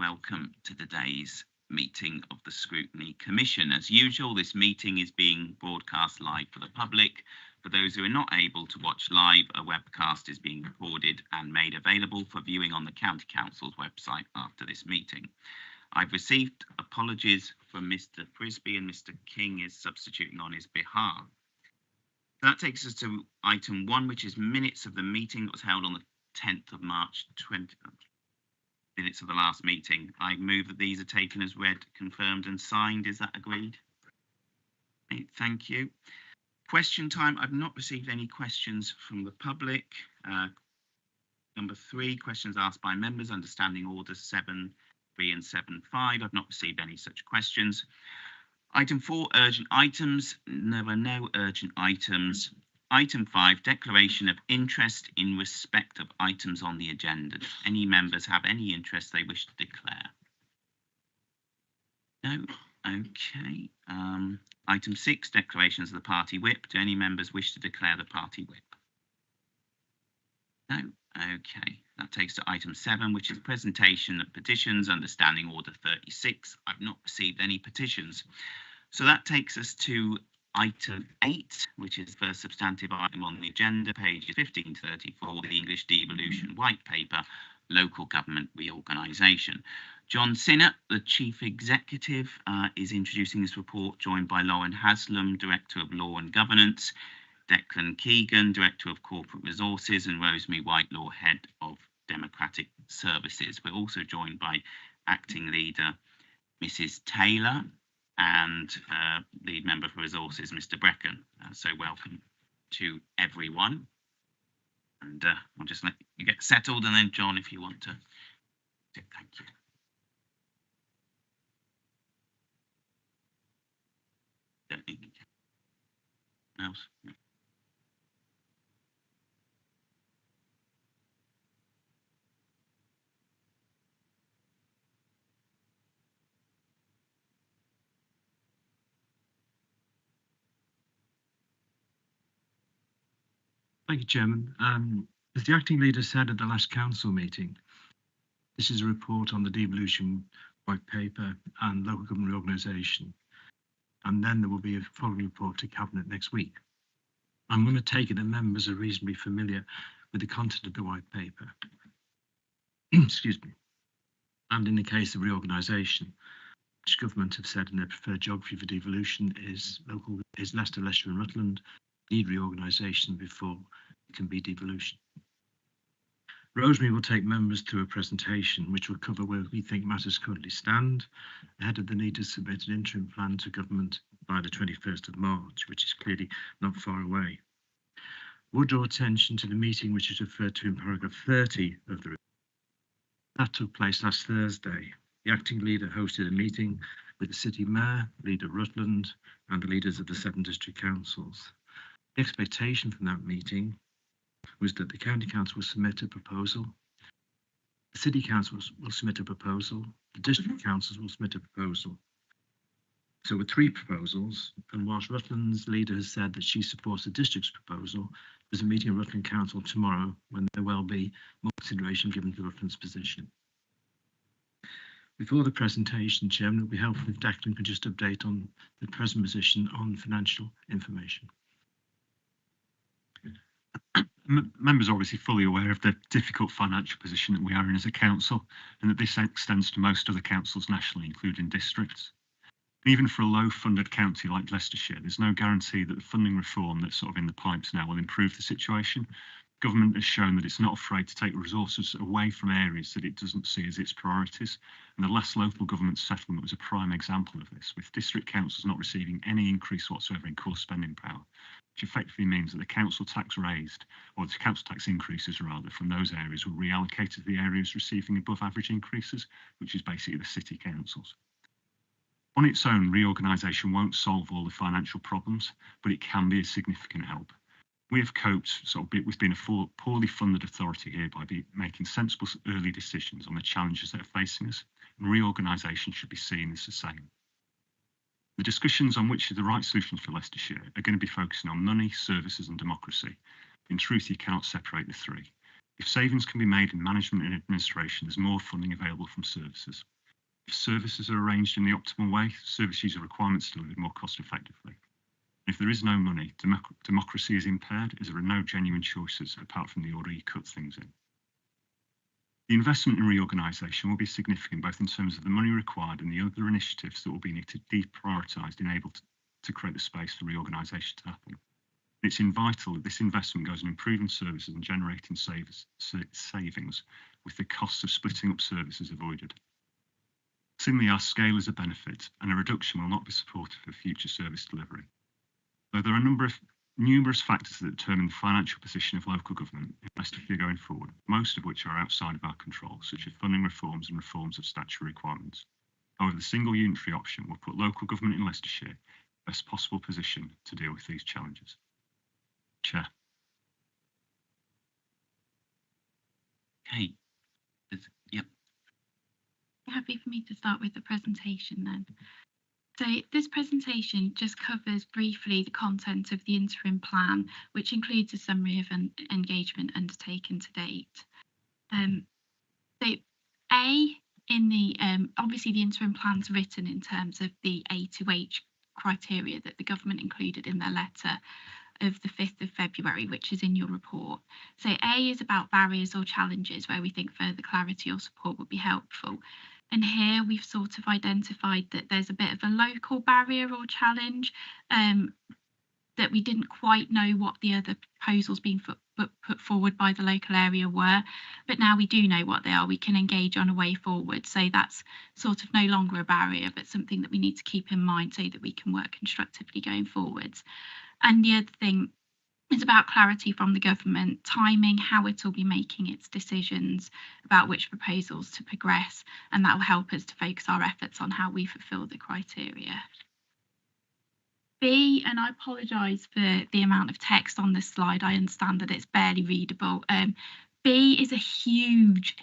welcome to today's meeting of the Scrutiny Commission. As usual, this meeting is being broadcast live for the public. For those who are not able to watch live, a webcast is being recorded and made available for viewing on the County Council's website after this meeting. I've received apologies from Mr. Frisby, and Mr. King is substituting on his behalf. That takes us to item 1, which is minutes of the meeting that was held on the 10th of March 20. Minutes of the last meeting. I move that these are taken as read, confirmed and signed. Is that agreed? Thank you. Question time. I've not received any questions from the public. Number 3, questions asked by members under Standing Orders 7.3 and 7.5. I've not received any such questions. Item 4, urgent items. There are no urgent items. Item 5, declaration of interest in respect of items on the agenda. Do any members have any interest they wish to declare? No? Okay. Item 6, declarations of the party whip. Do any members wish to declare the party whip? No? Okay. That takes to item 7, which is presentation of petitions under Standing Order 36. I've not received any petitions. So that takes us to item 8, which is the first substantive item on the agenda, pages 15 to 34, the English Devolution White Paper, Local Government Reorganisation. John Sinnott, the Chief Executive, is introducing this report, joined by Lauren Haslam, Director of Law and Governance, Declan Keegan, Director of Corporate Resources, and Rosemary Whitelaw, Head of Democratic Services. We're also joined by Acting Leader Mrs. Taylor, and Lead Member for Resources, Mr. Brecken. So welcome to everyone. And I'll just let you get settled, and then John, if you want to. Thank you. Don't need anything else. Thank you, Chairman. As the acting leader said at the last council meeting, this is a report on the devolution white paper and local government reorganisation, and then there will be a following report to Cabinet next week. I'm going to take it that members are reasonably familiar with the content of the white paper. Excuse me. And in the case of reorganisation, which government have said in their preferred geography for devolution is Leicester, Leicester and Rutland, need reorganisation before it can be devolution. Rosemary will take members through a presentation which will cover where we think matters currently stand ahead of the need to submit an interim plan to government by the 21st of March, which is clearly not far away. We'll draw attention to the meeting which is referred to in paragraph 30 of the report. That took place last Thursday. The acting leader hosted a meeting with the City Mayor, Leader Rutland, and the leaders of the 7 district councils. The expectation from that meeting was that the County Council will submit a proposal, the City Council will submit a proposal, the District Councils will submit a proposal. So with 3 proposals, and whilst Rutland's leader has said that she supports the District's proposal, there's a meeting at Rutland Council tomorrow when there will be more consideration given to Rutland's position. Before the presentation, Chairman, it would be helpful if Declan could just update on the present position on financial information. Members are obviously fully aware of the difficult financial position that we are in as a council, and that this extends to most other councils nationally, including districts. And even for a low-funded county like Leicestershire, there's no guarantee that the funding reform that's sort of in the pipes now will improve the situation. Government has shown that it's not afraid to take resources away from areas that it doesn't see as its priorities, and the last local government settlement was a prime example of this, with district councils not receiving any increase whatsoever in core spending power, which effectively means that the council tax raised, or the council tax increases rather, from those areas were reallocated to the areas receiving above average increases, which is basically the city councils. On its own, reorganisation won't solve all the financial problems, but it can be a significant help. We have coped with being a poorly funded authority here by making sensible early decisions on the challenges that are facing us, and reorganisation should be seen as the same. The discussions on which are the right solutions for Leicestershire are going to be focusing on money, services and democracy. In truth, you cannot separate the 3. If savings can be made in management and administration, there's more funding available from services. If services are arranged in the optimal way, service user requirements are delivered more cost effectively. If there is no money, democracy is impaired as there are no genuine choices apart from the order you cut things in. The investment in reorganisation will be significant both in terms of the money required and the other initiatives that will be needed to deprioritised and able to create the space for reorganisation to happen. It's vital that this investment goes in improving services and generating savings with the costs of splitting up services avoided. Similarly, our scale is a benefit and a reduction will not be supportive for future service delivery. Though there are numerous factors that determine the financial position of local government in Leicestershire going forward, most of which are outside of our control, such as funding reforms and reforms of statutory requirements. However, the single unitary option will put local government in Leicestershire in the best possible position to deal with these challenges. Chair. Okay. Yep. Happy for me to start with the presentation then. So this presentation just covers briefly the content of the interim plan, which includes a summary of engagement undertaken to date. So A, in the obviously the interim plan's written in terms of the A to H criteria that the government included in their letter of the 5th of February, which is in your report. So A is about barriers or challenges where we think further clarity or support would be helpful. And here we've sort of identified that there's a bit of a local barrier or challenge that we didn't quite know what the other proposals being put forward by the local area were, but now we do know what they are. We can engage on a way forward. So that's sort of no longer a barrier, but something that we need to keep in mind so that we can work constructively going forwards. And the other thing is about clarity from the government, timing, how it will be making its decisions about which proposals to progress, and that will help us to focus our efforts on how we fulfil the criteria. B, and I apologise for the amount of text on this slide, I understand that it's barely readable. B is a huge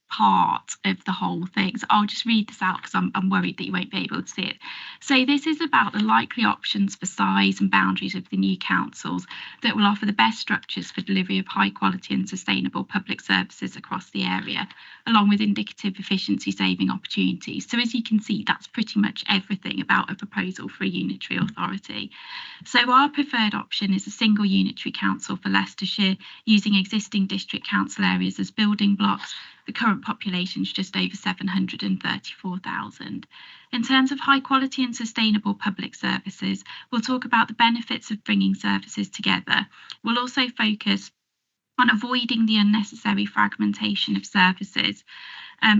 part of the whole thing. So I'll just read this out because I'm worried that you won't be able to see it. So this is about the likely options for size and boundaries of the new councils that will offer the best structures for delivery of high quality and sustainable public services across the area, along with indicative efficiency saving opportunities. So as you can see, that's pretty much everything about a proposal for a unitary authority. So our preferred option is a single unitary council for Leicestershire, using existing district council areas as building blocks. The current population is just over 734,000. In terms of high quality and sustainable public services, we'll talk about the benefits of bringing services together. We'll also focus on avoiding the unnecessary fragmentation of services,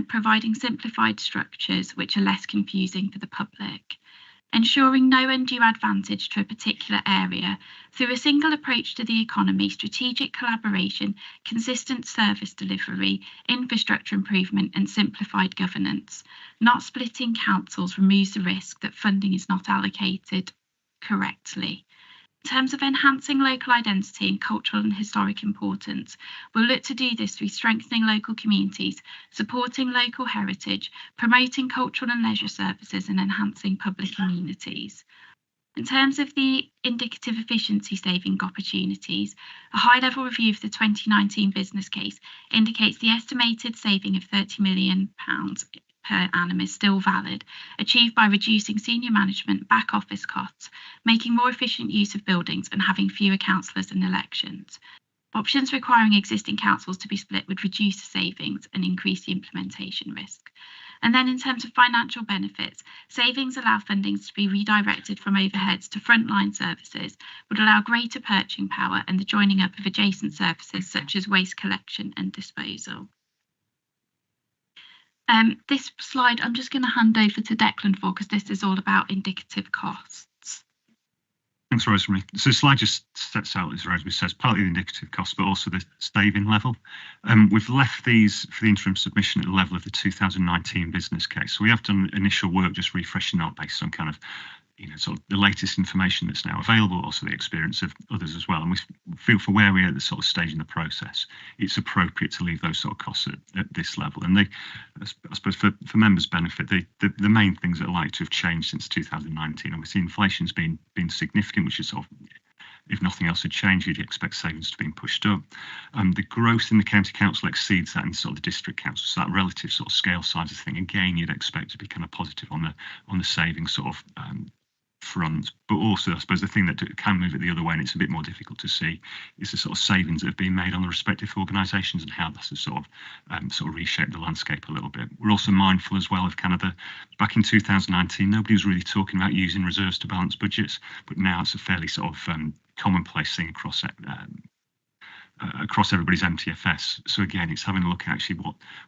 providing simplified structures which are less confusing for the public. Ensuring no undue advantage to a particular area through a single approach to the economy, strategic collaboration, consistent service delivery, infrastructure improvement and simplified governance. Not splitting councils removes the risk that funding is not allocated correctly. In terms of enhancing local identity and cultural and historic importance, we'll look to do this through strengthening local communities, supporting local heritage, promoting cultural and leisure services and enhancing public amenities. In terms of the indicative efficiency saving opportunities, a high-level review of the 2019 business case indicates the estimated saving of £30 million per annum is still valid, achieved by reducing senior management, back office costs, making more efficient use of buildings and having fewer councillors and elections. Options requiring existing councils to be split would reduce the savings and increase the implementation risk. And then in terms of financial benefits, savings allow fundings to be redirected from overheads to frontline services, would allow greater purchasing power and the joining up of adjacent services such as waste collection and disposal. This slide I'm just going to hand over to Declan for, because this is all about indicative costs. Thanks, Rosemary. So the slide just sets out, as Rosemary says, partly the indicative costs, but also the saving level. We've left these for the interim submission at the level of the 2019 business case. So we have done initial work just refreshing that based on kind of, sort of the latest information that's now available, also the experience of others as well. And we feel for where we are at the sort of stage in the process, it's appropriate to leave those sort of costs at this level. And I suppose for members' benefit, the main things that are likely to have changed since 2019, obviously inflation's been significant, which is sort of if nothing else had changed, you'd expect savings to be pushed up. The growth in the county council exceeds that in sort of the district council, so that relative sort of scale size of thing, again, you'd expect to be kind of positive on the savings sort of front. But also, I suppose the thing that can move it the other way, and it's a bit more difficult to see, is the sort of savings that have been made on the respective organisations and how that's sort of reshaped the landscape a little bit. We're also mindful as well of kind of back in 2019, nobody was really talking about using reserves to balance budgets, but now it's a fairly sort of commonplace thing across everybody's MTFS. So again, it's having a look at actually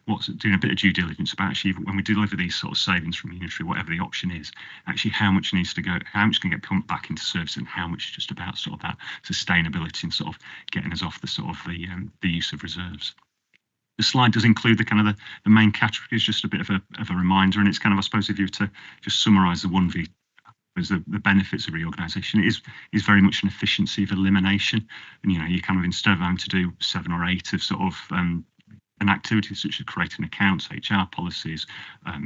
what's doing a bit of due diligence about actually when we deliver these sort of savings from unitary, whatever the option is, actually how much needs to go, how much can get pumped back into service, and how much is just about sort of that sustainability and sort of getting us off the sort of the use of reserves. The slide does include the kind of the main categories, just a bit of a reminder, and it's kind of, I suppose, if you were to just summarise the 1V as the benefits of reorganisation, it is very much an efficiency of elimination. And you kind of, instead of having to do 7 or 8 of sort of an activity such as creating accounts, HR policies,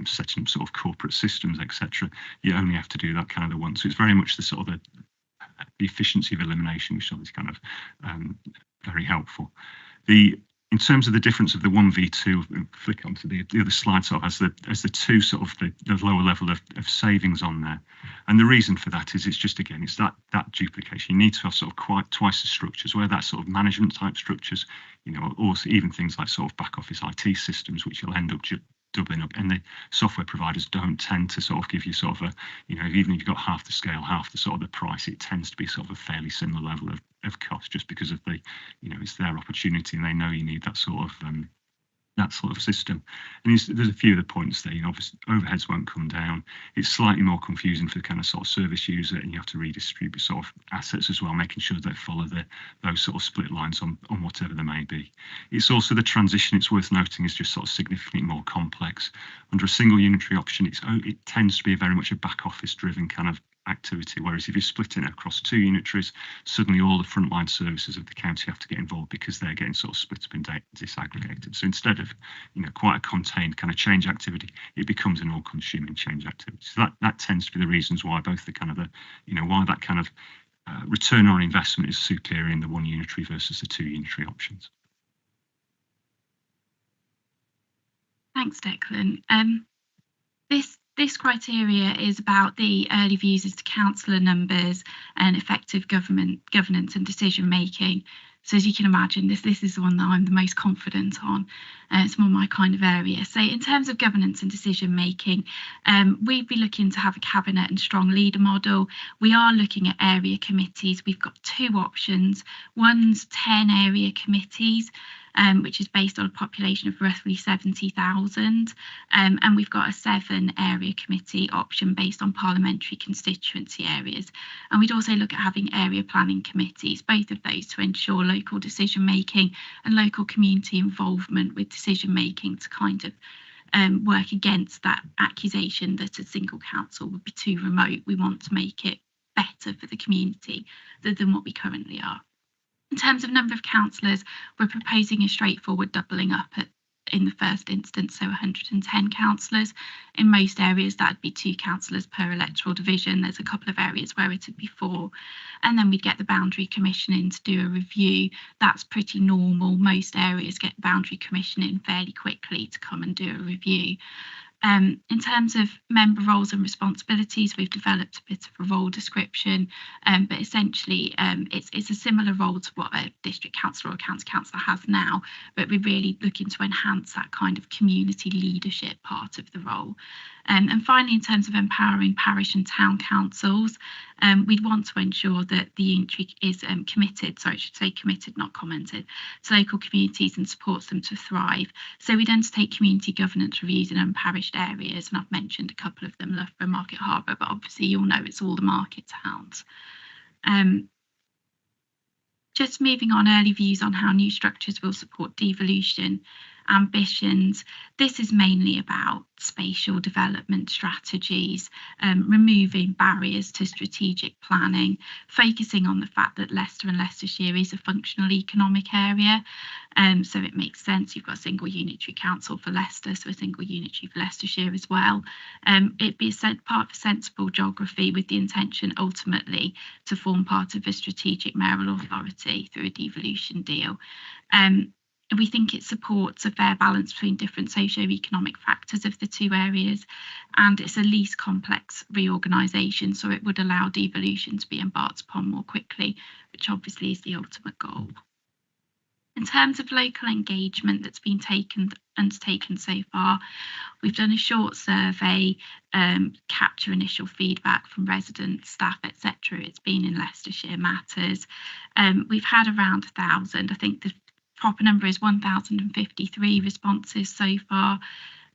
setting up sort of corporate systems, etc., you only have to do that kind of the once. So it's very much the sort of the efficiency of elimination, which is kind of very helpful. In terms of the difference of the 1v2, flick onto the other slide, sort of as the two sort of the lower level of savings on there. And the reason for that is it's just, again, it's that duplication. You need to have sort of quite twice the structures, where that sort of management type structures, or even things like sort of back office IT systems, which you'll end up doubling up, and the software providers don't tend to sort of give you sort of even if you've got half the scale, half the sort of the price, it tends to be sort of a fairly similar level of cost, just because of the it's their opportunity, and they know you need that sort of system. And there's a few of the points there. Obviously overheads won't come down. It's slightly more confusing for the kind of sort of service user, and you have to redistribute sort of assets as well, making sure they follow those sort of split lines on whatever they may be. It's also the transition, it's worth noting, is just sort of significantly more complex. Under a single unitary option, it tends to be very much a back office driven kind of activity, whereas if you're splitting it across 2 unitaries, suddenly all the frontline services of the county have to get involved, because they're getting sort of split up and disaggregated. So instead of quite a contained kind of change activity, it becomes an all-consuming change activity. So that tends to be the reasons why both the kind of why that kind of return on investment is superior in the 1 unitary versus the 2 unitary options. Thanks, Declan. This criteria is about the early views as to councillor numbers and effective governance and decision making. So as you can imagine, this is the one that I'm the most confident on. It's more my kind of area. So in terms of governance and decision making, we'd be looking to have a cabinet and strong leader model. We are looking at area committees. We've got 2 options. One's 10 area committees, which is based on a population of roughly 70,000. And we've got a 7 area committee option based on parliamentary constituency areas. And we'd also look at having area planning committees, both of those to ensure local decision making and local community involvement with decision making, to kind of work against that accusation that a single council would be too remote. We want to make it better for the community than what we currently are. In terms of number of councillors, we're proposing a straightforward doubling up in the first instance, so 110 councillors. In most areas, that'd be 2 councillors per electoral division. There's a couple of areas where it'd be 4. And then we'd get the Boundary Commission in to do a review. That's pretty normal. Most areas get the Boundary Commission in fairly quickly to come and do a review. In terms of member roles and responsibilities, we've developed a bit of a role description, but essentially it's a similar role to what a district councillor or county councillor has now, but we're really looking to enhance that kind of community leadership part of the role. And finally, in terms of empowering parish and town councils, we'd want to ensure that the unitary is committed, not commented, to local communities and supports them to thrive. So we'd undertake community governance reviews in unparished areas, and I've mentioned a couple of them, Loughborough, Market Harbour, but obviously you'll know it's all the market towns. Just moving on, early views on how new structures will support devolution. ambitions. This is mainly about spatial development strategies, removing barriers to strategic planning, focusing on the fact that Leicester and Leicestershire is a functional economic area. So it makes sense. You've got a single unitary council for Leicester, so a single unitary for Leicestershire as well. It'd be part of a sensible geography with the intention ultimately to form part of a strategic mayoral authority through a devolution deal. We think it supports a fair balance between different socio-economic factors of the two areas, and it's a least complex reorganisation, so it would allow devolution to be embarked upon more quickly, which obviously is the ultimate goal. In terms of local engagement that's been undertaken so far, we've done a short survey, capture initial feedback from residents, staff, etc. It's been in Leicestershire Matters. We've had around 1,000. I think the proper number is 1,053 responses so far.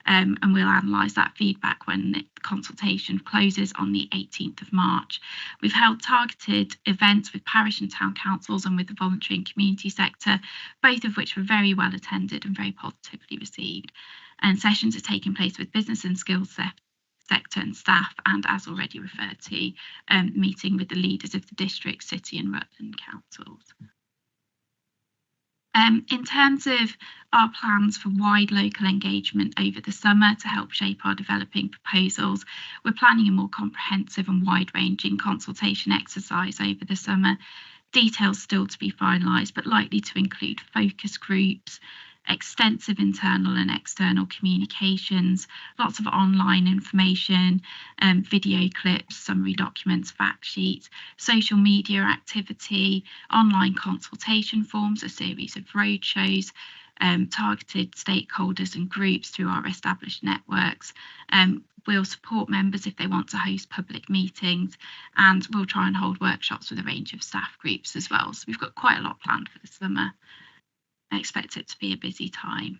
And we'll analyse that feedback when the consultation closes on the 18th of March. We've held targeted events with parish and town councils and with the voluntary and community sector, both of which were very well attended and very positively received. And sessions are taking place with business and skills sector and staff, and as already referred to, meeting with the leaders of the district, city and Rutland councils. In terms of our plans for wide local engagement over the summer to help shape our developing proposals, we're planning a more comprehensive and wide-ranging consultation exercise over the summer. Details still to be finalised, but likely to include focus groups, extensive internal and external communications, lots of online information, video clips, summary documents, fact sheets, social media activity, online consultation forms, a series of roadshows, targeted stakeholders and groups through our established networks. We'll support members if they want to host public meetings, and we'll try and hold workshops with a range of staff groups as well. So we've got quite a lot planned for the summer. I expect it to be a busy time.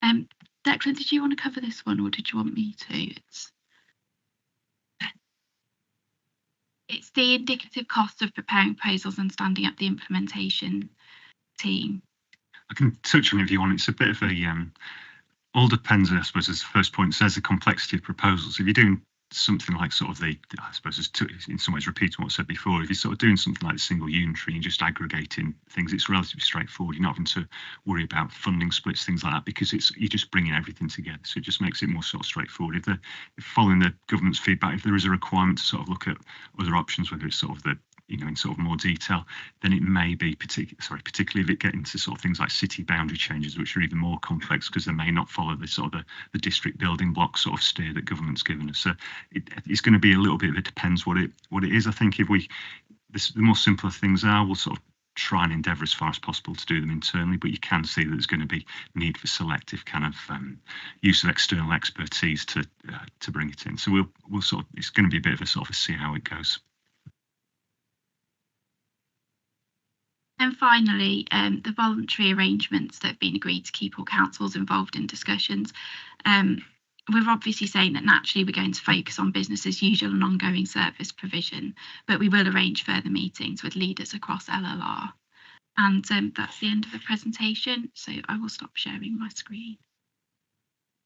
Declan, did you want to cover this one, or did you want me to? It's the indicative cost of preparing proposals and standing up the implementation team. I can touch on it if you want. It's a bit of a all depends, I suppose, as the first point says, the complexity of proposals. If you're doing something like sort of I suppose it's in some ways repeating what I said before, if you're sort of doing something like the single unitary and just aggregating things, it's relatively straightforward. You're not having to worry about funding splits, things like that, because you're just bringing everything together. So it just makes it more sort of straightforward. If following the government's feedback, if there is a requirement to sort of look at other options, whether it's sort of in sort of more detail, then it may be particularly if it gets into sort of things like city boundary changes, which are even more complex because they may not follow the sort of the district building block sort of steer that government's given us. So it's going to be a little bit of it depends what it is. I think if the more simpler things are, we'll sort of try and endeavour as far as possible to do them internally, but you can see that there's going to be need for selective kind of use of external expertise to bring it in. So we'll sort of, it's going to be a bit of a sort of see how it goes. And finally, the voluntary arrangements that have been agreed to keep all councils involved in discussions. We're obviously saying that naturally we're going to focus on business as usual and ongoing service provision, but we will arrange further meetings with leaders across LLR. And that's the end of the presentation, so I will stop sharing my screen.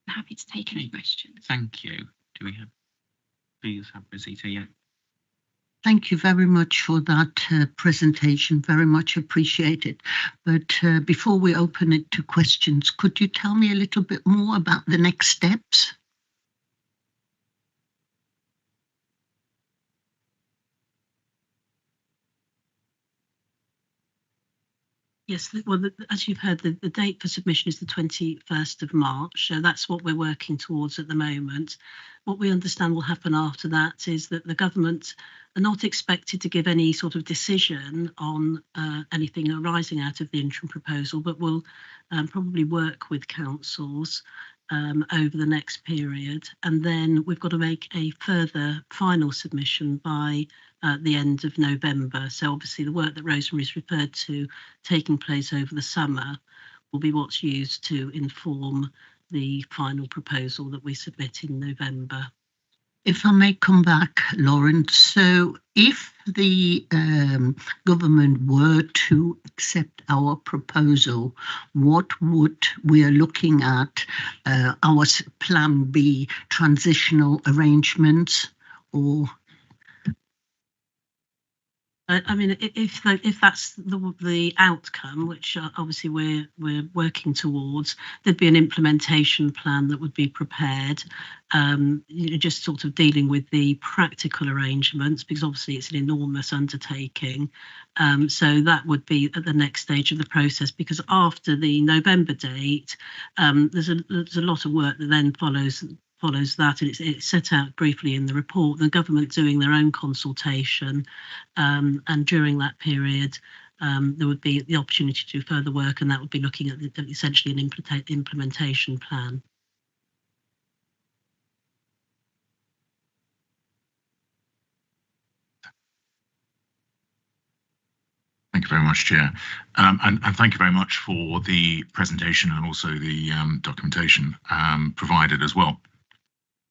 I'm happy to take any questions. Thank you. Do we have, please have Rosita yet? Thank you very much for that presentation, very much appreciated. But before we open it to questions, could you tell me a little bit more about the next steps? Yes, well, as you've heard, the date for submission is the 21st of March, so that's what we're working towards at the moment. What we understand will happen after that is that the government are not expected to give any sort of decision on anything arising out of the interim proposal, but will probably work with councils over the next period. And then we've got to make a further final submission by the end of November. So obviously the work that Rosemary's referred to taking place over the summer will be what's used to inform the final proposal that we submit in November. If I may come back, Lauren, so if the government were to accept our proposal, what would we are looking at? Our plan B, transitional arrangements, or? I mean, if that's the outcome, which obviously we're working towards, there'd be an implementation plan that would be prepared. Just sort of dealing with the practical arrangements, because obviously it's an enormous undertaking. So that would be at the next stage of the process, because after the November date, there's a lot of work that then follows that, and it's set out briefly in the report. The government doing their own consultation, and during that period there would be the opportunity to do further work, and that would be looking at essentially an implementation plan. Thank you very much, Chair. And thank you very much for the presentation and also the documentation provided as well.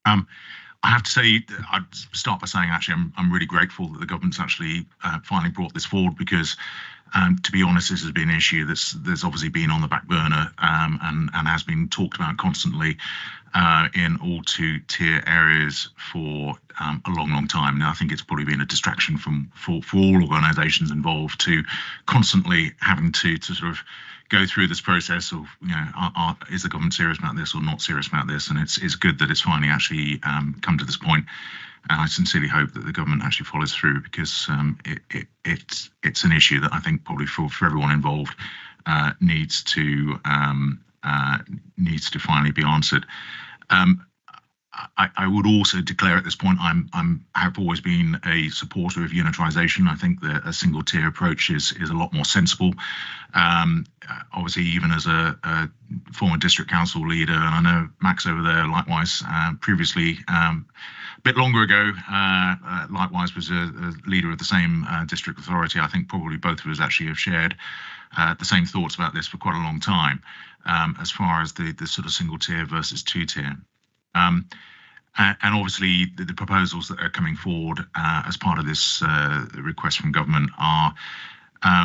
I have to say, I'd start by saying, actually, I'm really grateful that the government's actually finally brought this forward, because to be honest, this has been an issue that's obviously been on the back burner and has been talked about constantly in all two-tier areas for a long time. Now, I think it's probably been a distraction for all organisations involved to constantly having to sort of go through this process of, is the government serious about this or not serious about this? And it's good that it's finally actually come to this point. And I sincerely hope that the government actually follows through, because it's an issue that I think probably for everyone involved needs to finally be answered. I would also declare at this point I've always been a supporter of unitarisation. I think that a single tier approach is a lot more sensible. Obviously, even as a former district council leader, and I know Max over there likewise previously, a bit longer ago, likewise was a leader of the same district authority. I think probably both of us actually have shared the same thoughts about this for quite a long time, as far as the sort of single tier versus two tier. And obviously the proposals that are coming forward as part of this request from government are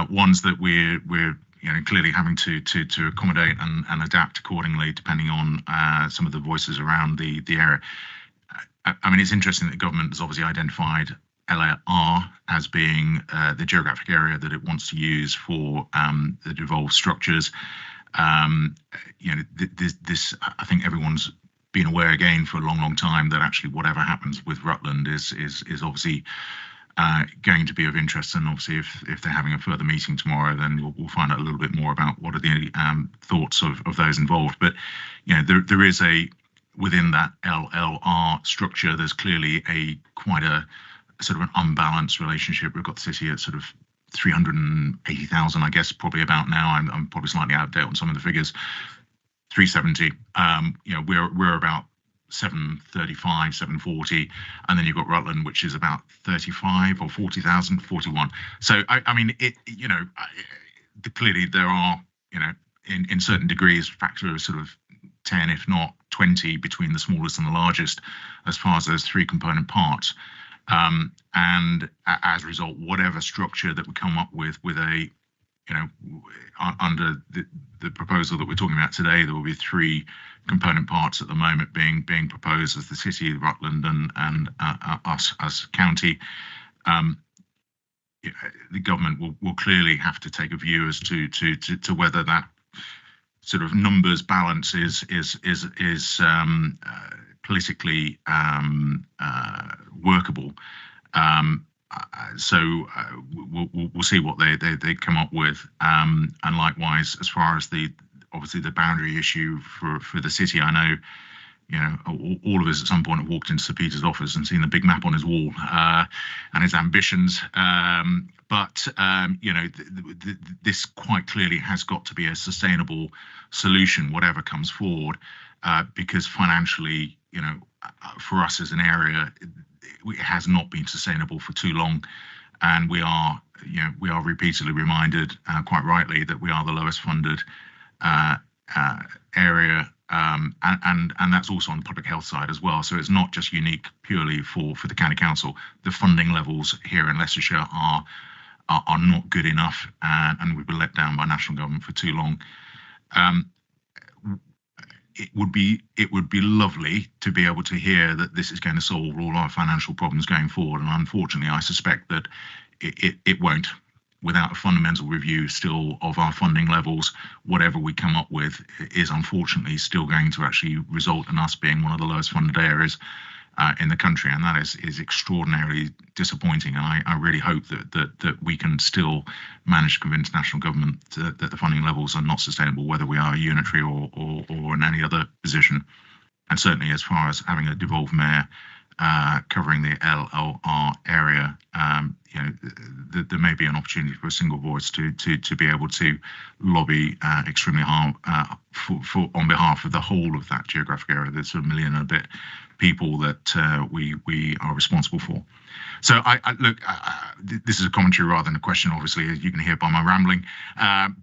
ones that we're clearly having to accommodate and adapt accordingly, depending on some of the voices around the area. I mean, it's interesting that the government has obviously identified LR as being the geographic area that it wants to use for the devolved structures. This I think everyone's been aware again for a long time that actually whatever happens with Rutland is obviously going to be of interest. And obviously if they're having a further meeting tomorrow, then we'll find out a little bit more about what are the thoughts of those involved. But there is within that LLR structure, there's clearly quite a sort of an unbalanced relationship. We've got the city at sort of 380,000, I guess, probably about now. I'm probably slightly out of date on some of the figures. 370. We're about 735, 740, and then you've got Rutland, which is about 35 or 40,000, 41. So I mean, clearly there are, in certain degrees, factor of sort of 10, if not 20, between the smallest and the largest, as far as those three component parts. And as a result, whatever structure that we come up with a under the proposal that we're talking about today, there will be three component parts at the moment being proposed as the city, Rutland, and us as county. The government will clearly have to take a view as to whether that sort of numbers balance is politically workable. So we'll see what they come up with, and likewise as far as obviously the boundary issue for the city. I know all of us at some point have walked into Sir Peter's office and seen the big map on his wall and his ambitions, but this quite clearly has got to be a sustainable solution whatever comes forward, because financially for us as an area, it has not been sustainable for too long, and we are repeatedly reminded, quite rightly, that we are the lowest funded area and that's also on the public health side as well. So it's not just unique purely for the county council. The funding levels here in Leicestershire are not good enough, and we've been let down by national government for too long. It would be lovely to be able to hear that this is going to solve all our financial problems going forward, and unfortunately, I suspect that it won't. Without a fundamental review still of our funding levels, whatever we come up with is unfortunately still going to actually result in us being one of the lowest funded areas in the country, and that is extraordinarily disappointing. And I really hope that we can still manage to convince national government that the funding levels are not sustainable, whether we are unitary or in any other position. And certainly as far as having a devolved mayor covering the LLR area, there may be an opportunity for a single voice to be able to lobby extremely hard for on behalf of the whole of that geographic area. There's a million and a bit people that we are responsible for. So I look, this is a commentary rather than a question, obviously, as you can hear by my rambling.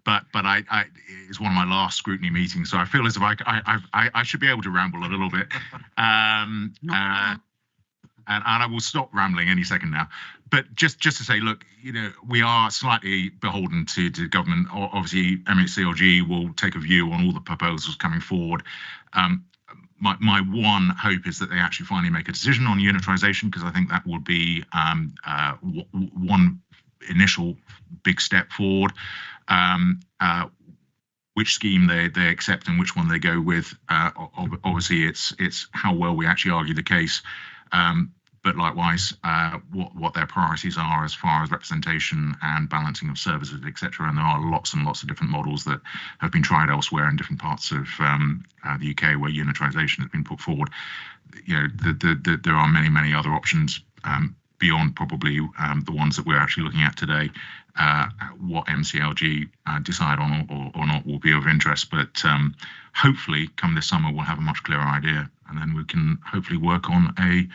But it's one of my last scrutiny meetings, so I feel as if I should be able to ramble a little bit. And I will stop rambling any second now. But just to say, look, we are slightly beholden to government. Obviously, MHCLG will take a view on all the proposals coming forward. My one hope is that they actually finally make a decision on unitarisation, because I think that would be one initial big step forward. Which scheme they accept and which one they go with. Obviously, it's how well we actually argue the case. But likewise, what their priorities are as far as representation and balancing of services, etc. And there are lots and lots of different models that have been tried elsewhere in different parts of the UK where unitarisation has been put forward. There are many other options beyond probably the ones that we're actually looking at today. What MCLG decide on or not will be of interest, but hopefully come this summer we'll have a much clearer idea, and then we can hopefully work on a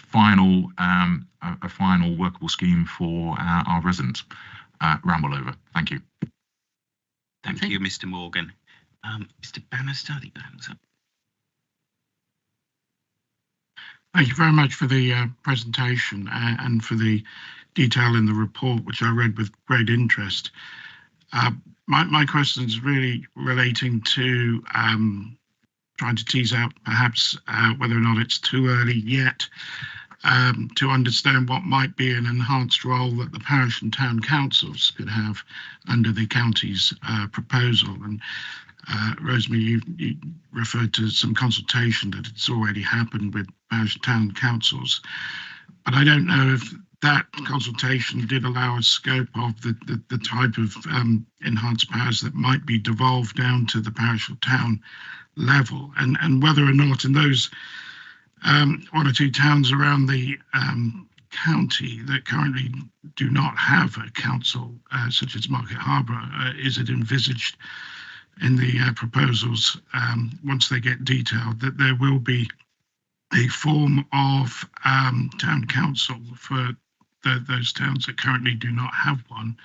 final workable scheme for our residents. Ramble over. Thank you. Thank you, Mr. Morgan. Mr. Bannister, I think your hand's up. Thank you very much for the presentation and for the detail in the report, which I read with great interest. My question is really relating to trying to tease out perhaps whether or not it's too early yet to understand what might be an enhanced role that the parish and town councils could have under the county's proposal. And Rosemary, you referred to some consultation that it's already happened with parish and town councils, but I don't know if that consultation did allow a scope of the type of enhanced powers that might be devolved down to the parish or town level, and whether or not in those one or two towns around the county that currently do not have a council, such as Market Harbour, is it envisaged in the proposals, once they get detailed, that there will be a form of town council for those towns that currently do not have one?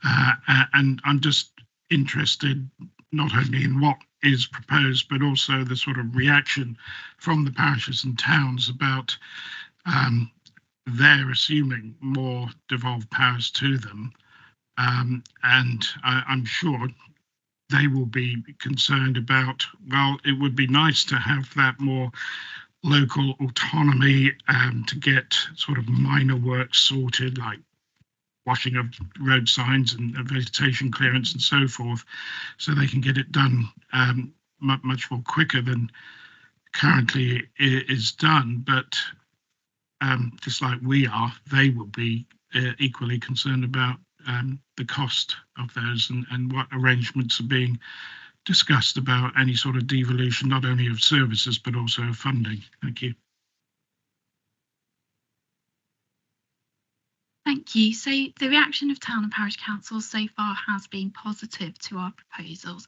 And I'm just interested not only in what is proposed, but also the sort of reaction from the parishes and towns about their assuming more devolved powers to them. And I'm sure they will be concerned about, well, it would be nice to have that more local autonomy to get sort of minor works sorted, like washing of road signs and vegetation clearance and so forth, so they can get it done much more quicker than currently is done. But just like we are, they will be equally concerned about the cost of those and what arrangements are being discussed about any sort of devolution, not only of services, but also of funding. Thank you. Thank you. So the reaction of town and parish councils so far has been positive to our proposals.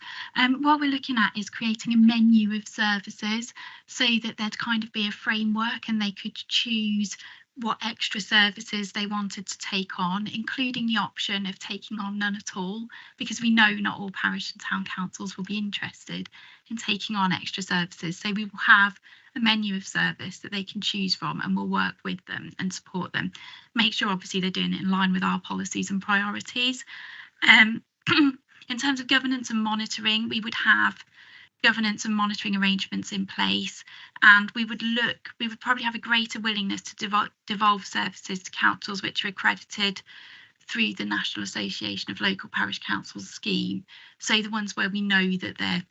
What we're looking at is creating a menu of services so that there'd kind of be a framework and they could choose what extra services they wanted to take on, including the option of taking on none at all, because we know not all parish and town councils will be interested in taking on extra services. So we will have a menu of service that they can choose from, and we'll work with them and support them. Make sure obviously they're doing it in line with our policies and priorities. In terms of governance and monitoring, we would have governance and monitoring arrangements in place, and we would probably have a greater willingness to devolve services to councils which are accredited through the National Association of Local Parish Councils scheme. So the ones where we know that they're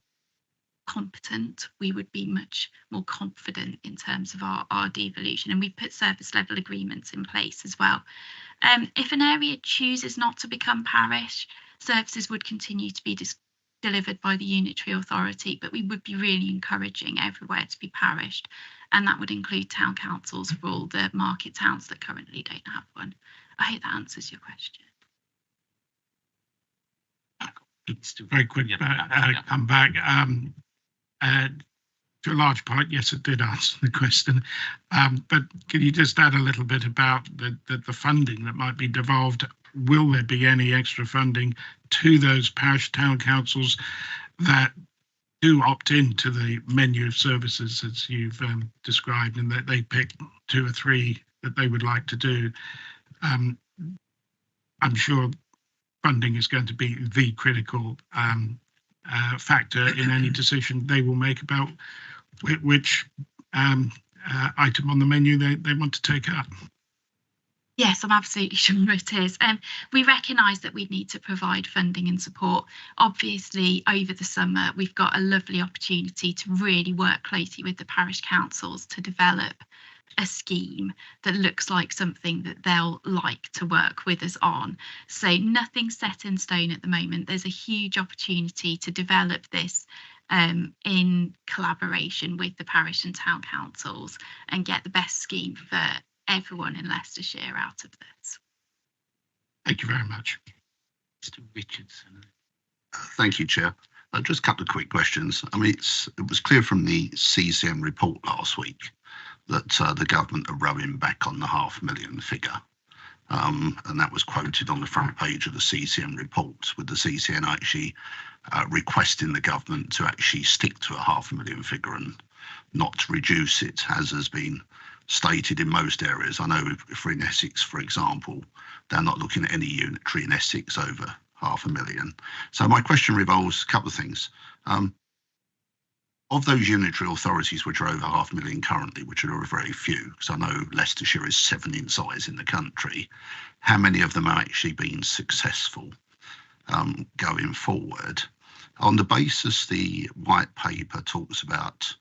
competent, we would be much more confident in terms of our devolution, and we put service level agreements in place as well. If an area chooses not to become parish, services would continue to be delivered by the unitary authority, but we would be really encouraging everywhere to be parished, and that would include town councils for all the market towns that currently don't have one. I hope that answers your question. Very quick, come back. To a large part, yes, it did answer the question. But can you just add a little bit about the funding that might be devolved? Will there be any extra funding to those parish town councils that do opt into the menu of services as you've described, and that they pick 2 or 3 that they would like to do? I'm sure funding is going to be the critical factor in any decision they will make about which item on the menu they want to take up. Yes, I'm absolutely sure it is. We recognise that we need to provide funding and support. Obviously, over the summer, we've got a lovely opportunity to really work closely with the parish councils to develop a scheme that looks like something that they'll like to work with us on. So nothing's set in stone at the moment. There's a huge opportunity to develop this in collaboration with the parish and town councils and get the best scheme for everyone in Leicestershire out of this. Thank you very much. Mr. Richardson. Thank you, Chair. Just a couple of quick questions. I mean, it was clear from the CCM report last week that the government are rowing back on the £500,000 figure. And that was quoted on the front page of the CCM report, with the CCM actually requesting the government to actually stick to a £500,000 figure and not to reduce it, as has been stated in most areas. I know for in Essex, for example, they're not looking at any unitary in Essex over £500,000. So my question revolves a couple of things. Of those unitary authorities which are over £500,000 currently, which are very few, because I know Leicestershire is 7 in size in the country, how many of them are actually being successful going forward? On the basis the white paper talks about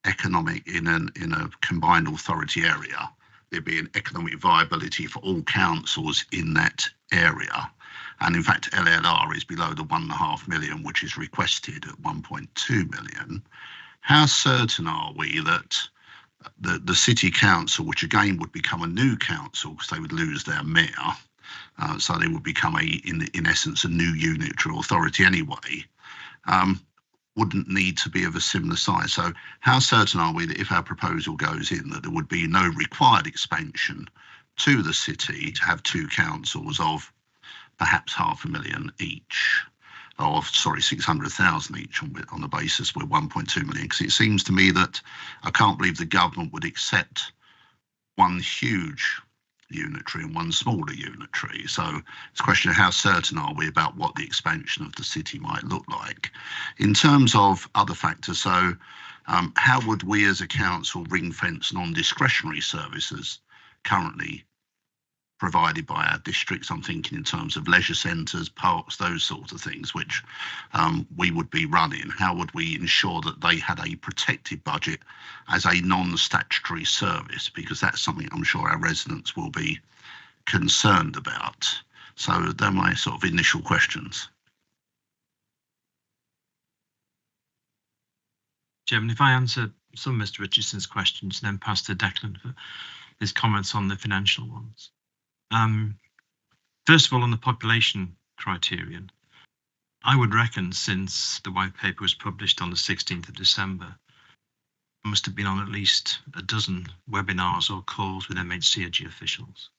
economic in a combined authority area, there being economic viability for all councils in that area. And in fact, LLR is below the 1.5 million, which is requested at 1.2 million. How certain are we that the city council, which again would become a new council because they would lose their mayor, so they would become in essence a new unitary authority anyway, wouldn't need to be of a similar size? So how certain are we that if our proposal goes in, that there would be no required expansion to the city to have 2 councils of perhaps £500,000 each, or sorry, 600,000 each on the basis we're 1.2 million? Because it seems to me that I can't believe the government would accept one huge unitary and one smaller unitary. So it's a question of how certain are we about what the expansion of the city might look like. In terms of other factors, so how would we as a council ring fence non-discretionary services currently provided by our districts? I'm thinking in terms of leisure centres, parks, those sorts of things, which we would be running. How would we ensure that they had a protected budget as a non-statutory service? Because that's something I'm sure our residents will be concerned about. So they're my sort of initial questions. Chairman, if I answer some of Mr. Richardson's questions and then pass to Declan for his comments on the financial ones. First of all, on the population criterion, I would reckon since the white paper was published on the 16th of December, I must have been on at least a dozen webinars or calls with MHCRG officials.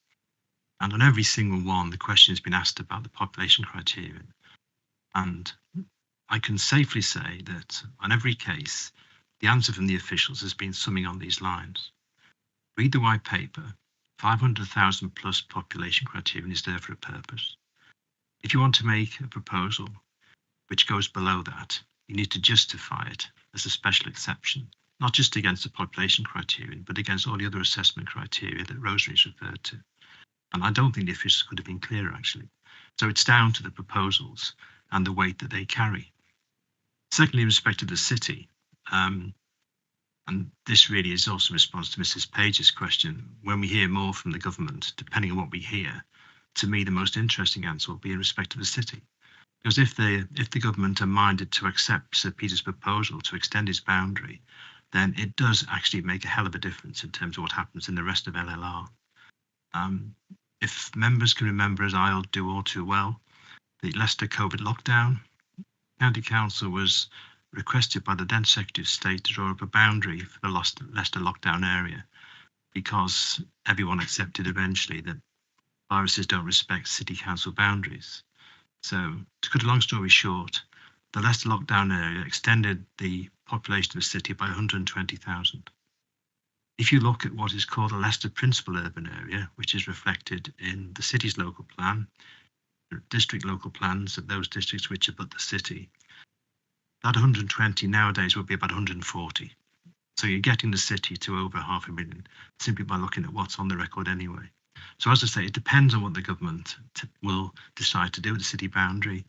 And on every single one, the question has been asked about the population criterion. And I can safely say that on every case, the answer from the officials has been something on these lines. Read the white paper. 500,000 plus population criterion is there for a purpose. If you want to make a proposal which goes below that, you need to justify it as a special exception, not just against the population criterion, but against all the other assessment criteria that Rosemary's referred to. And I don't think the officials could have been clearer, actually. So it's down to the proposals and the weight that they carry. Secondly, in respect to the city, and this really is also in response to Mrs. Page's question, when we hear more from the government, depending on what we hear, to me, the most interesting answer will be in respect to the city. Because if the government are minded to accept Sir Peter's proposal to extend his boundary, then it does actually make a hell of a difference in terms of what happens in the rest of LLR. If members can remember, as I'll do all too well, the Leicester COVID lockdown, County Council was requested by the then Secretary of State to draw up a boundary for the Leicester lockdown area because everyone accepted eventually that viruses don't respect city council boundaries. So to cut a long story short, the Leicester lockdown area extended the population of the city by 120,000. If you look at what is called a Leicester Principal Urban Area, which is reflected in the city's local plan, district local plans of those districts which abut the city, that 120 nowadays would be about 140. So you're getting the city to over 500,000 simply by looking at what's on the record anyway. So as I say, it depends on what the government will decide to do with the city boundary.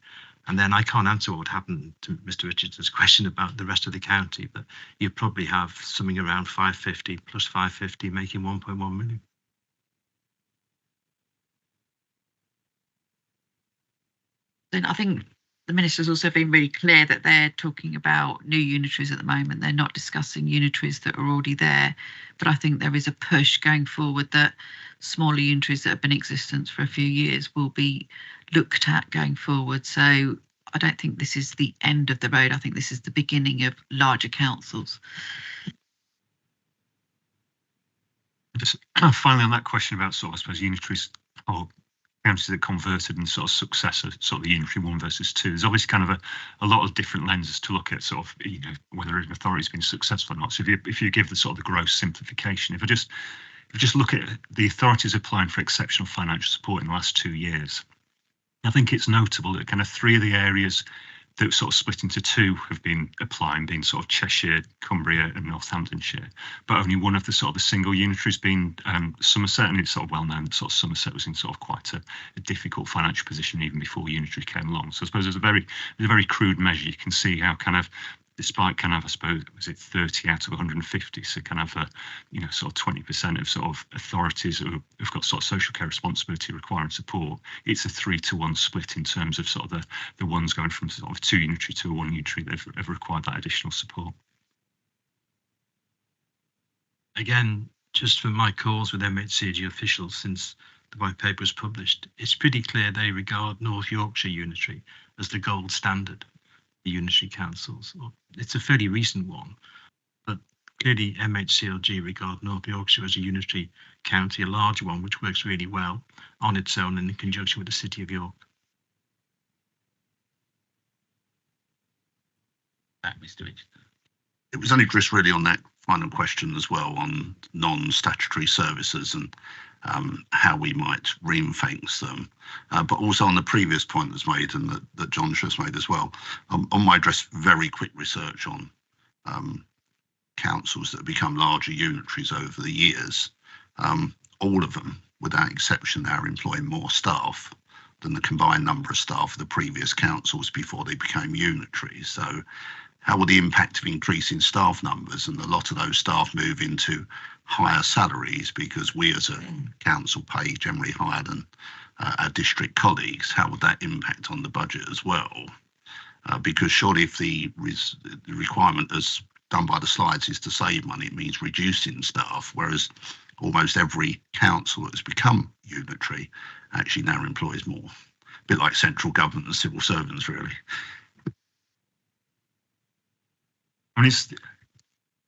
And then I can't answer what would happen to Mr. Richardson's question about the rest of the county, but you probably have something around 550 plus 550 making 1.1 million. Then I think the minister's also been really clear that they're talking about new unitaries at the moment. They're not discussing unitaries that are already there. But I think there is a push going forward that smaller unitaries that have been in existence for a few years will be looked at going forward. So I don't think this is the end of the road. I think this is the beginning of larger councils. Just finally on that question about sort of, I suppose, unitaries or counties that converted and sort of successor, sort of the unitary 1 versus 2. There's obviously kind of a lot of different lenses to look at, sort of, you know, whether an authority's been successful or not. So if you give the sort of the gross simplification, if you just look at the authorities applying for exceptional financial support in the last 2 years, I think it's notable that kind of 3 of the areas that sort of split into 2 have been applying, being sort of Cheshire, Cumbria and Northamptonshire, but only one of the sort of the single unitaries being Somerset, and it's sort of well known that sort of Somerset was in sort of quite a difficult financial position even before unitary came along. So I suppose there's a very crude measure. You can see how kind of, despite kind of, I suppose, was it 30 out of 150, so kind of, you know, sort of 20% of sort of authorities who've got sort of social care responsibility requiring support, it's a 3-to-1 split in terms of sort of the ones going from sort of 2 unitary to 1 unitary that have required that additional support. Again, just from my calls with MHCRG officials since the white paper was published, it's pretty clear they regard North Yorkshire unitary as the gold standard. The unitary councils. It's a fairly recent one, but clearly MHCRG regard North Yorkshire as a unitary county, a large one which works really well on its own and in conjunction with the City of York. Mr. Richardson. It was only just really on that final question as well on non-statutory services and how we might ring-fence them, but also on the previous point that's made and that John just made as well. On my very quick research on councils that have become larger unitaries over the years, all of them, without exception, are employing more staff than the combined number of staff of the previous councils before they became unitaries. So how will the impact of increasing staff numbers and a lot of those staff move into higher salaries because we as a council pay generally higher than our district colleagues, how would that impact on the budget as well? Because surely if the requirement as done by the slides is to save money, it means reducing staff, whereas almost every council that has become unitary actually now employs more. A bit like central government and civil servants, really. I mean,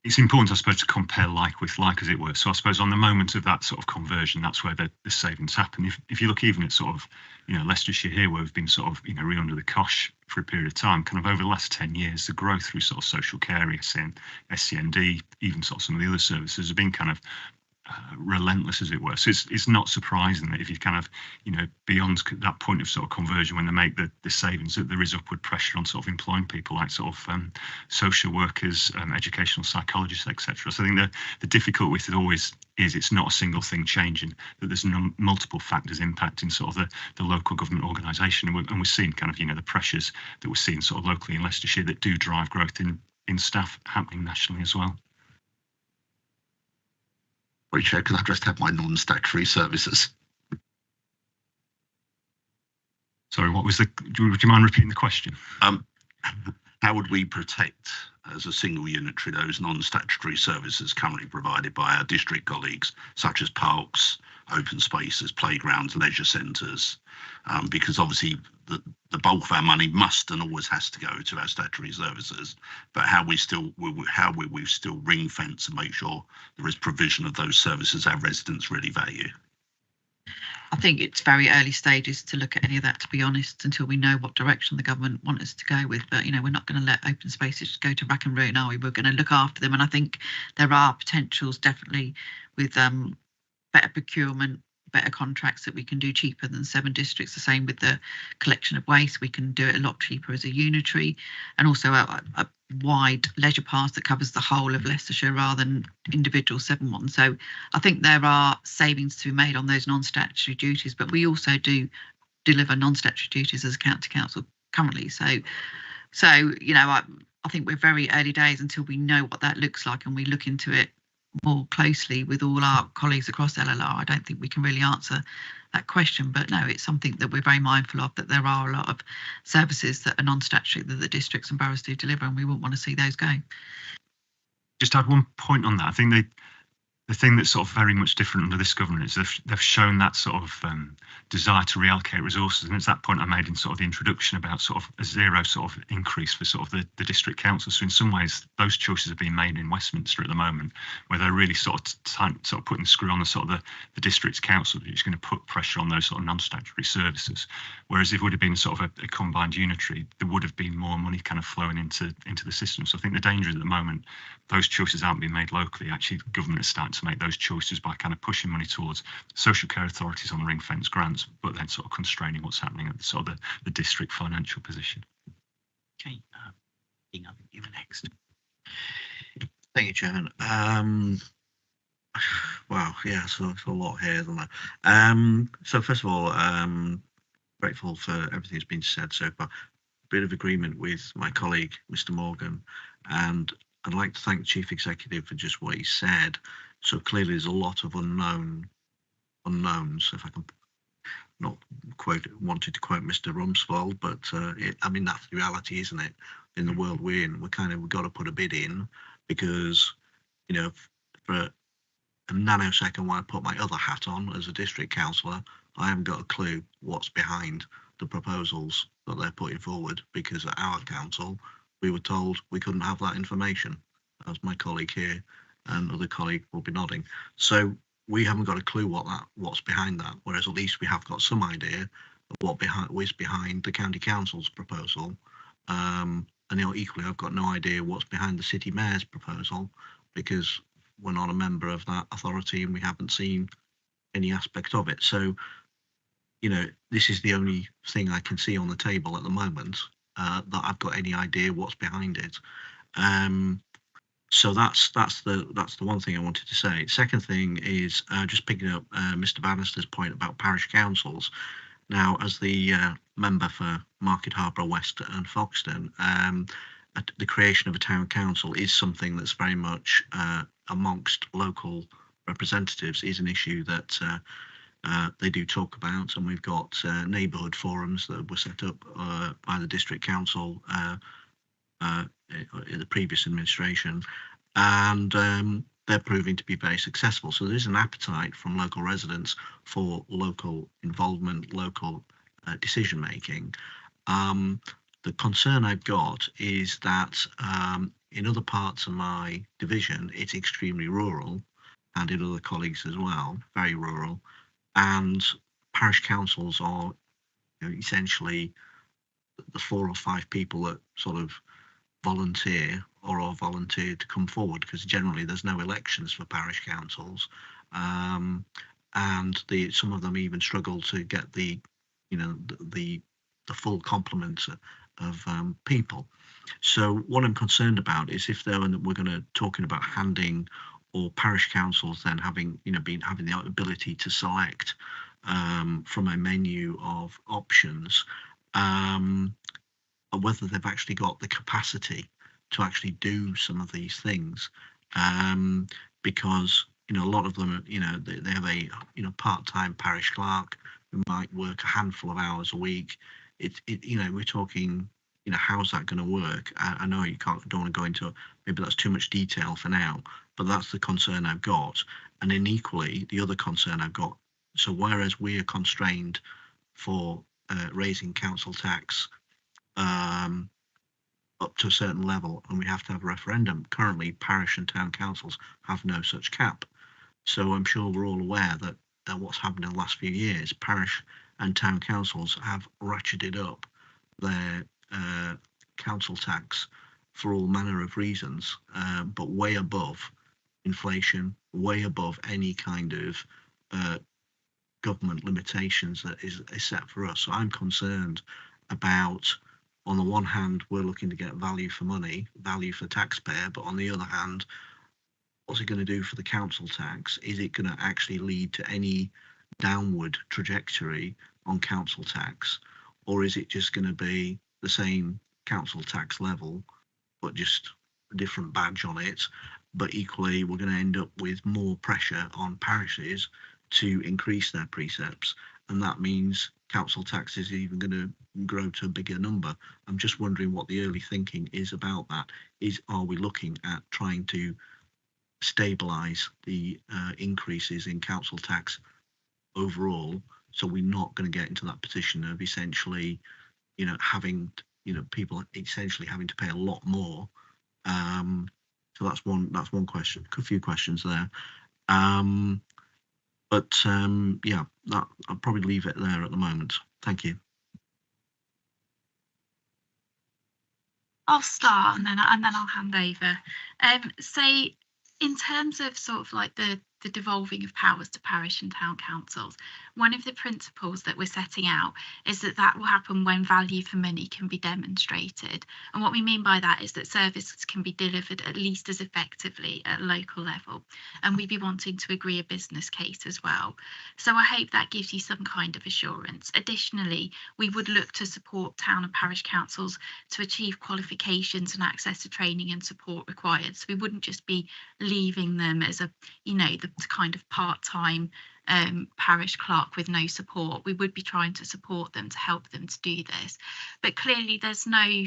it's important, I suppose, to compare like with like, as it were. So I suppose on the moment of that sort of conversion, that's where the savings happen. If you look even at sort of, Leicestershire here, where we've been sort of, really under the cosh for a period of time, kind of over the last 10 years, the growth through sort of social care, SCND, even sort of some of the other services have been kind of relentless, as it were. So it's not surprising that if you kind of, beyond that point of sort of conversion, when they make the savings, that there is upward pressure on sort of employing people like sort of social workers, educational psychologists, etc. So I think the difficulty with it always is it's not a single thing changing, that there's multiple factors impacting sort of the local government organisation, and we're seeing kind of, the pressures that we're seeing sort of locally in Leicestershire that do drive growth in staff happening nationally as well. Sorry, Chair, can I just have my non-statutory services? Sorry, what was would you mind repeating the question? How would we protect, as a single unitary, those non-statutory services currently provided by our district colleagues, such as parks, open spaces, playgrounds, leisure centres? Because obviously the bulk of our money must and always has to go to our statutory services, but how will we still ring fence and make sure there is provision of those services our residents really value? I think it's very early stages to look at any of that, to be honest, until we know what direction the government want us to go with. But, we're not going to let open spaces go to rack and ruin, are we? We're going to look after them. And I think there are potentials definitely with better procurement, better contracts that we can do cheaper than 7 districts. The same with the collection of waste. We can do it a lot cheaper as a unitary, and also a wide leisure pass that covers the whole of Leicestershire rather than individual 7 ones. So I think there are savings to be made on those non-statutory duties, but we also do deliver non-statutory duties as a county council currently. So I think we're very early days until we know what that looks like and we look into it more closely with all our colleagues across LLR. I don't think we can really answer that question, but no, it's something that we're very mindful of, that there are a lot of services that are non-statutory that the districts and boroughs do deliver, and we wouldn't want to see those go. Just add one point on that. I think the thing that's sort of very much different under this government is they've shown that sort of desire to reallocate resources, and it's that point I made in sort of the introduction about sort of a zero sort of increase for sort of the district council. So in some ways, those choices are being made in Westminster at the moment, where they're really sort of putting the screw on the sort of the district's council, which is going to put pressure on those sort of non-statutory services. Whereas if it would have been sort of a combined unitary, there would have been more money kind of flowing into the system. So I think the danger is at the moment, those choices aren't being made locally. Actually, the government is starting to make those choices by kind of pushing money towards social care authorities on the ring fence grants, but then sort of constraining what's happening at the sort of the district financial position. Okay, you were next. Thank you, Chairman. Wow, yeah, so it's a lot here, isn't there? So first of all, grateful for everything that's been said so far. Bit of agreement with my colleague, Mr. Morgan, and I'd like to thank the Chief Executive for just what he said. So clearly there's a lot of unknowns, if I can not wanted to quote Mr. Rumsfeld, but that's the reality, isn't it? In the world we're in, we've got to put a bid in, because, for a nanosecond when I put my other hat on as a district councillor, I haven't got a clue what's behind the proposals that they're putting forward, because at our council, we were told we couldn't have that information, as my colleague here and other colleague will be nodding. So we haven't got a clue what's behind that, whereas at least we have got some idea of what is behind the county council's proposal. And equally, I've got no idea what's behind the city mayor's proposal, because we're not a member of that authority and we haven't seen any aspect of it. So, this is the only thing I can see on the table at the moment that I've got any idea what's behind it. So that's the one thing I wanted to say. Second thing is just picking up Mr. Bannister's point about parish councils. Now, as the member for Market Harborough West and Folkestone, the creation of a town council is something that's very much amongst local representatives, is an issue that they do talk about, and we've got neighbourhood forums that were set up by the district council in the previous administration, and they're proving to be very successful. So there is an appetite from local residents for local involvement, local decision making. The concern I've got is that In other parts of my division, it's extremely rural, and in other colleagues as well, very rural. And parish councils are, you know, essentially the 4 or 5 people that sort of volunteer or are volunteered to come forward, because generally there's no elections for parish councils, and some of them even struggle to get the, you know, the full complement of people. So what I'm concerned about is if we're going to talking about handing, or parish councils then having, you know, having the ability to select from a menu of options, whether they've actually got the capacity to actually do some of these things, because, you know, a lot of them, you know, they have a, you know, part-time parish clerk who might work a handful of hours a week. You know, we're talking, you know, how's that going to work? I know you don't want to go into, maybe that's too much detail for now, but that's the concern I've got. And then equally, the other concern I've got, so whereas we are constrained for raising council tax up to a certain level, and we have to have a referendum, currently parish and town councils have no such cap. So I'm sure we're all aware that what's happened in the last few years, parish and town councils have ratcheted up their council tax for all manner of reasons, but way above inflation, way above any kind of government limitations that is set for us. So I'm concerned about, on the one hand, we're looking to get value for money, value for taxpayer, but on the other hand, what's it going to do for the council tax? Is it going to actually lead to any downward trajectory on council tax, or is it just going to be the same council tax level, but just a different badge on it? But equally, we're going to end up with more pressure on parishes to increase their precepts, and that means council tax is even going to grow to a bigger number. I'm just wondering what the early thinking is about that. Are we looking at trying to stabilise the increases in council tax overall, so we're not going to get into that position of essentially, you know, having, you know, people essentially having to pay a lot more. So that's one question. A few questions there. Yeah, I'll probably leave it there at the moment. Thank you. I'll start and then I'll hand over. So in terms of sort of like the devolving of powers to parish and town councils, one of the principles that we're setting out is that will happen when value for money can be demonstrated. And what we mean by that is that services can be delivered at least as effectively at a local level. And we'd be wanting to agree a business case as well. So I hope that gives you some kind of assurance. Additionally, we would look to support town and parish councils to achieve qualifications and access to training and support required. So we wouldn't just be leaving them as a, you know, the kind of part-time parish clerk with no support. We would be trying to support them to help them to do this. But clearly there's no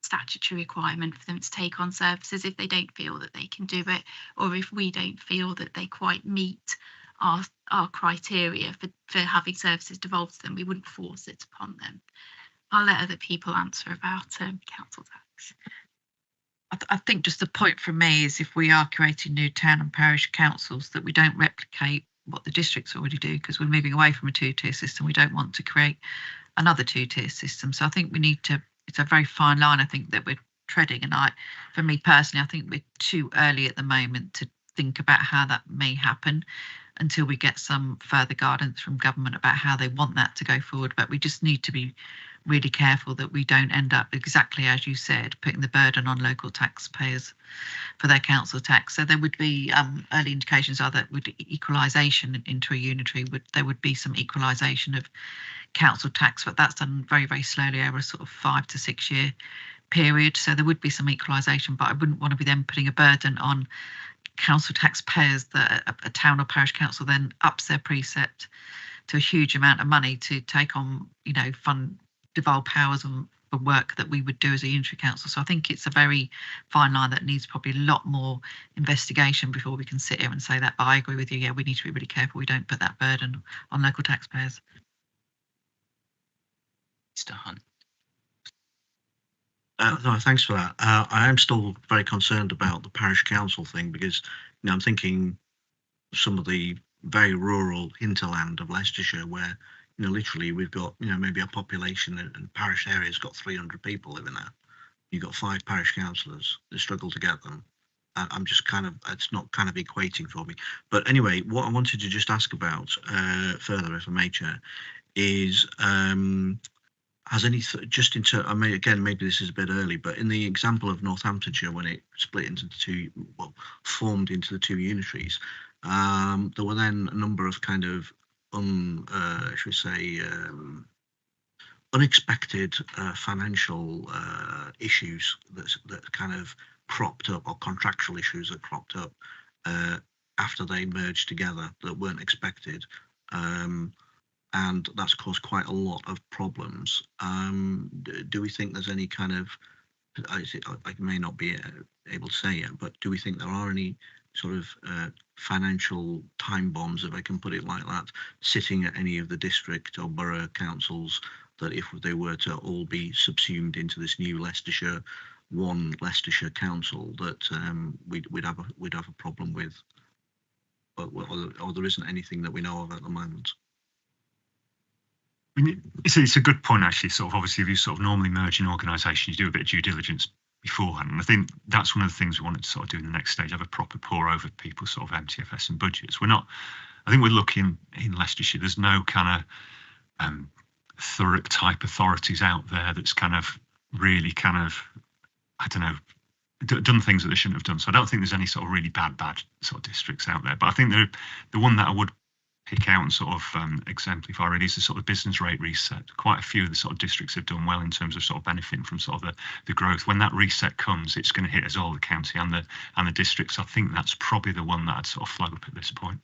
statutory requirement for them to take on services if they don't feel that they can do it, or if we don't feel that they quite meet our criteria for having services devolved to them. We wouldn't force it upon them. I'll let other people answer about council tax. I think just the point for me is, if we are creating new town and parish councils, that we don't replicate what the districts already do, because we're moving away from a two-tier system. We don't want to create another two-tier system. So I think we need to, it's a very fine line, I think, that we're treading. And for me personally, I think we're too early at the moment to think about how that may happen until we get some further guidance from government about how they want that to go forward. But we just need to be really careful that we don't end up, exactly as you said, putting the burden on local taxpayers for their council tax. So there would be early indications are that with equalisation into a unitary, there would be some equalisation of council tax, but that's done very, very slowly over a sort of 5 to 6 year period. So there would be some equalisation, but I wouldn't want to be then putting a burden on council taxpayers that a town or parish council then ups their precept to a huge amount of money to take on, you know, devolve powers and the work that we would do as a unitary council. So I think it's a very fine line that needs probably a lot more investigation before we can sit here and say that. But I agree with you, yeah, we need to be really careful we don't put that burden on local taxpayers. Mr. Hunt. No, thanks for that. I am still very concerned about the parish council thing because, I'm thinking some of the very rural hinterland of Leicestershire where, literally we've got, maybe a population and parish area's got 300 people living there. You've got 5 parish councillors. They struggle to get them. I'm just it's not kind of equating for me. But anyway, what I wanted to just ask about further, if I may, Chair, is has any just into again, maybe this is a bit early, but in the example of Northamptonshire, when it split into the two, formed into the 2 unitaries, there were then a number of kind of should we say unexpected financial issues that kind of cropped up, or contractual issues that cropped up after they merged together that weren't expected. And that's caused quite a lot of problems. Do we think there's any kind of, I may not be able to say it, but do we think there are any sort of financial time bombs, if I can put it like that, sitting at any of the district or borough councils that if they were to all be subsumed into this new Leicestershire, one Leicestershire council, that we'd have a problem with, or there isn't anything that we know of at the moment? I mean, it's a good point, actually. Sort of, obviously, if you sort of normally merge an organisation, you do a bit of due diligence beforehand. And I think that's one of the things we wanted to sort of do in the next stage, have a proper pour over people's sort of MTFS and budgets. I think we're looking in Leicestershire, there's no kind of Thurrock type authorities out there that's kind of really kind of, I don't know, done things that they shouldn't have done. So I don't think there's any sort of really bad sort of districts out there. But I think the one that I would pick out and sort of exemplify really is the sort of business rate reset. Quite a few of the sort of districts have done well in terms of sort of benefiting from sort of the growth. When that reset comes, it's going to hit us all, the county and the districts. I think that's probably the one that I'd sort of flag up at this point.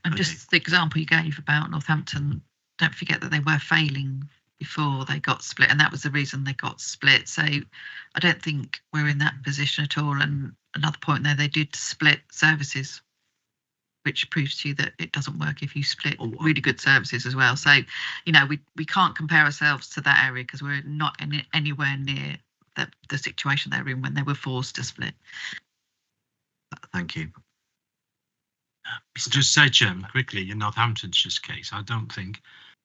And just the example you gave about Northampton, don't forget that they were failing before they got split, and that was the reason they got split. So I don't think we're in that position at all. And another point there, they did split services, which proves to you that it doesn't work if you split really good services as well. So, we can't compare ourselves to that area because we're not anywhere near the situation they were in when they were forced to split. Thank you. Just say, Chairman, quickly, in Northamptonshire's case, I don't think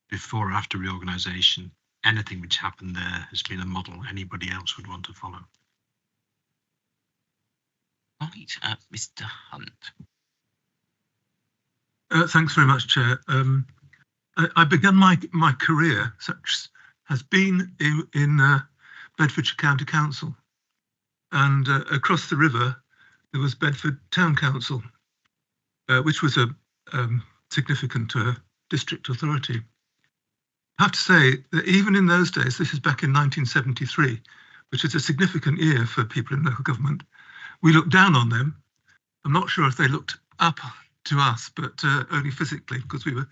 before or after reorganisation, anything which happened there has been a model anybody else would want to follow. Right, Mr. Hunt. Thanks very much, Chair. I began my career, such has been in Bedfordshire County Council, and across the river there was Bedford Town Council, which was a significant district authority. I have to say that even in those days, this is back in 1973, which is a significant year for people in local government, we looked down on them. I'm not sure if they looked up to us, but only physically, because we were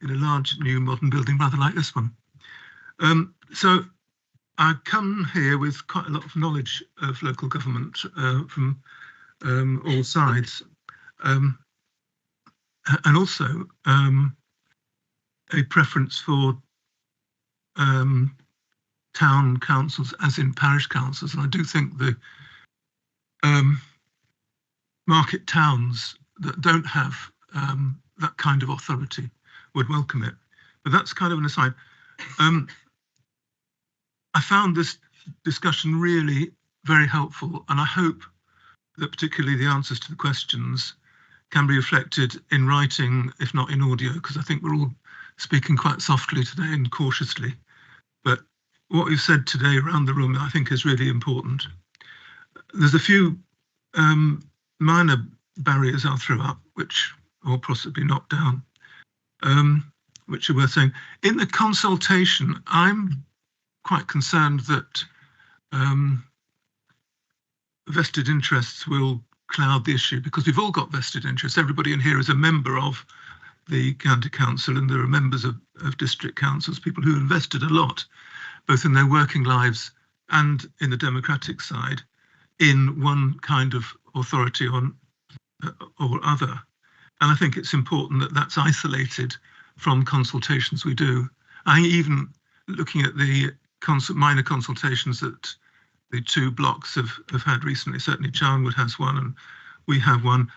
in a large new modern building rather like this one. So I come here with quite a lot of knowledge of local government from all sides, and also a preference for town councils as in parish councils. And I do think the market towns that don't have that kind of authority would welcome it. But that's kind of an aside. I found this discussion really very helpful, and I hope that particularly the answers to the questions can be reflected in writing, if not in audio, because I think we're all speaking quite softly today and cautiously. But what we've said today around the room, I think, is really important. There's a few minor barriers I'll throw up, which or possibly knock down, which are worth saying. In the consultation, I'm quite concerned that vested interests will cloud the issue, because we've all got vested interests. Everybody in here is a member of the county council, and there are members of district councils, people who invested a lot, both in their working lives and in the democratic side, in one kind of authority or other. And I think it's important that that's isolated from consultations we do. I think even looking at the minor consultations that the two blocks have had recently. Certainly Charnwood has one and we have one,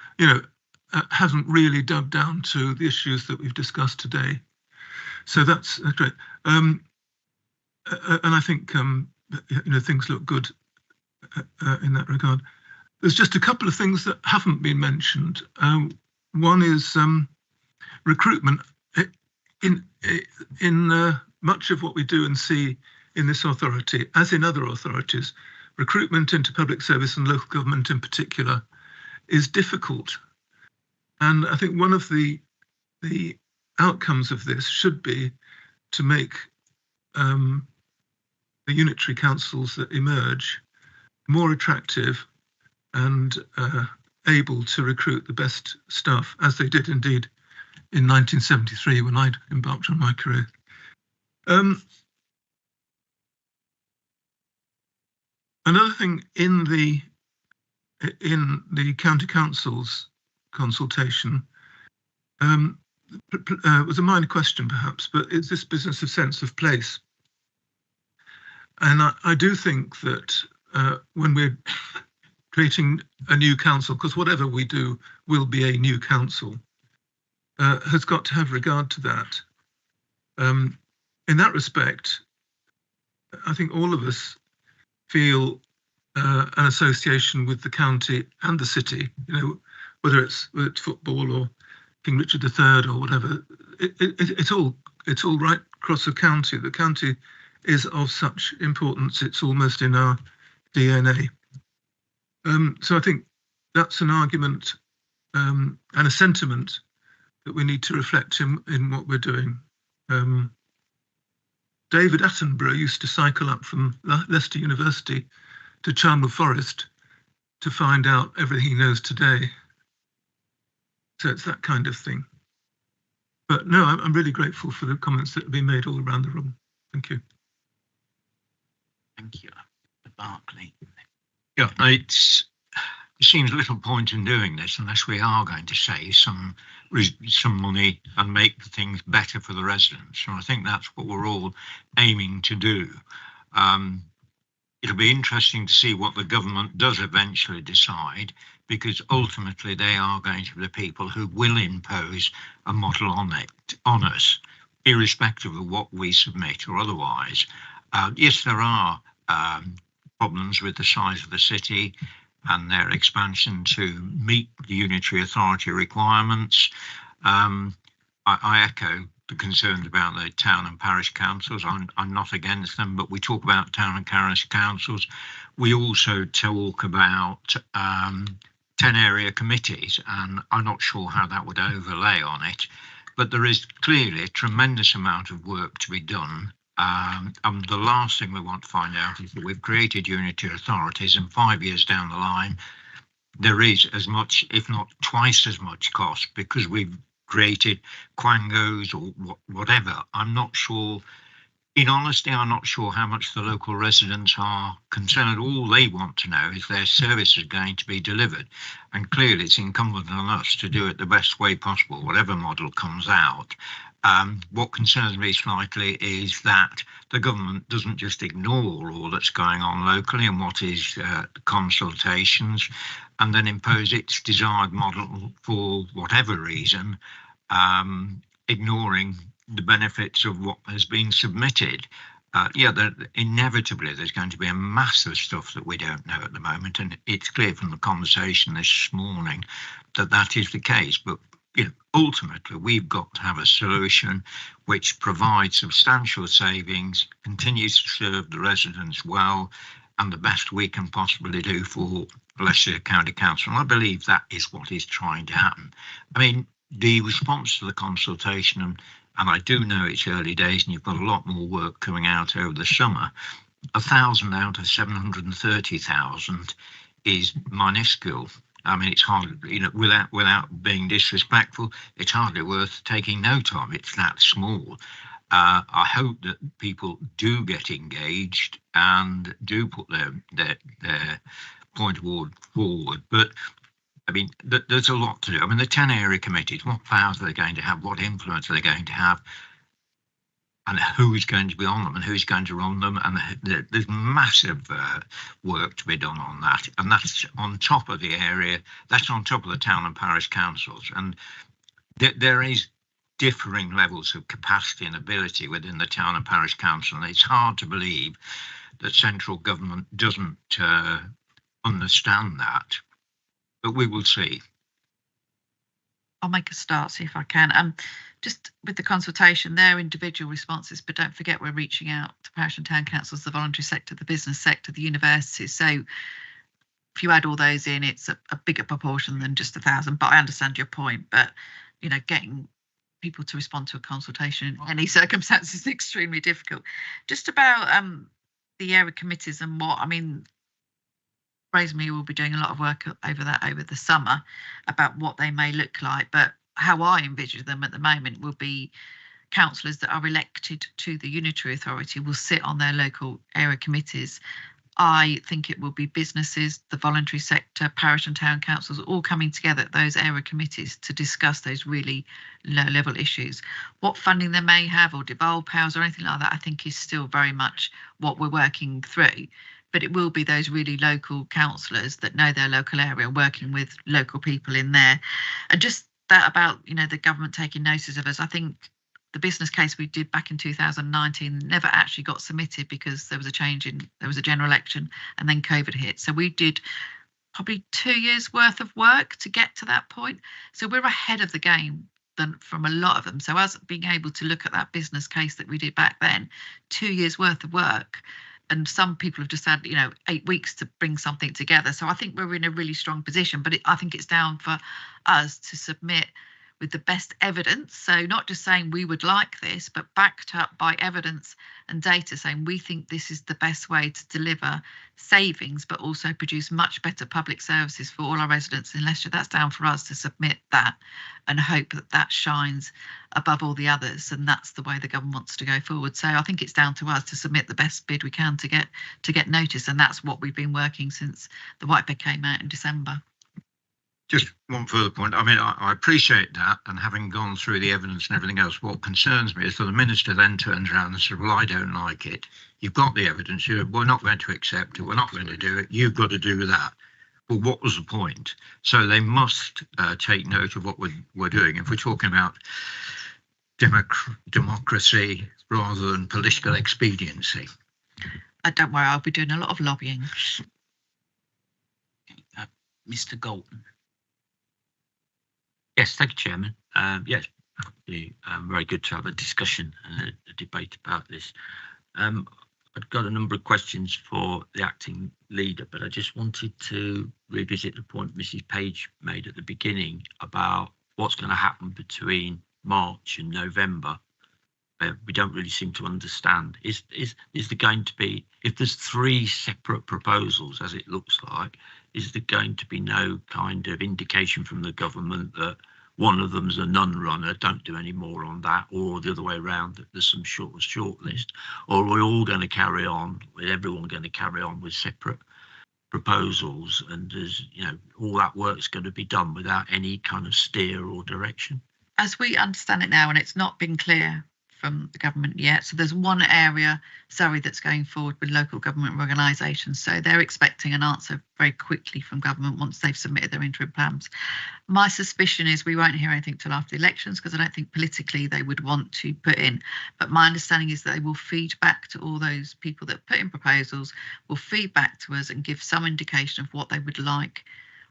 hasn't really dug down to the issues that we've discussed today. So that's great. And I think, things look good in that regard. There's just a couple of things that haven't been mentioned. One is recruitment. In much of what we do and see in this authority, as in other authorities, recruitment into public service and local government in particular is difficult. And I think one of the outcomes of this should be to make the unitary councils that emerge more attractive and able to recruit the best staff, as they did indeed in 1973 when I'd embarked on my career. Another thing in the county council's consultation was a minor question perhaps, but it's this business of sense of place. And I do think that when we're creating a new council, because whatever we do will be a new council, has got to have regard to that. In that respect, I think all of us feel an association with the county and the city, whether it's football or King Richard III or whatever. It's all right across the county. The county is of such importance, it's almost in our DNA. So I think that's an argument and a sentiment that we need to reflect in what we're doing. David Attenborough used to cycle up from Leicester University to Charnwood Forest to find out everything he knows today. So it's that kind of thing. But no, I'm really grateful for the comments that have been made all around the room. Thank you. Thank you. Barclay. Yeah, it seems little point in doing this unless we are going to save some money and make things better for the residents. So I think that's what we're all aiming to do. It'll be interesting to see what the government does eventually decide, because ultimately they are going to be the people who will impose a model on us, irrespective of what we submit or otherwise. Yes, there are problems with the size of the city and their expansion to meet the unitary authority requirements. I echo the concerns about the town and parish councils. I'm not against them, but we talk about town and parish councils. We also talk about 10 area committees, and I'm not sure how that would overlay on it, but there is clearly a tremendous amount of work to be done. And the last thing we want to find out is that we've created unitary authorities and 5 years down the line, there is as much, if not twice as much cost because we've created quangos or whatever. I'm not sure, in honesty, I'm not sure how much the local residents are concerned. All they want to know is their service is going to be delivered. And clearly it's incumbent on us to do it the best way possible, whatever model comes out. What concerns me slightly is that the government doesn't just ignore all that's going on locally and what is consultations and then impose its desired model for whatever reason, ignoring the benefits of what has been submitted. Inevitably there's going to be a mass of stuff that we don't know at the moment, and it's clear from the conversation this morning that that is the case. But ultimately, we've got to have a solution which provides substantial savings, continues to serve the residents well, and the best we can possibly do for Leicester County Council. And I believe that is what is trying to happen. I mean, the response to the consultation, and I do know it's early days and you've got a lot more work coming out over the summer, 1,000 out of 730,000 is minuscule. I mean, it's hardly, without being disrespectful, it's hardly worth taking note of. It's that small. I hope that people do get engaged and do put their point of view forward. But I mean, there's a lot to do. I mean, the 10 area committees, what powers are they going to have? What influence are they going to have? and who's going to be on them and who's going to run them. And there's massive work to be done on that. And that's on top of the area, that's on top of the town and parish councils. And there is differing levels of capacity and ability within the town and parish council. And it's hard to believe that central government doesn't understand that. But we will see. I'll make a start, see if I can. Just with the consultation, they're individual responses, but don't forget we're reaching out to parish and town councils, the voluntary sector, the business sector, the universities. So if you add all those in, it's a bigger proportion than just 1,000. But I understand your point. But, you know, getting people to respond to a consultation in any circumstances is extremely difficult. Just about the area committees and what, I mean, Rosemary will be doing a lot of work over that over the summer about what they may look like. But how I envisage them at the moment will be councillors that are elected to the unitary authority will sit on their local area committees. I think it will be businesses, the voluntary sector, parish and town councils all coming together at those area committees to discuss those really low level issues. What funding they may have or devolved powers or anything like that, I think is still very much what we're working through. But it will be those really local councillors that know their local area, working with local people in there. And just that about, you know, the government taking notice of us. I think the business case we did back in 2019 never actually got submitted because there was a general election and then COVID hit. So we did probably 2 years worth of work to get to that point. So we're ahead of the game from a lot of them. So us being able to look at that business case that we did back then, 2 years worth of work. And some people have just had, 8 weeks to bring something together. So I think we're in a really strong position, but I think it's down for us to submit with the best evidence. So not just saying we would like this, but backed up by evidence and data saying we think this is the best way to deliver savings, but also produce much better public services for all our residents in Leicestershire. That's down for us to submit that and hope that that shines above all the others. And that's the way the government wants to go forward. So I think it's down to us to submit the best bid we can to get notice. And that's what we've been working since the white paper came out in December. Just one further point. I mean, I appreciate that, and having gone through the evidence and everything else, what concerns me is that the minister then turns around and says, well, I don't like it. You've got the evidence. We're not going to accept it. We're not going to do it. You've got to do that. Well, what was the point? So they must take note of what we're doing. If we're talking about democracy rather than political expediency. Don't worry, I'll be doing a lot of lobbying. Mr. Galton. Yes, thank you, Chairman. Yes, very good to have a discussion and a debate about this. I've got a number of questions for the acting leader, but I just wanted to revisit the point Mrs. Page made at the beginning about what's going to happen between March and November. We don't really seem to understand. Is there going to be, if there's 3 separate proposals, as it looks like, is there going to be no kind of indication from the government that one of them's a non-runner, don't do any more on that, or the other way around, that there's some short list? Or are we all going to carry on, with everyone going to carry on with separate proposals, and there's, all that work's going to be done without any kind of steer or direction? As we understand it now, and it's not been clear from the government yet. So there's one area, Surrey, that's going forward with local government organisations. So they're expecting an answer very quickly from government once they've submitted their interim plans. My suspicion is we won't hear anything till after the elections, because I don't think politically they would want to put in. But my understanding is that they will feed back to all those people that put in proposals, will feed back to us and give some indication of what they would like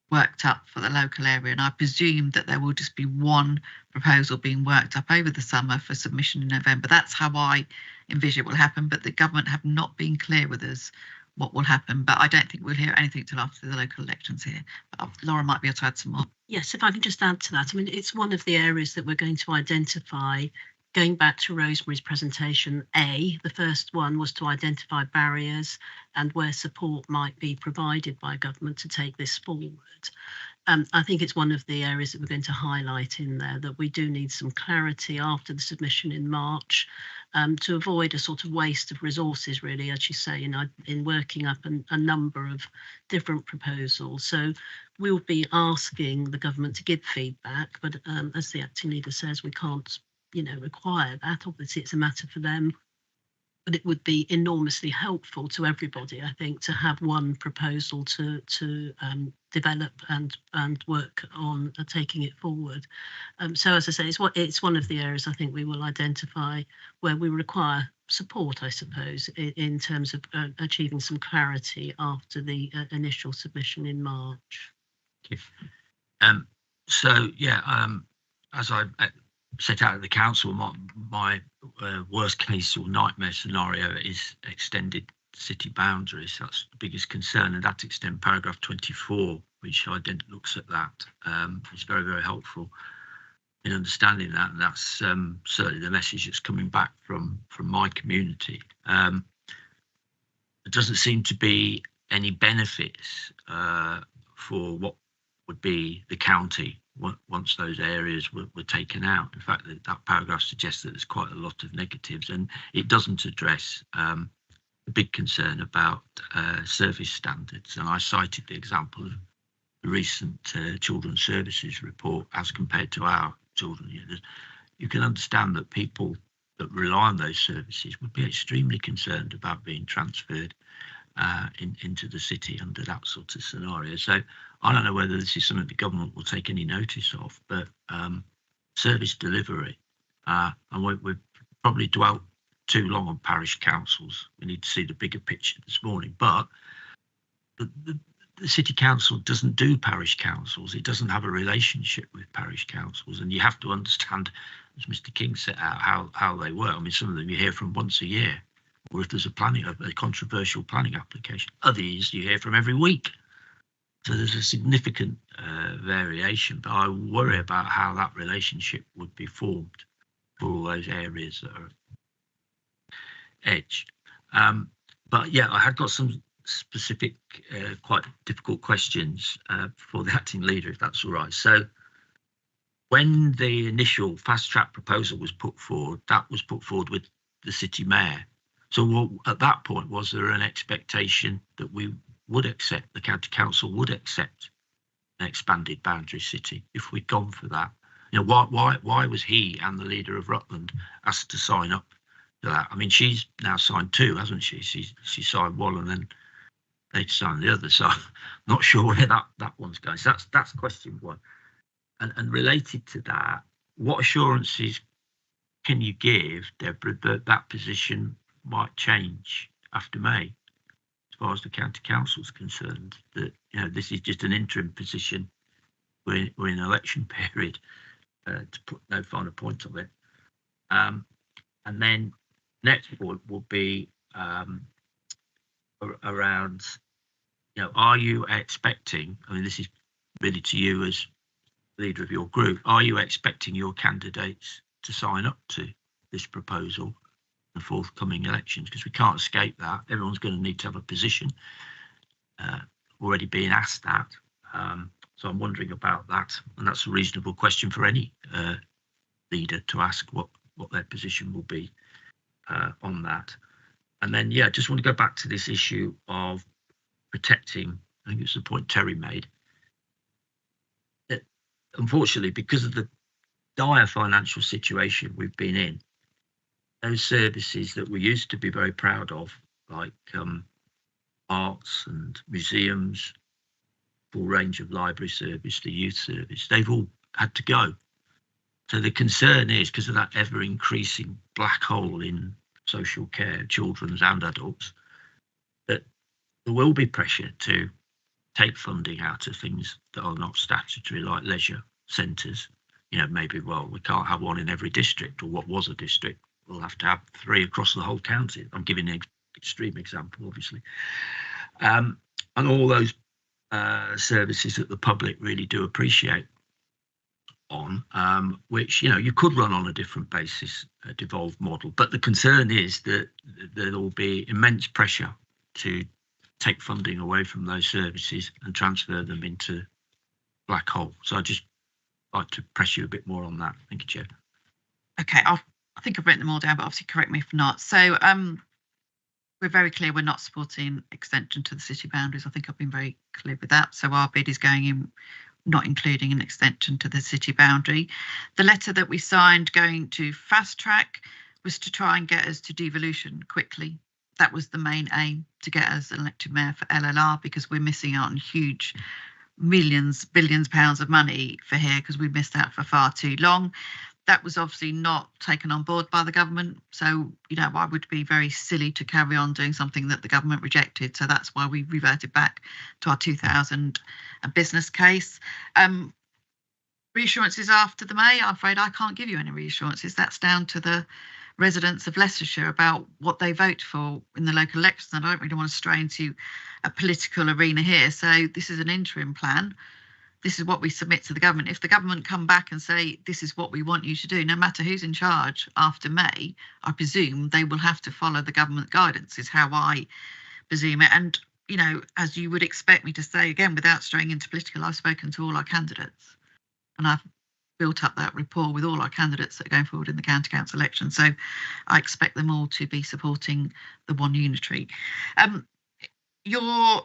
worked up for the local area. And I presume that there will just be one proposal being worked up over the summer for submission in November. That's how I envision it will happen, but the government have not been clear with us what will happen. But I don't think we'll hear anything till after the local elections here. But Laura might be able to add some more. Yes, if I can just add to that. I mean, it's one of the areas that we're going to identify. Going back to Rosemary's presentation, the first one was to identify barriers and where support might be provided by government to take this forward. I think it's one of the areas that we're going to highlight in there, that we do need some clarity after the submission in March to avoid a sort of waste of resources, really, as you say, in working up a number of different proposals. So we'll be asking the government to give feedback, but as the acting leader says, we can't require that. Obviously, it's a matter for them, but it would be enormously helpful to everybody, I think, to have one proposal to develop and work on taking it forward. So as I say, it's one of the areas I think we will identify where we require support, I suppose, in terms of achieving some clarity after the initial submission in March. So yeah, as I set out at the council, my worst case or nightmare scenario is extended city boundaries. That's the biggest concern, and that extent paragraph 24, which looks at that, is very, very helpful in understanding that, and that's certainly the message that's coming back from my community. There doesn't seem to be any benefits for what would be the county once those areas were taken out. In fact, that paragraph suggests that there's quite a lot of negatives, and it doesn't address the big concern about service standards. And I cited the example of the recent Children's Services report as compared to our children. You can understand that people that rely on those services would be extremely concerned about being transferred into the city under that sort of scenario. So I don't know whether this is something the government will take any notice of, but service delivery, and we've probably dwelt too long on parish councils. We need to see the bigger picture this morning. But the city council doesn't do parish councils. It doesn't have a relationship with parish councils, and you have to understand, as Mr. King set out, how they work. I mean, some of them you hear from once a year, or if there's a controversial planning application. Others you hear from every week. So there's a significant variation, but I worry about how that relationship would be formed for all those areas that are edged. But yeah, I had got some specific, quite difficult questions for the acting leader, if that's all right. So when the initial fast track proposal was put forward, that was put forward with the city mayor. So at that point, was there an expectation that we would accept, the county council would accept an expanded boundary city if we'd gone for that? Why was he and the leader of Rutland asked to sign up to that? I mean, she's now signed two, hasn't she? She signed one and then they'd signed the other. So I'm not sure where that one's going. So that's question one. And related to that, what assurances can you give, Deborah, that position might change after May, as far as the county council is concerned? That this is just an interim position. We're in an election period, to put no finer point on it. And then next point will be around, are you expecting? I mean, this is really to you as leader of your group. Are you expecting your candidates to sign up to this proposal? The forthcoming elections, because we can't escape that. Everyone's going to need to have a position, already being asked that. So I'm wondering about that, and that's a reasonable question for any leader to ask what their position will be on that. And then, yeah, just want to go back to this issue of protecting, I think it's the point Terry made, that unfortunately, because of the dire financial situation we've been in, those services that we used to be very proud of, like arts and museums, full range of library service, the youth service, they've all had to go. So the concern is, because of that ever increasing black hole in social care, children's and adults, that there will be pressure to take funding out of things that are not statutory, like leisure centres. Maybe, well, we can't have one in every district, or what was a district. We'll have to have 3 across the whole county. I'm giving an extreme example, obviously. And all those services that the public really do appreciate on, which, you could run on a different basis, a devolved model. But the concern is that there will be immense pressure to take funding away from those services and transfer them into black hole. So I'd just like to press you a bit more on that. Thank you, Chair. Okay, I think I've written them all down, but obviously correct me if not. So we're very clear we're not supporting extension to the city boundaries. I think I've been very clear with that. So our bid is going in not including an extension to the city boundary. The letter that we signed going to fast track was to try and get us to devolution quickly. That was the main aim, to get us elected mayor for LLR, because we're missing out on huge millions, billions pounds of money for here because we missed out for far too long. That was obviously not taken on board by the government. So, I would be very silly to carry on doing something that the government rejected. So that's why we reverted back to our 2000 business case. Reassurances after the May, I'm afraid I can't give you any reassurances. That's down to the residents of Leicestershire about what they vote for in the local elections. I don't really want to stray into a political arena here. So this is an interim plan. This is what we submit to the government. If the government come back and say, this is what we want you to do, no matter who's in charge after May, I presume they will have to follow the government guidance, is how I presume it. And, as you would expect me to say, again, without straying into political, I've spoken to all our candidates and I've built up that rapport with all our candidates that are going forward in the county council election. So I expect them all to be supporting the one unitary. Your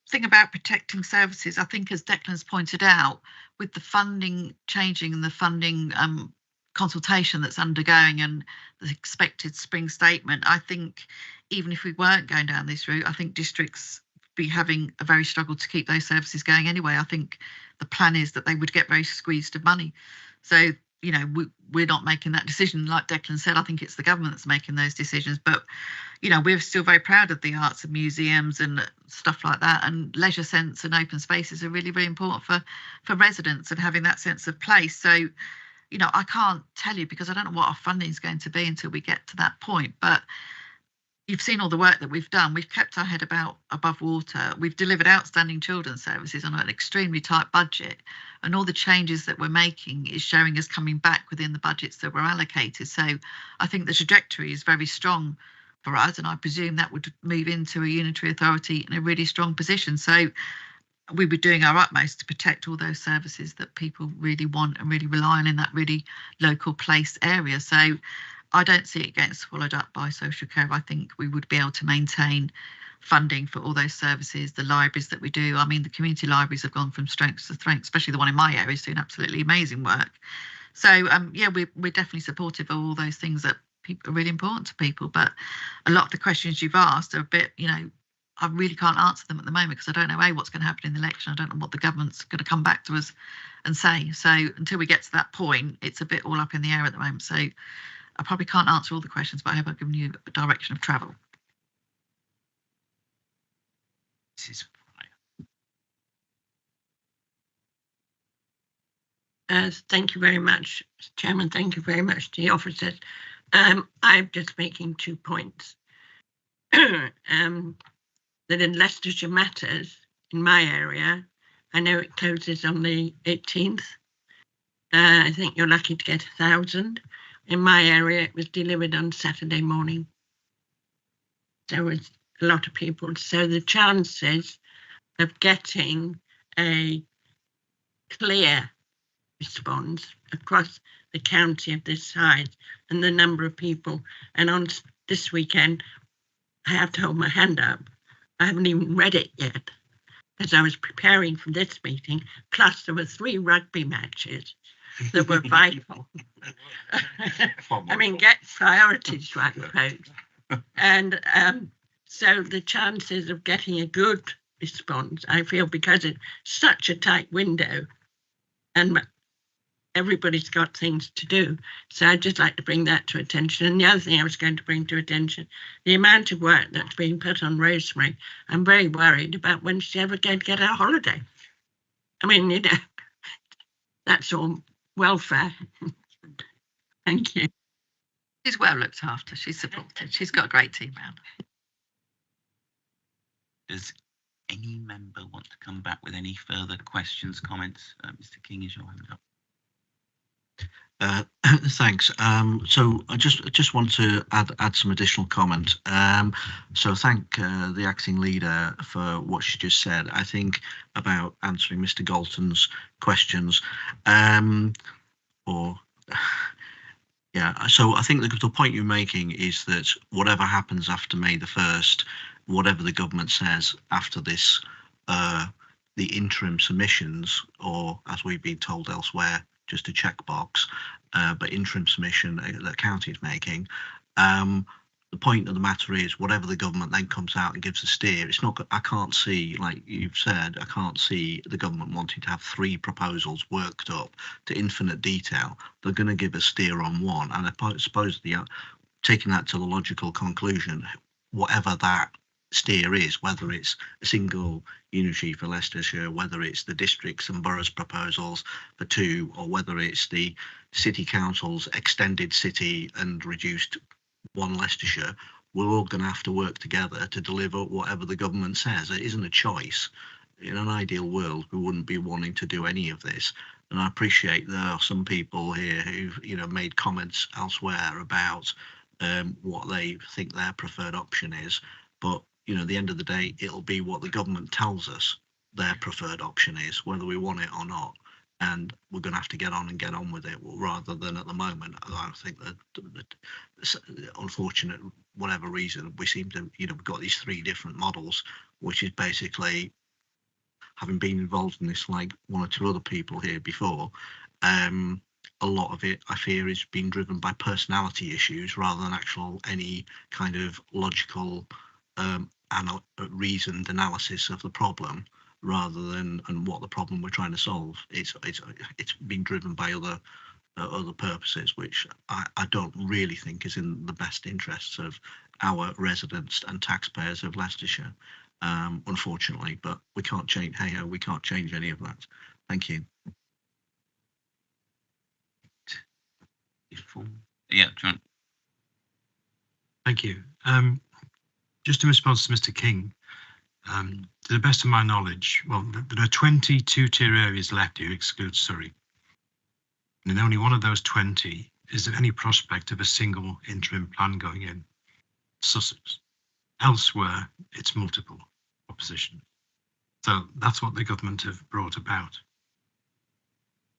thing about protecting services, I think, as Declan's pointed out, with the funding changing and the funding consultation that's undergoing and the expected spring statement, I think even if we weren't going down this route, I think districts be having a very struggle to keep those services going anyway. I think the plan is that they would get very squeezed of money. So, we're not making that decision. Like Declan said, I think it's the government that's making those decisions. But, we're still very proud of the arts and museums and stuff like that. And leisure sense and open spaces are really, really important for residents and having that sense of place. So, I can't tell you because I don't know what our funding is going to be until we get to that point. But you've seen all the work that we've done. We've kept our head above water. We've delivered outstanding children's services on an extremely tight budget. And all the changes that we're making is showing us coming back within the budgets that were allocated. So I think the trajectory is very strong for us. And I presume that would move into a unitary authority in a really strong position. So we were doing our utmost to protect all those services that people really want and really rely on in that really local place area. So I don't see it getting swallowed up by social care. I think we would be able to maintain funding for all those services, the libraries that we do. I mean, the community libraries have gone from strength to strength, especially the one in my area is doing absolutely amazing work. So, we're definitely supportive of all those things that are really important to people. But a lot of the questions you've asked are a bit, I really can't answer them at the moment because I don't know, what's going to happen in the election. I don't know what the government's going to come back to us and say. So until we get to that point, it's a bit all up in the air at the moment. So I probably can't answer all the questions, but I hope I've given you a direction of travel. Thank you very much, Mr. Chairman. Thank you very much to the officers. I'm just making 2 points. That in Leicestershire Matters, in my area, I know it closes on the 18th. I think you're lucky to get 1,000. In my area, it was delivered on Saturday morning. There was a lot of people. So the chances of getting a clear response across the county of this size and the number of people. And on this weekend, I have to hold my hand up. I haven't even read it yet as I was preparing for this meeting. Plus, there were 3 rugby matches that were vital. I mean, get priorities right, folks. And so the chances of getting a good response, I feel, because it's such a tight window and everybody's got things to do. So I'd just like to bring that to attention. And the other thing I was going to bring to attention, the amount of work that's being put on Rosemary, I'm very worried about when she's ever going to get her holiday. I mean, that's all welfare. Thank you. She's well looked after. She's supported. She's got a great team around. Does any member want to come back with any further questions, comments? Mr. King, is your hand up? Thanks. So I just want to add some additional comment. So thank the acting leader for what she just said. I think about answering Mr. Galton's questions. So I think the point you're making is that whatever happens after May the 1st, whatever the government says after this the interim submissions, or as we've been told elsewhere, just a checkbox, but interim submission that the county is making. The point of the matter is, whatever the government then comes out and gives a steer, it's not. I can't see, like you've said, I can't see the government wanting to have 3 proposals worked up to infinite detail. They're going to give a steer on one, and I suppose taking that to the logical conclusion, whatever that steer is, whether it's a single unitary for Leicestershire, whether it's the districts and boroughs proposals for 2, or whether it's the city council's extended city and reduced 1 Leicestershire, we're all going to have to work together to deliver whatever the government says. It isn't a choice. In an ideal world, we wouldn't be wanting to do any of this. And I appreciate there are some people here who've made comments elsewhere about what they think their preferred option is. But at the end of the day, it'll be what the government tells us their preferred option is, whether we want it or not. And we're going to have to get on with it, rather than at the moment. I think that unfortunate, whatever reason, we seem to, we've got these 3 different models, which is basically, having been involved in this like 1 or 2 other people here before, a lot of it, I fear, is being driven by personality issues rather than actual any kind of logical, reasoned analysis of the problem, rather than and what the problem we're trying to solve. It's been driven by other purposes, which I don't really think is in the best interests of our residents and taxpayers of Leicestershire, unfortunately. But we can't change. Hey-ho, we can't change any of that. Thank you. Yeah, John. Thank you. Just in response to Mr. King, to the best of my knowledge, well, there are 20 2-tier areas left here, exclude Surrey. And in only one of those 20 is there any prospect of a single interim plan going in, Sussex. Elsewhere, it's multiple opposition. So that's what the government have brought about.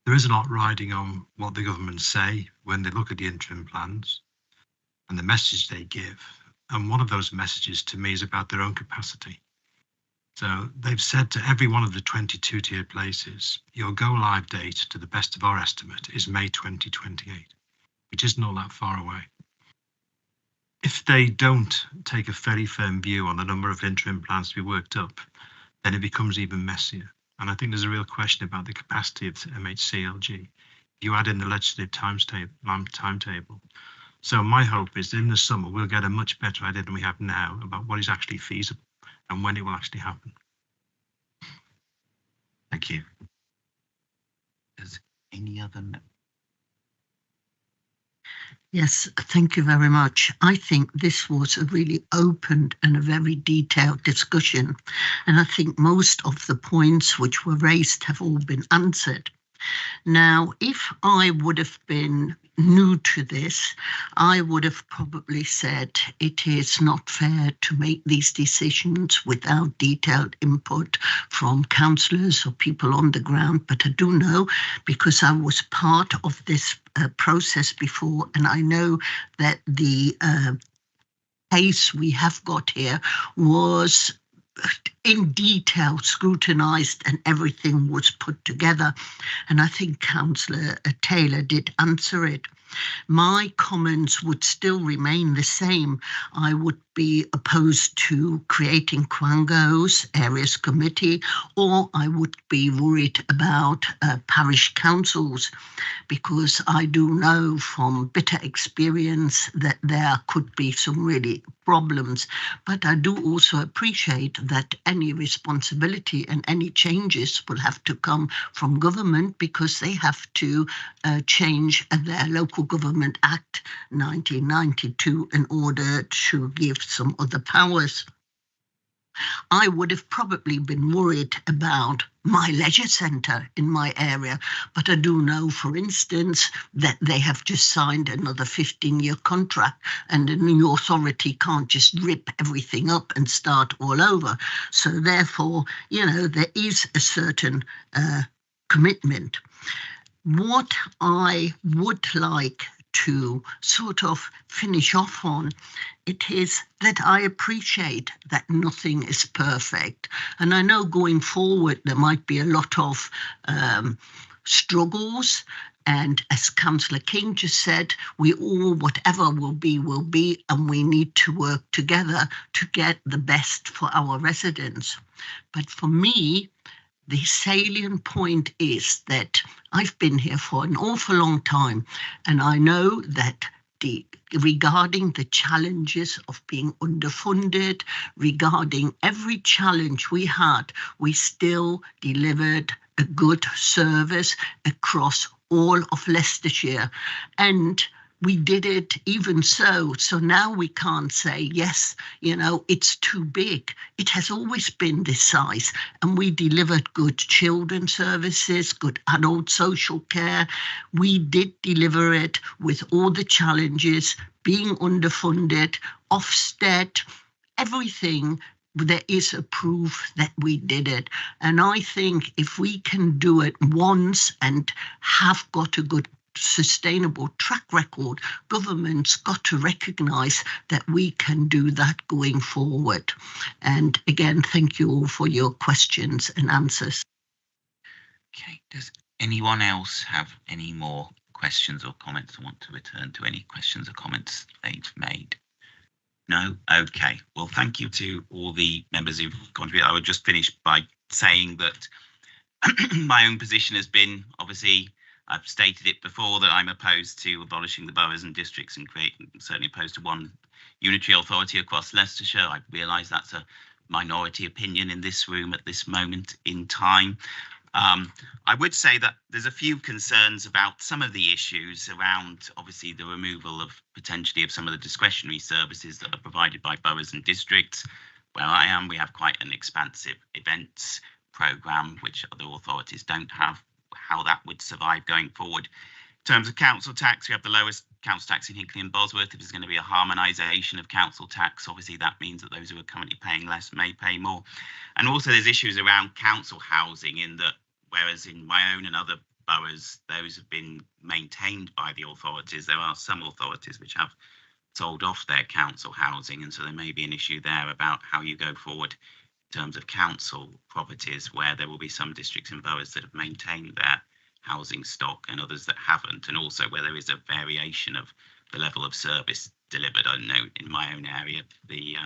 There is a lot riding on what the government say when they look at the interim plans and the message they give. And one of those messages to me is about their own capacity. So they've said to every one of the 22 tier places, your go live date, to the best of our estimate, is May 2028, which isn't all that far away. If they don't take a very firm view on the number of interim plans to be worked up, then it becomes even messier. And I think there's a real question about the capacity of MHCLG. If you add in the legislative timetable. So my hope is that in the summer, we'll get a much better idea than we have now about what is actually feasible and when it will actually happen. Thank you. Is any other? Yes, thank you very much. I think this was a really open and a very detailed discussion. And I think most of the points which were raised have all been answered. Now, if I would have been new to this, I would have probably said it is not fair to make these decisions without detailed input from councillors or people on the ground. But I do know, because I was part of this process before, and I know that the case we have got here was in detail scrutinised and everything was put together. And I think Councillor Taylor did answer it. My comments would still remain the same. I would be opposed to creating Quangos areas committee, or I would be worried about parish councils, because I do know from bitter experience that there could be some really problems. But I do also appreciate that any responsibility and any changes will have to come from government, because they have to change their Local Government Act 1992 in order to give some other powers. I would have probably been worried about my leisure centre in my area, but I do know, for instance, that they have just signed another 15-year contract, and the new authority can't just rip everything up and start all over. So therefore, there is a certain commitment. What I would like to sort of finish off on, it is that I appreciate that nothing is perfect. And I know going forward, there might be a lot of struggles. And as Councillor King just said, we all, whatever will be, and we need to work together to get the best for our residents. But for me, the salient point is that I've been here for an awful long time, and I know that regarding the challenges of being underfunded, regarding every challenge we had, we still delivered a good service across all of Leicestershire. And we did it even so. So now we can't say, yes, you know, it's too big. It has always been this size. And we delivered good children's services, good adult social care. We did deliver it with all the challenges, being underfunded, Ofsted, everything. There is a proof that we did it. And I think if we can do it once and have got a good sustainable track record, government's got to recognise that we can do that going forward. And again, thank you all for your questions and answers. Okay, does anyone else have any more questions or comments? I want to return to any questions or comments they've made. No? Okay. Well, thank you to all the members who've contributed. I would just finish by saying that my own position has been, obviously, I've stated it before, that I'm opposed to abolishing the boroughs and districts and certainly opposed to one unitary authority across Leicestershire. I realise that's a minority opinion in this room at this moment in time. I would say that there's a few concerns about some of the issues around, obviously, the removal of potentially of some of the discretionary services that are provided by boroughs and districts. Where I am, we have quite an expansive events programme, which other authorities don't have, how that would survive going forward. In terms of council tax, we have the lowest council tax in Hinckley and Bosworth. If there's going to be a harmonisation of council tax, obviously that means that those who are currently paying less may pay more. And also there's issues around council housing, in that whereas in my own and other boroughs, those have been maintained by the authorities, there are some authorities which have sold off their council housing, and so there may be an issue there about how you go forward in terms of council properties, where there will be some districts and boroughs that have maintained their housing stock and others that haven't, and also where there is a variation of the level of service delivered. I know in my own area, the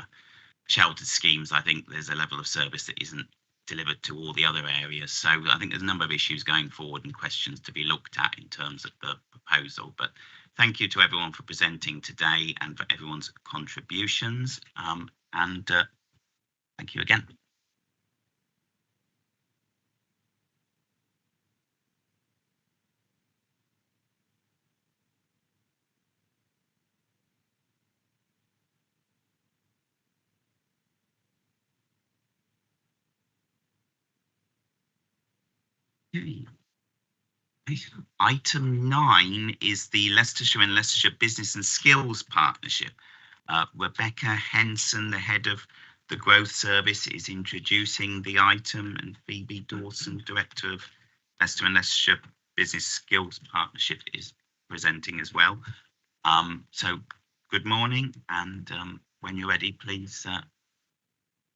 sheltered schemes, I think there's a level of service that isn't delivered to all the other areas. So I think there's a number of issues going forward and questions to be looked at in terms of the proposal. But thank you to everyone for presenting today and for everyone's contributions. Thank you again. Item 9 is the Leicestershire and Leicestershire Business and Skills Partnership. Rebecca Henson, the head of the Growth Service, is introducing the item, and Phoebe Dawson, Director of Leicester and Leicestershire Business Skills Partnership, is presenting as well. So good morning, and when you're ready, please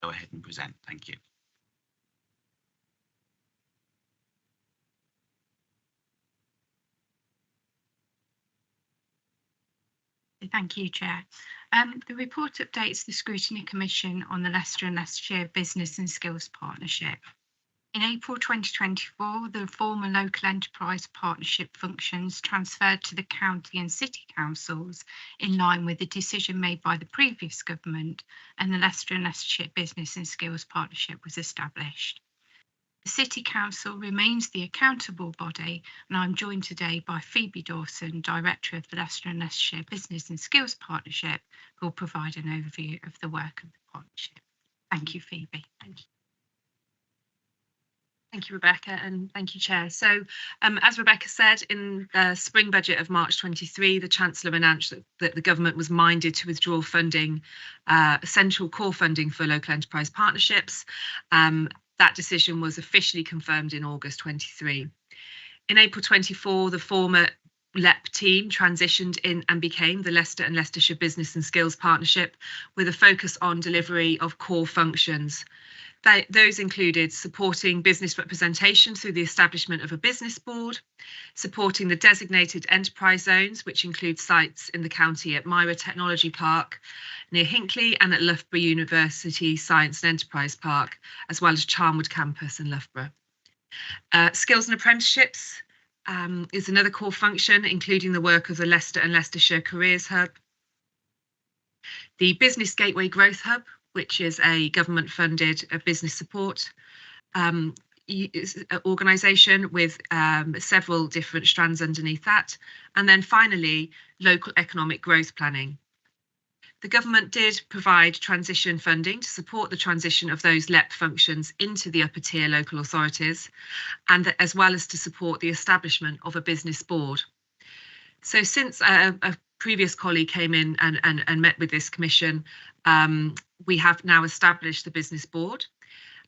go ahead and present. Thank you. Thank you, Chair. The report updates the Scrutiny Commission on the Leicester and Leicestershire Business and Skills Partnership. In April 2024, the former local enterprise partnership functions transferred to the county and city councils in line with the decision made by the previous government, and the Leicester and Leicestershire Business and Skills Partnership was established. The City Council remains the accountable body, and I'm joined today by Phoebe Dawson, Director of the Leicester and Leicestershire Business and Skills Partnership, who will provide an overview of the work of the partnership. Thank you, Phoebe. Thank you. Thank you, Rebecca, and thank you, Chair. So, as Rebecca said, in the spring budget of March 23, the Chancellor announced that the government was minded to withdraw funding, essential core funding for local enterprise partnerships. That decision was officially confirmed in August 23. In April 24, the former LEP team transitioned in and became the Leicester and Leicestershire Business and Skills Partnership, with a focus on delivery of core functions. Those included supporting business representation through the establishment of a business board, supporting the designated enterprise zones, which include sites in the county at Myra Technology Park near Hinckley and at Loughborough University Science and Enterprise Park, as well as Charnwood Campus in Loughborough. Skills and apprenticeships is another core function, including the work of the Leicester and Leicestershire Careers Hub. The Business Gateway Growth Hub, which is a government-funded business support organisation with several different strands underneath that. And then finally, local economic growth planning. The government did provide transition funding to support the transition of those LEP functions into the upper tier local authorities, and as well as to support the establishment of a business board. So since a previous colleague came in and met with this commission, we have now established the business board.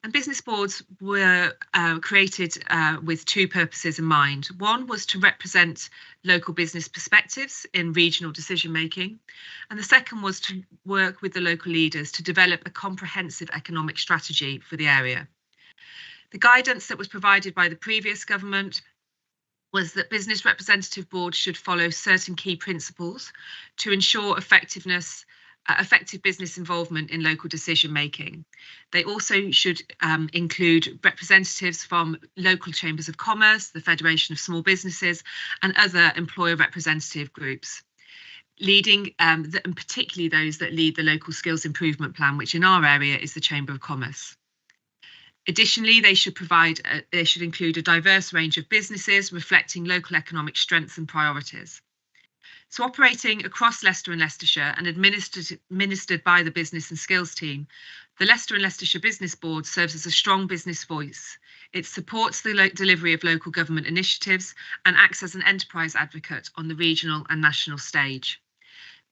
And business boards were created with two purposes in mind. One was to represent local business perspectives in regional decision making. And the second was to work with the local leaders to develop a comprehensive economic strategy for the area. The guidance that was provided by the previous government was that business representative boards should follow certain key principles to ensure effective business involvement in local decision making. They also should include representatives from local chambers of commerce, the Federation of Small Businesses, and other employer representative groups, leading and particularly those that lead the local skills improvement plan, which in our area is the Chamber of Commerce. Additionally, they should include a diverse range of businesses reflecting local economic strengths and priorities. So operating across Leicester and Leicestershire and administered by the Business and Skills team, the Leicester and Leicestershire Business Board serves as a strong business voice. It supports the delivery of local government initiatives and acts as an enterprise advocate on the regional and national stage.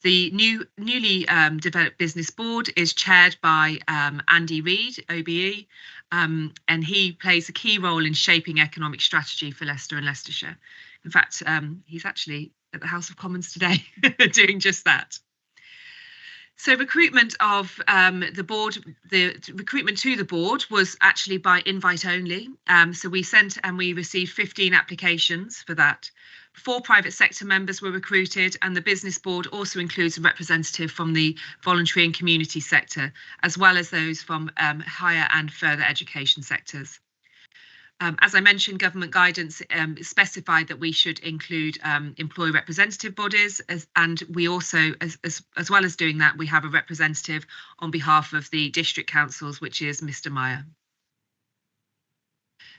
The newly developed business board is chaired by Andy Reid, OBE, and he plays a key role in shaping economic strategy for Leicester and Leicestershire. In fact, he's actually at the House of Commons today doing just that. So recruitment of the board, the recruitment to the board was actually by invite only. So we sent and we received 15 applications for that. 4 private sector members were recruited, and the business board also includes a representative from the voluntary and community sector, as well as those from higher and further education sectors. As I mentioned, government guidance specified that we should include employee representative bodies, and we also, as well as doing that, we have a representative on behalf of the district councils, which is Mr. Meyer.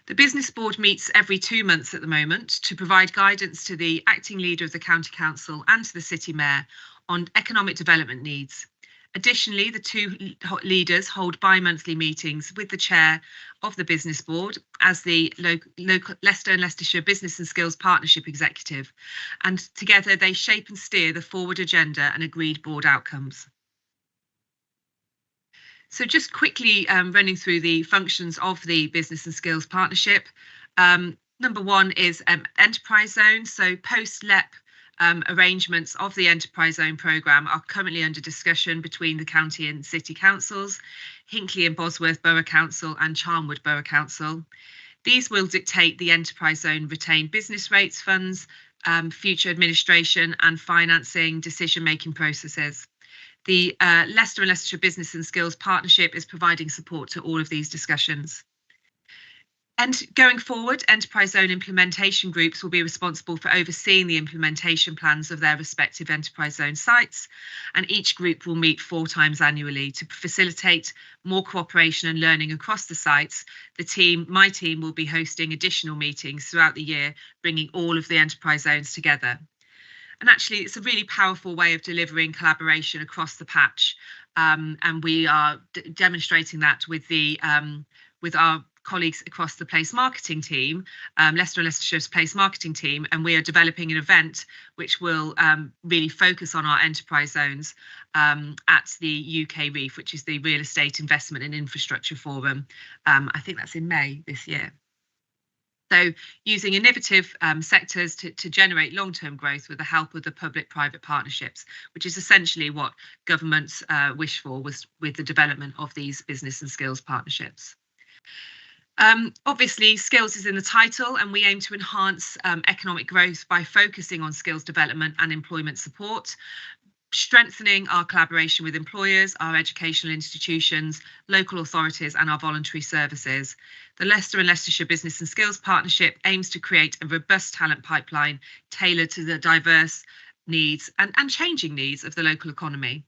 The business board meets every 2 months at the moment to provide guidance to the acting leader of the county council and to the city mayor on economic development needs. Additionally, the 2 leaders hold bi-monthly meetings with the chair of the business board as the local Leicester and Leicestershire Business and Skills Partnership Executive, and together they shape and steer the forward agenda and agreed board outcomes. So just quickly running through the functions of the Business and Skills Partnership. Number 1 is Enterprise Zone. So post-LEP arrangements of the Enterprise Zone programme are currently under discussion between the county and city councils, Hinckley and Bosworth Borough Council and Charnwood Borough Council. These will dictate the Enterprise Zone retained business rates, funds, future administration and financing decision-making processes. The Leicester and Leicestershire Business and Skills Partnership is providing support to all of these discussions. And going forward, Enterprise Zone implementation groups will be responsible for overseeing the implementation plans of their respective Enterprise Zone sites, and each group will meet 4 times annually to facilitate more cooperation and learning across the sites. My team will be hosting additional meetings throughout the year, bringing all of the Enterprise Zones together. And actually, it's a really powerful way of delivering collaboration across the patch, and we are demonstrating that with our colleagues across the place marketing team, Leicester and Leicestershire's place marketing team, and we are developing an event which will really focus on our enterprise zones at the UK Reef, which is the Real Estate Investment and Infrastructure Forum. I think that's in May this year. So using innovative sectors to generate long-term growth with the help of the public-private partnerships, which is essentially what governments wish for was with the development of these business and skills partnerships. Obviously, skills is in the title, and we aim to enhance economic growth by focusing on skills development and employment support, strengthening our collaboration with employers, our educational institutions, local authorities and our voluntary services. The Leicester and Leicestershire Business and Skills Partnership aims to create a robust talent pipeline tailored to the diverse needs and changing needs of the local economy.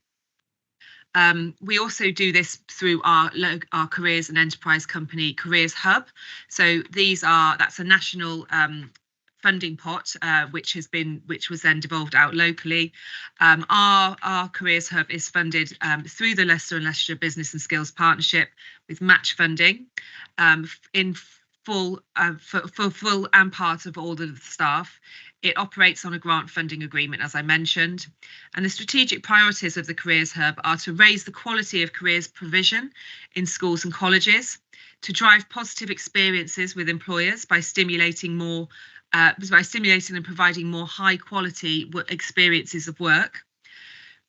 We also do this through our careers and enterprise company Careers Hub. So that's a national funding pot which was then devolved out locally. Our Careers Hub is funded through the Leicester and Leicestershire Business and Skills Partnership with match funding in full for full and part of all the staff. It operates on a grant funding agreement, as I mentioned, and the strategic priorities of the Careers Hub are to raise the quality of careers provision in schools and colleges, to drive positive experiences with employers by stimulating and providing more high quality experiences of work,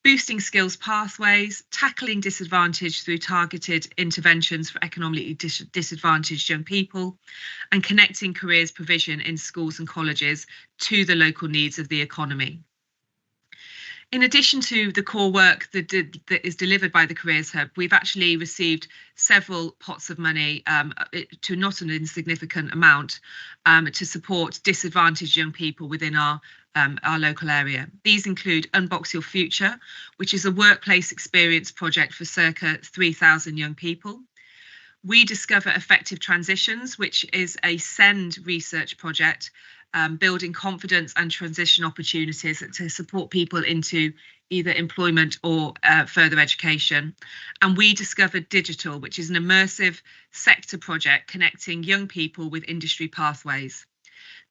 boosting skills pathways, tackling disadvantage through targeted interventions for economically disadvantaged young people, and connecting careers provision in schools and colleges to the local needs of the economy. In addition to the core work that is delivered by the Careers Hub, we've actually received several pots of money to not an insignificant amount to support disadvantaged young people within our local area. These include Unbox Your Future, which is a workplace experience project for circa 3,000 young people. We Discover Effective Transitions, which is a SEND research project building confidence and transition opportunities to support people into either employment or further education. And We Discover Digital, which is an immersive sector project connecting young people with industry pathways.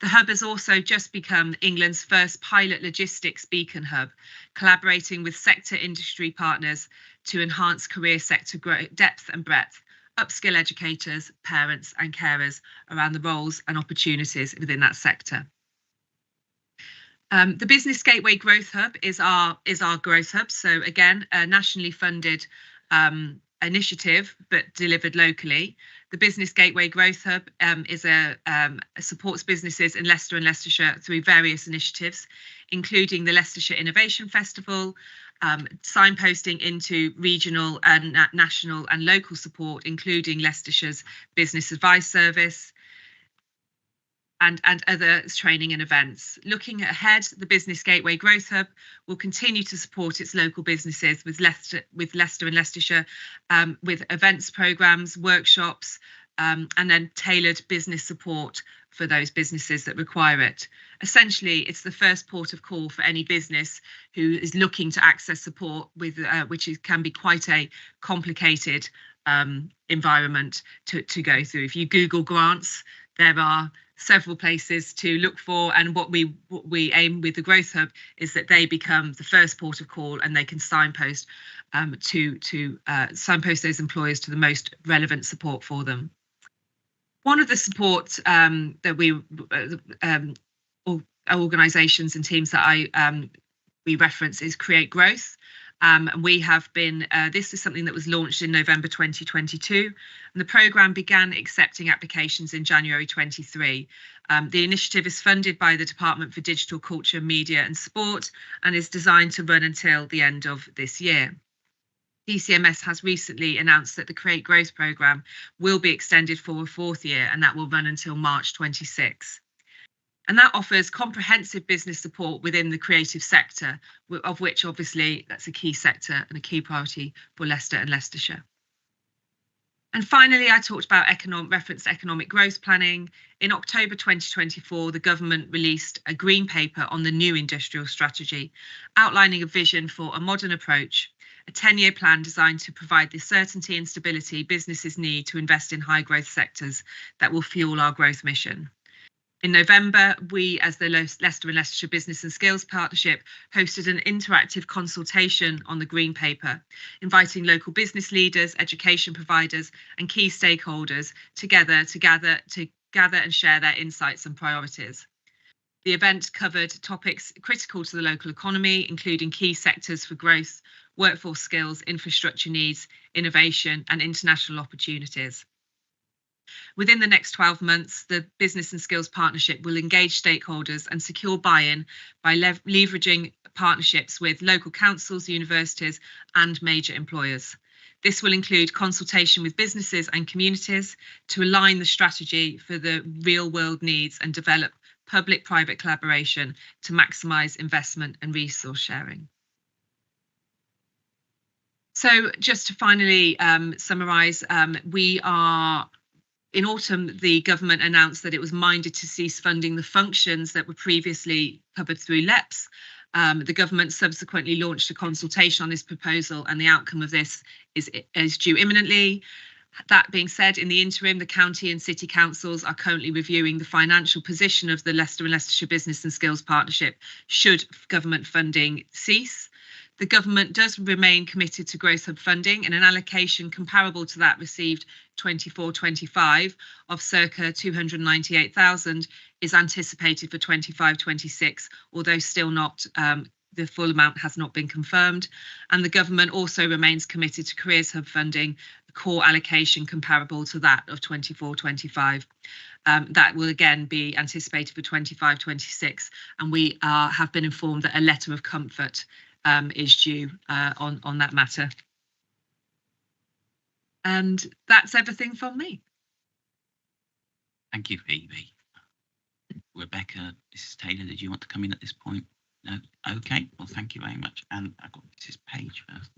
The hub has also just become England's first pilot logistics beacon hub, collaborating with sector industry partners to enhance career sector depth and breadth, upskill educators, parents and carers around the roles and opportunities within that sector. The Business Gateway Growth Hub is our growth hub. So again, a nationally funded initiative, but delivered locally. The Business Gateway Growth Hub supports businesses in Leicester and Leicestershire through various initiatives, including the Leicestershire Innovation Festival, signposting into regional and national and local support, including Leicestershire's Business Advice Service, and other training and events. Looking ahead, the Business Gateway Growth Hub will continue to support its local businesses with Leicester and Leicestershire with events, programmes, workshops, and then tailored business support for those businesses that require it. Essentially, it's the first port of call for any business who is looking to access support with can be quite a complicated environment to go through. If you Google grants, there are several places to look for, and what we aim with the Growth Hub is that they become the first port of call, and they can signpost signpost those employers to the most relevant support for them. One of the support that we organisations and teams that we reference is Create Growth. We have been, this is something that was launched in November 2022, and the programme began accepting applications in January 23. The initiative is funded by the Department for Digital Culture, Media and Sport, and is designed to run until the end of this year. DCMS has recently announced that the Create Growth programme will be extended for a fourth year, and that will run until March 26. And that offers comprehensive business support within the creative sector, of which obviously that's a key sector and a key priority for Leicester and Leicestershire. And finally, I talked about referenced economic growth planning. In October 2024, the government released a green paper on the new industrial strategy, outlining a vision for a modern approach, a 10-year plan designed to provide the certainty and stability businesses need to invest in high growth sectors that will fuel our growth mission. In November, we, as the Leicester and Leicestershire Business and Skills Partnership, hosted an interactive consultation on the Green Paper, inviting local business leaders, education providers and key stakeholders together to gather and share their insights and priorities. The event covered topics critical to the local economy, including key sectors for growth, workforce skills, infrastructure needs, innovation, and international opportunities. Within the next 12 months, the Business and Skills Partnership will engage stakeholders and secure buy-in by leveraging partnerships with local councils, universities, and major employers. This will include consultation with businesses and communities to align the strategy for the real-world needs and develop public-private collaboration to maximise investment and resource sharing. So just to finally summarise, in autumn, the government announced that it was minded to cease funding the functions that were previously covered through LEPS. The government subsequently launched a consultation on this proposal, and the outcome of this is due imminently. That being said, in the interim, the county and city councils are currently reviewing the financial position of the Leicester and Leicestershire Business and Skills Partnership should government funding cease. The government does remain committed to Growth Hub funding, and an allocation comparable to that received 24-25 of circa 298,000 is anticipated for 25-26, although still not the full amount has not been confirmed. And the government also remains committed to Careers Hub funding, a core allocation comparable to that of 24-25. That will again be anticipated for 25-26, and we have been informed that a letter of comfort is due on that matter. And that's everything from me. Thank you, Phoebe. Rebecca, Mrs. Taylor, did you want to come in at this point? No? Okay, well, thank you very much. And I've got Mrs. Page first.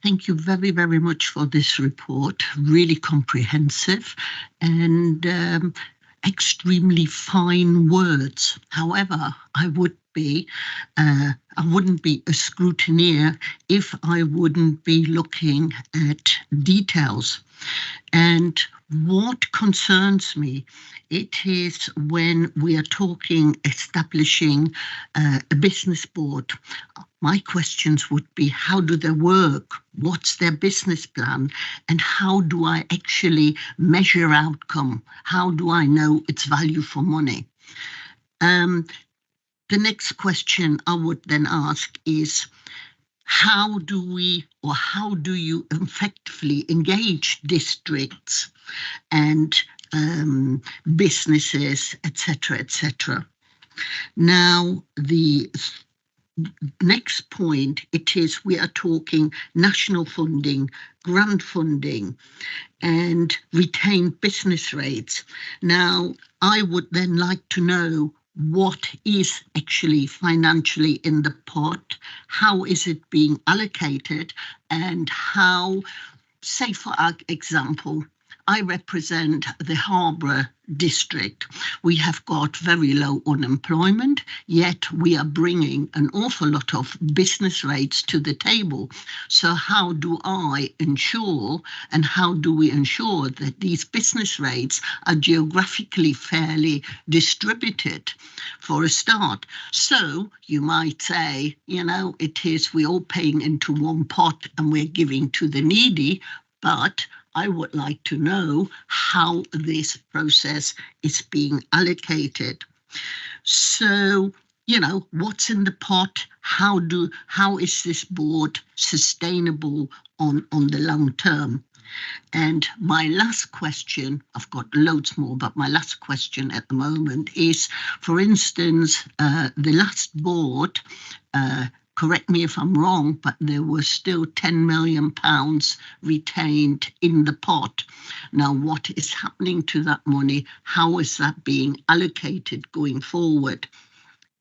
Thank you very, very much for this report. Really comprehensive and extremely fine words. However, I wouldn't be a scrutineer if I wouldn't be looking at details. And what concerns me, it is when we are talking establishing a business board. My questions would be, how do they work? What's their business plan? And how do I actually measure outcome? How do I know its value for money? The next question I would then ask is, how do you effectively engage districts and businesses, etc., etc.? Now, the next point, it is we are talking national funding, grant funding, and retained business rates. Now, I would then like to know what is actually financially in the pot, how is it being allocated, and how, say for example, I represent the Harbour district. We have got very low unemployment, yet we are bringing an awful lot of business rates to the table. So how do I ensure, and how do we ensure that these business rates are geographically fairly distributed for a start? So you might say, you know, we're all paying into one pot and we're giving to the needy, but I would like to know how this process is being allocated. So, you know, what's in the pot? How is this board sustainable on the long term? And my last question, I've got loads more, but my last question at the moment is, for instance, the last board, correct me if I'm wrong, but there was still £10 million retained in the pot. Now, what is happening to that money? How is that being allocated going forward?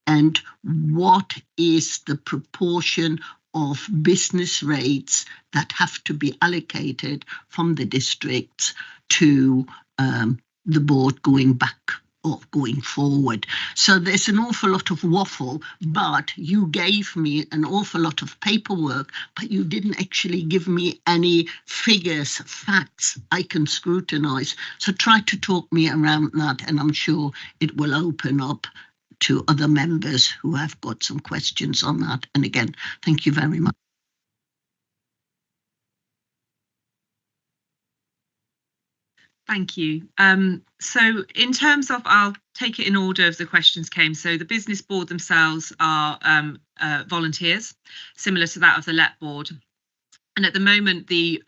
And what is the proportion of business rates that have to be allocated from the districts to the board going back or going forward? So there's an awful lot of waffle, but you gave me an awful lot of paperwork, but you didn't actually give me any figures, facts I can scrutinize. So try to talk me around that, and I'm sure it will open up to other members who have got some questions on that. And again, thank you very much. Thank you. So in terms of, I'll take it in order as the questions came. So the business board themselves are volunteers, similar to that of the LEP board. And at the moment, the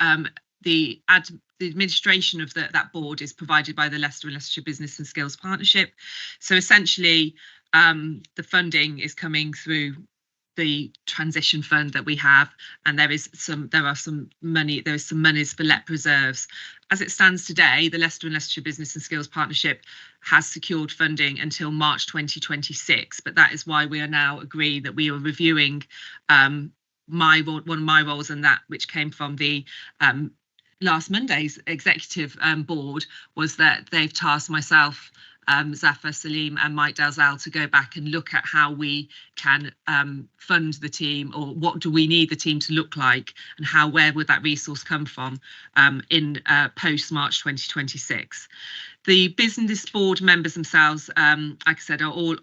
administration of that board is provided by the Leicester and Leicestershire Business and Skills Partnership. So essentially, the funding is coming through the transition fund that we have, and there is some monies for LEP reserves. As it stands today, the Leicester and Leicestershire Business and Skills Partnership has secured funding until March 2026, but that is why we are now agreeing that we are reviewing one of my roles, and that which came from the last Monday's executive board, was that they've tasked myself, Zafar, Salim and Mike Dalzell to go back and look at how we can fund the team, or what do we need the team to look like, and where would that resource come from in post-March 2026. The business board members themselves, like I said, are all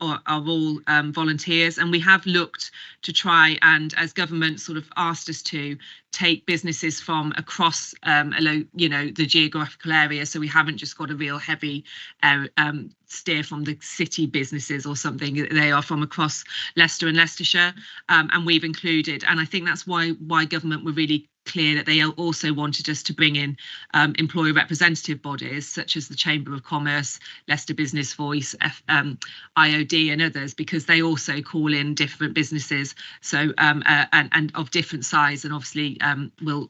volunteers, and we have looked to try and, as government sort of asked us to, take businesses from across the geographical area. So we haven't just got a real heavy steer from the city businesses or something. They are from across Leicester and Leicestershire, and we've included, and I think that's why government were really clear that they also wanted us to bring in employer representative bodies such as the Chamber of Commerce, Leicester Business Voice, IOD and others, because they also call in different businesses, so and of different size, and obviously will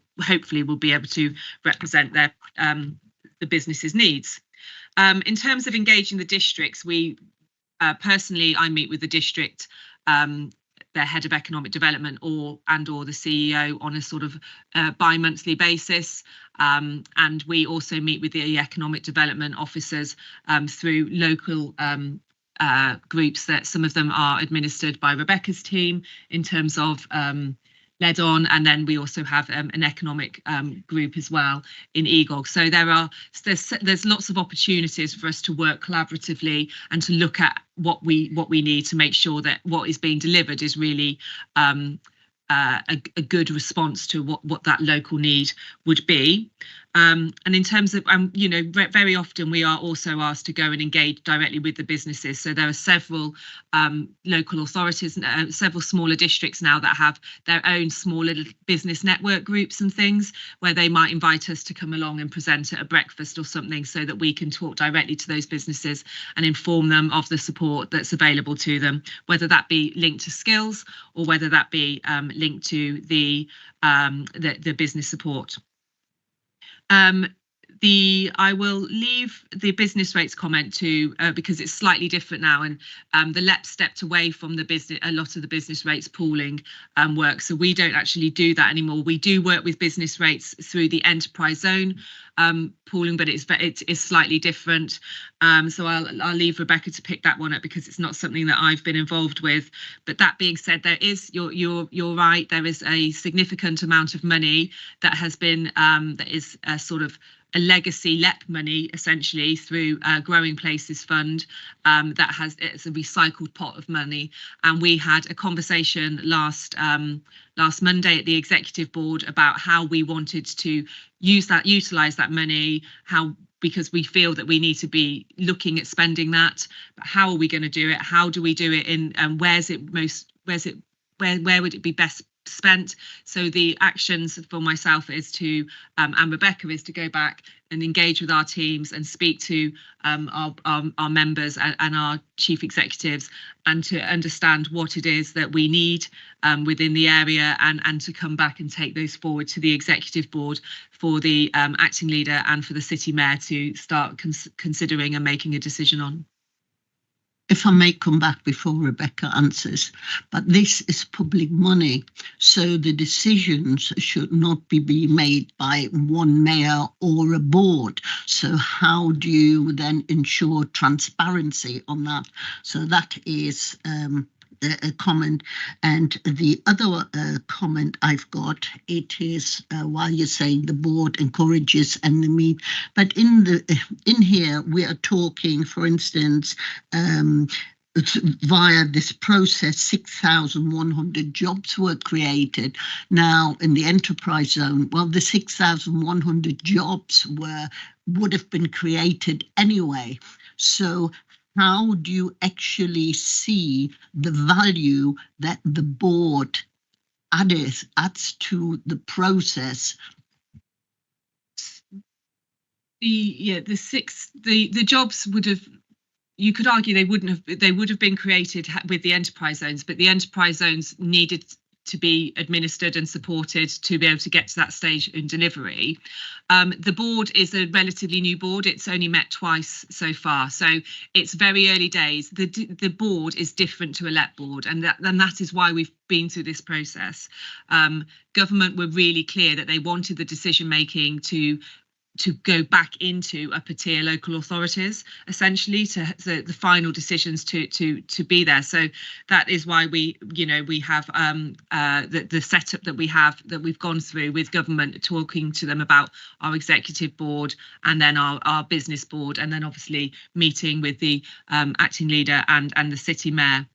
be able to represent their the business's needs. In terms of engaging the districts, we personally, I meet with the district, their head of economic development or the CEO on a sort of bi-monthly basis, and we also meet with the economic development officers through local groups that some of them are administered by Rebecca's team in terms of led on, and then we also have an economic group as well in EGOG. So there's lots of opportunities for us to work collaboratively and to look at what we need to make sure that what is being delivered is really a good response to what that local need would be. And in terms of, very often we are also asked to go and engage directly with the businesses. So there are several local authorities, several smaller districts now that have their own small little business network groups and things, where they might invite us to come along and present at a breakfast or something, so that we can talk directly to those businesses and inform them of the support that's available to them, whether that be linked to skills or whether that be linked to the business support. I will leave the business rates comment to because it's slightly different now, and the LEP stepped away from a lot of the business rates pooling work, so we don't actually do that anymore. We do work with business rates through the enterprise zone pooling, but it's slightly different. So I'll leave Rebecca to pick that one up, because it's not something that I've been involved with. But that being said, there is, you're right, there is a significant amount of money that has been that is sort of a legacy LEP money, essentially, through Growing Places Fund, it's a recycled pot of money. And we had a conversation last Monday at the executive board about how we wanted to utilise that money, because we feel that we need to be looking at spending that. But how are we going to do it? How do we do it where would it be best spent? So the actions for myself is to and Rebecca is to go back and engage with our teams and speak to our members and our chief executives, and to understand what it is that we need within the area, and to come back and take those forward to the executive board for the acting leader and for the city mayor to start considering and making a decision on. If I may come back before Rebecca answers, but this is public money, so the decisions should not be made by one mayor or a board. So how do you then ensure transparency on that? So that is a comment. And the other comment I've got, it is while you're saying the board encourages and the meet, but in here we are talking, for instance, via this process, 6,100 jobs were created. Now, in the enterprise zone, well, the 6,100 jobs would have been created anyway. So how do you actually see the value that the board adds to the process? The jobs would have, you could argue they would have been created with the enterprise zones, but the enterprise zones needed to be administered and supported to be able to get to that stage in delivery. The board is a relatively new board. It's only met twice so far, so it's very early days. The board is different to a LEP board, and that is why we've been through this process. Government were really clear that they wanted the decision making to go back into upper tier local authorities, essentially, to the final decisions to be there. So that is why we have the setup that we've gone through with government, talking to them about our executive board and then our business board, and then obviously meeting with the acting leader and the city mayor.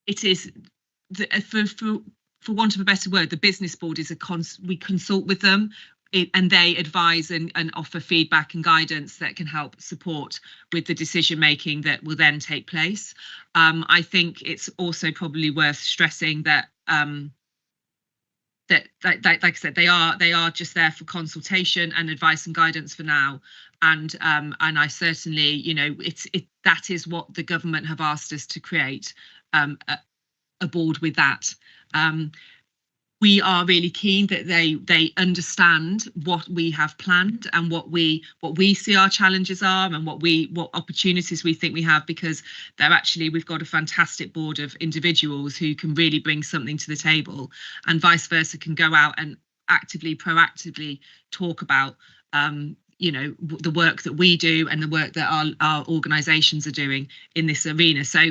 It is for want of a better word, the business board is we consult with them. And they advise and offer feedback and guidance that can help support with the decision making that will then take place. I think it's also probably worth stressing that like I said, they are just there for consultation and advice and guidance for now. And I certainly, that is what the government have asked us to create, a board with that. We are really keen that they understand what we have planned and what we see our challenges are and what opportunities we think we have, because we've got a fantastic board of individuals who can really bring something to the table, and vice versa can go out and proactively talk about the work that we do and the work that our organisations are doing in this arena. So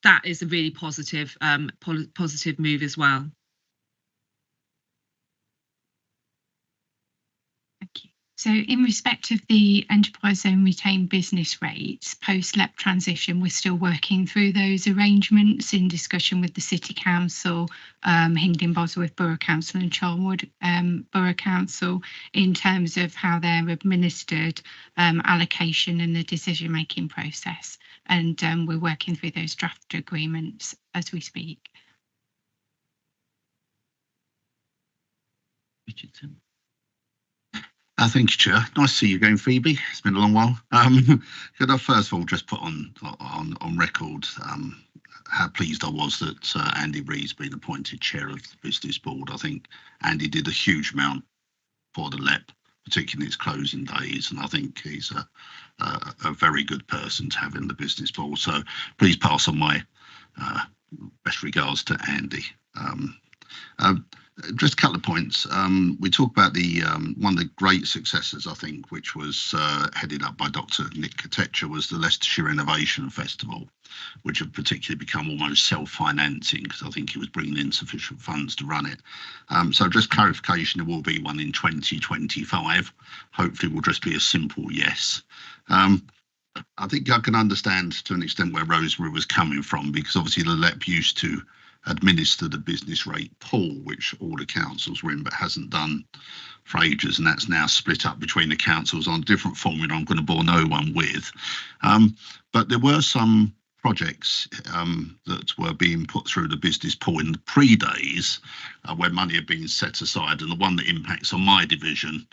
that is a really positive move as well. Thank you. So in respect of the enterprise zone retained business rates, post-LEP transition, we're still working through those arrangements in discussion with the City Council, Hindon Bosworth Borough Council and Charlwood Borough Council, in terms of how they're administered, allocation and the decision-making process. And we're working through those draft agreements as we speak. Richardson. Thank you, Chair. Nice to see you again, Phoebe. It's been a long while. Could I first of all just put on record how pleased I was that Andy Ree's been appointed chair of the business board. I think Andy did a huge amount for the LEP, particularly its closing days, and I think he's a very good person to have in the business board. So please pass on my best regards to Andy. Just a couple of points. We talk about one of the great successes, I think, which was headed up by Dr. Nick Katecha, was the Leicestershire Innovation Festival, which had particularly become almost self-financing because I think he was bringing in sufficient funds to run it. So just clarification, there will be one in 2025. Hopefully it will just be a simple yes. I think I can understand to an extent where Rosemary was coming from, because obviously the LEP used to administer the business rate pool, which all the councils were in, but hasn't done for ages, and that's now split up between the councils on a different formula I'm going to bore no one with. But there were some projects that were being put through the business pool in the pre-days where money had been set aside, and the one that impacts on my division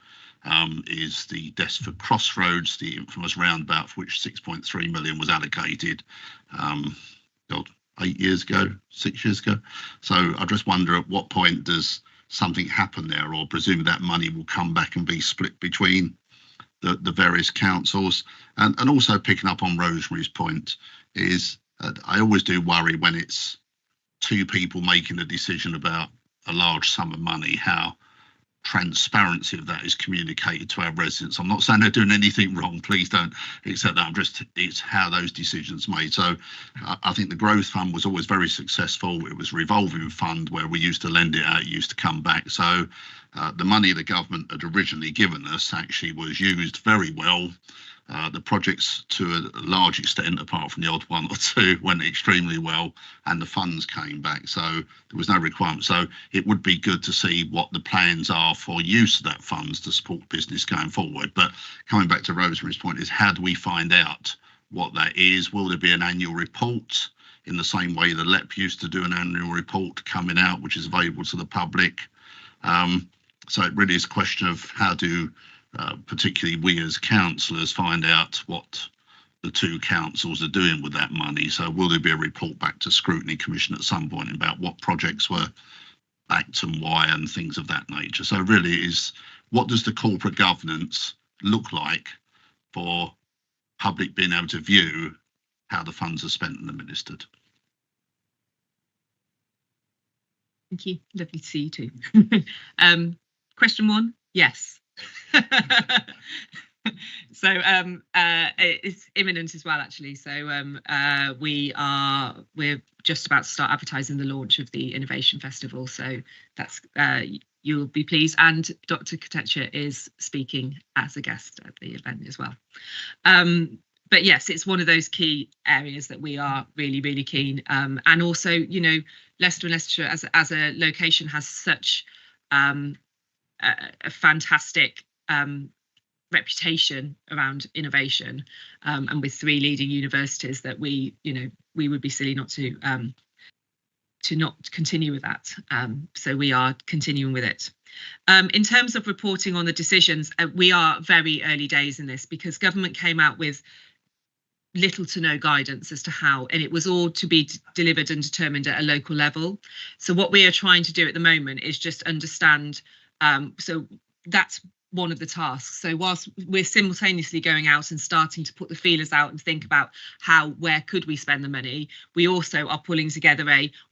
is the Desford Crossroads, the infamous roundabout, for which 6.3 million was allocated 8 years ago, 6 years ago. So I just wonder, at what point does something happen there, or presume that money will come back and be split between the various councils? And also picking up on Rosemary's point is I always do worry when it's two people making a decision about a large sum of money, how transparency of that is communicated to our residents. I'm not saying they're doing anything wrong, please don't accept that. It's how those decisions made. So I think the growth fund was always very successful. It was a revolving fund where we used to lend it out, it used to come back. So the money the government had originally given us actually was used very well. The projects, to a large extent, apart from the odd one or two, went extremely well, and the funds came back. So there was no requirement. So it would be good to see what the plans are for use of that funds to support business going forward. But coming back to Rosemary's point, is how do we find out what that is? Will there be an annual report in the same way the LEP used to do an annual report coming out, which is available to the public? So it really is a question of how do particularly we as councillors find out what the two councils are doing with that money. So will there be a report back to Scrutiny Commission at some point about what projects were backed and why and things of that nature? So really it is, what does the corporate governance look like for public being able to view how the funds are spent and administered? Thank you. Lovely to see you too. Question one, yes. So it's imminent as well, actually. So we're just about to start advertising the launch of the Innovation Festival. So that's you'll be pleased. And Dr. Katecha is speaking as a guest at the event as well. But yes, it's one of those key areas that we are really, really keen. And also, you know, Leicester and Leicestershire as a location has such a fantastic reputation around innovation, and with 3 leading universities, that we would be silly not to not continue with that. So we are continuing with it. In terms of reporting on the decisions, we are very early days in this, because government came out with little to no guidance as to how, and it was all to be delivered and determined at a local level. So what we are trying to do at the moment is just understand. So that's one of the tasks. So whilst we're simultaneously going out and starting to put the feelers out and think about where could we spend the money, we also are pulling together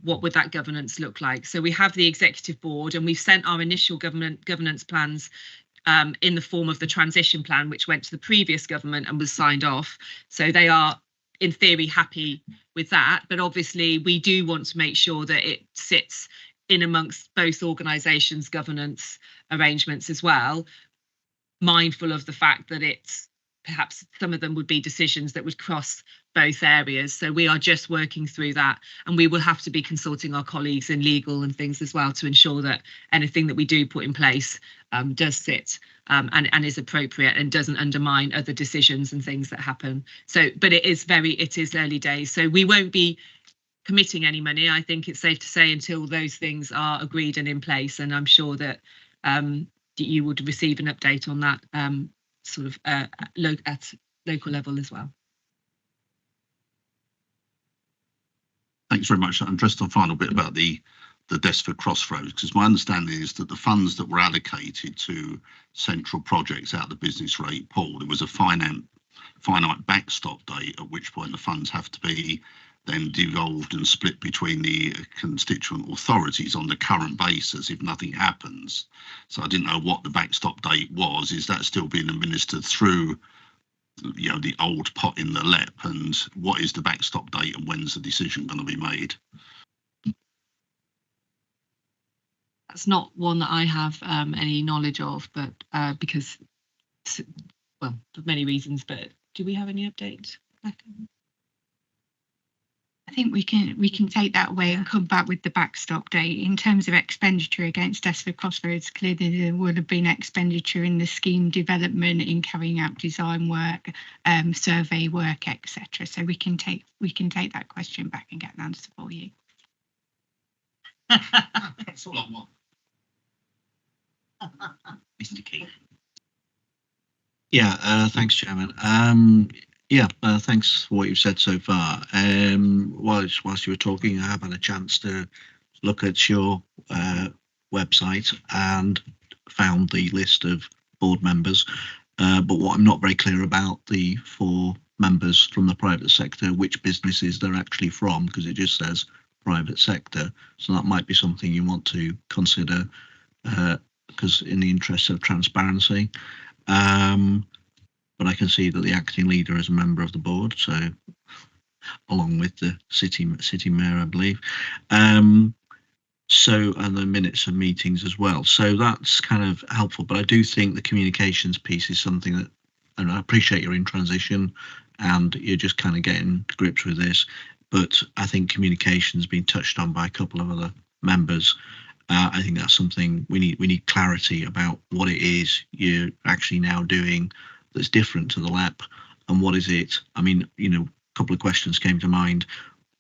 what would that governance look like. So we have the executive board, and we've sent our initial governance plans in the form of the transition plan, which went to the previous government and was signed off. So they are, in theory, happy with that. But obviously, we do want to make sure that it sits in amongst both organisations' governance arrangements as well, mindful of the fact that it's perhaps some of them would be decisions that would cross both areas. So we are just working through that, and we will have to be consulting our colleagues in legal and things as well to ensure that anything that we do put in place does sit and is appropriate and doesn't undermine other decisions and things that happen. So, but it is early days. So we won't be committing any money, I think it's safe to say, until those things are agreed and in place. And I'm sure that you would receive an update on that sort of at local level as well. Thanks very much. And just a final bit about the Desford Crossroads, because my understanding is that the funds that were allocated to central projects out of the business rate pool, there was a finite backstop date, at which point the funds have to be then devolved and split between the constituent authorities on the current basis if nothing happens. So I didn't know what the backstop date was. Is that still being administered through, you know, the old pot in the LEP, and what is the backstop date and when's the decision going to be made? That's not one that I have any knowledge of, but because, well, for many reasons. But do we have any update? I think we can take that away and come back with the backstop date. In terms of expenditure against Desford Crossroads, clearly there would have been expenditure in the scheme development, in carrying out design work, survey work, etc. So we can take that question back and get an answer for you. That's all I want. Mr. Keane. Yeah, thanks, Chairman. Thanks for what you've said so far. Whilst you were talking, I have had a chance to look at your website and found the list of board members. But what I'm not very clear about, the 4 members from the private sector, which businesses they're actually from, because it just says private sector. So that might be something you want to consider, because in the interest of transparency. But I can see that the acting leader is a member of the board, so along with the city mayor, I believe. So, and the minutes of meetings as well. So that's kind of helpful. But I do think the communications piece is something that and I appreciate you're in transition and you're just kind of getting to grips with this, but I think communication's been touched on by a couple of other members. I think that's something we need clarity about what it is you're actually now doing that's different to the LEP, and what is it? I mean, a couple of questions came to mind.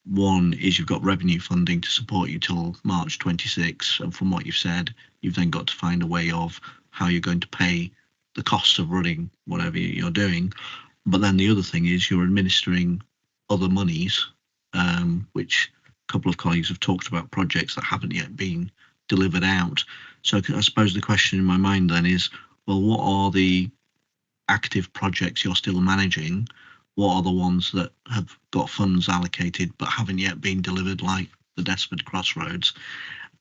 One is you've got revenue funding to support you till March 26, and from what you've said, you've then got to find a way of how you're going to pay the costs of running whatever you're doing. But then the other thing is you're administering other monies, which a couple of colleagues have talked about projects that haven't yet been delivered out. So I suppose the question in my mind then is, well, what are the active projects you're still managing? What are the ones that have got funds allocated but haven't yet been delivered, like the Desford Crossroads?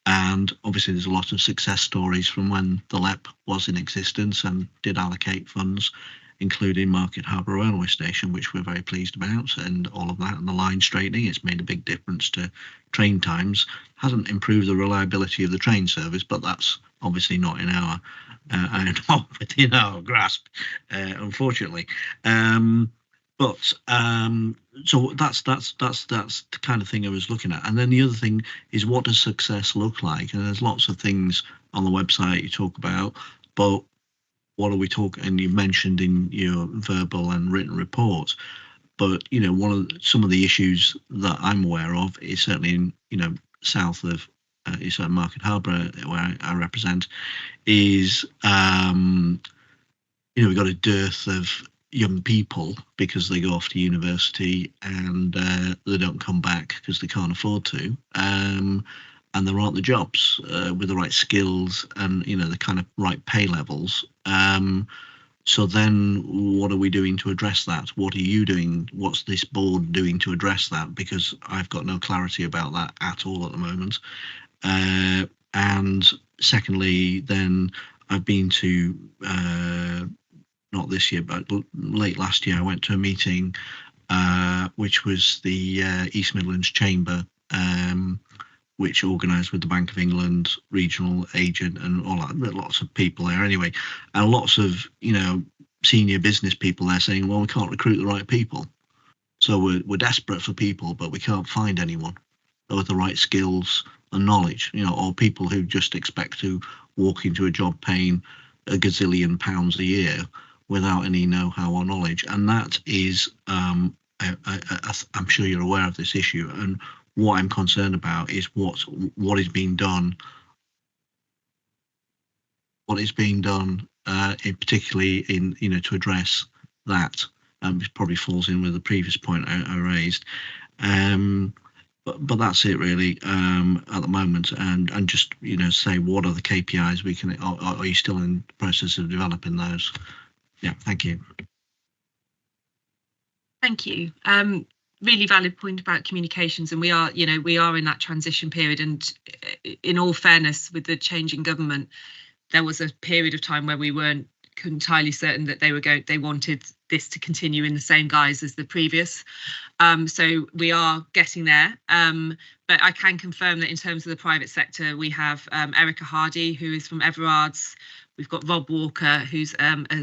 And obviously there's a lot of success stories from when the LEP was in existence and did allocate funds, including Market Harbour Railway Station, which we're very pleased about, and all of that, and the line straightening. It's made a big difference to train times. Hasn't improved the reliability of the train service, but that's obviously not in our not within our grasp, unfortunately. So that's the kind of thing I was looking at. And then the other thing is, what does success look like? And there's lots of things on the website you talk about, but what are we talking? And you mentioned in your verbal and written report, but some of the issues that I'm aware of is certainly in south of Market Harbour, where I represent, is we've got a dearth of young people because they go off to university and they don't come back because they can't afford to, and there aren't the jobs with the right skills and the kind of right pay levels. So then what are we doing to address that? What are you doing? What's this board doing to address that? Because I've got no clarity about that at all at the moment. And secondly, then I've been to not this year, but late last year, I went to a meeting which was the East Midlands Chamber, which organised with the Bank of England regional agent and all that. There were lots of people there anyway, and lots of senior business people there saying, well, we can't recruit the right people, so we're desperate for people, but we can't find anyone with the right skills and knowledge, or people who just expect to walk into a job paying a gazillion pounds a year without any know-how or knowledge. And that is, I'm sure you're aware of this issue, and what I'm concerned about is what is being done. What is being done, particularly in to address that. It probably falls in with the previous point I raised. But that's it really at the moment, and just say, what are the KPIs we can? Are you still in the process of developing those? Yeah, thank you. Thank you. Really valid point about communications, and we are in that transition period. And in all fairness, with the change in government, there was a period of time where we weren't entirely certain that they wanted this to continue in the same guise as the previous. So we are getting there. But I can confirm that in terms of the private sector, we have Erica Hardy, who is from Everard's. We've got Rob Walker, who's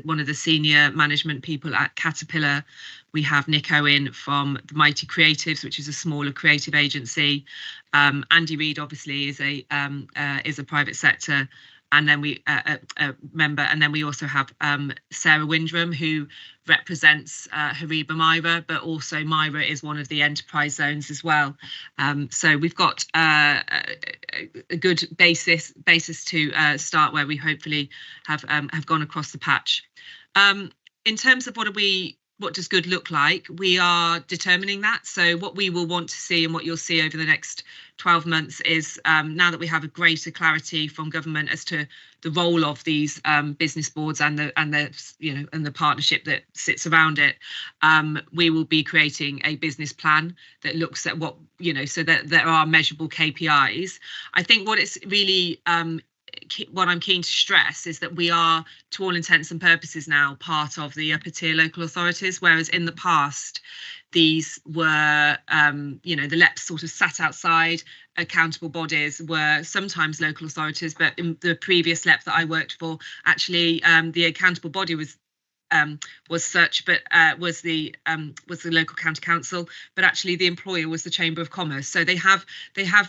one of the senior management people at Caterpillar. We have Nick Owen from the Mighty Creatives, which is a smaller creative agency. Andy Reid, obviously, is a private sector, and then we a member, and then we also have Sarah Windram, who represents Hariba Myra, but also Myra is one of the enterprise zones as well. So we've got a good basis to start where we hopefully have gone across the patch. In terms of what does good look like, we are determining that. So what we will want to see, and what you'll see over the next 12 months, is now that we have a greater clarity from government as to the role of these business boards and the partnership that sits around it, we will be creating a business plan that looks at so that there are measurable KPIs. I think what it's really what I'm keen to stress is that we are, to all intents and purposes now, part of the upper tier local authorities, whereas in the past these were, the LEPs sort of sat outside. Accountable bodies were sometimes local authorities, but in the previous LEP that I worked for, actually the accountable body was was such, but was the local county council, but actually the employer was the Chamber of Commerce. So they have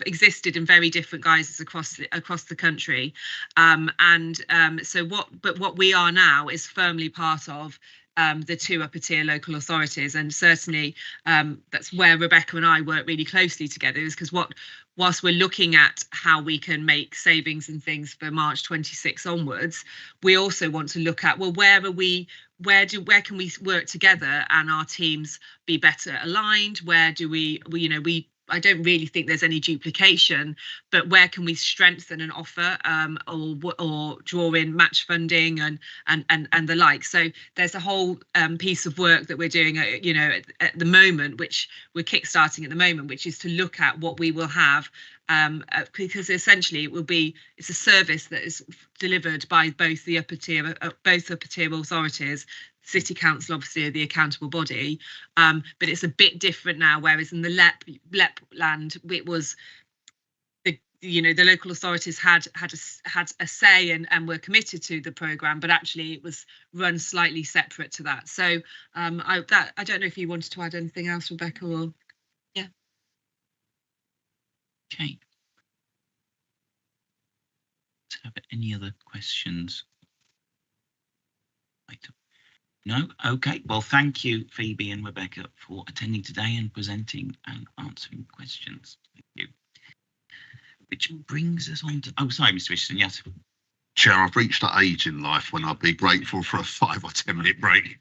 existed in very different guises across the country, so what we are now is firmly part of the two upper tier local authorities, and certainly that's where Rebecca and I work really closely together, is because whilst we're looking at how we can make savings and things for March 26 onwards, we also want to look at, well, where can we work together and our teams be better aligned? Where do I don't really think there's any duplication, but where can we strengthen an offer, or draw in match funding and the like? So there's a whole piece of work that we're doing, at the moment, which we're kickstarting at the moment, which is to look at what we will have, because essentially it's a service that is delivered by both the upper tier authorities. City Council obviously are the accountable body, but it's a bit different now. Whereas in the LEP land, it was the local authorities had a say and were committed to the programme, but actually it was run slightly separate to that. So I don't know if you wanted to add anything else, Rebecca, or yeah. Okay. Have any other questions? No? Okay. Well, thank you, Phoebe and Rebecca, for attending today and presenting and answering questions. Thank you. Which brings us on to... Oh, sorry, Mr. Richardson, yes. Chair, I've reached that age in life when I'd be grateful for a 5 or 10 minute break.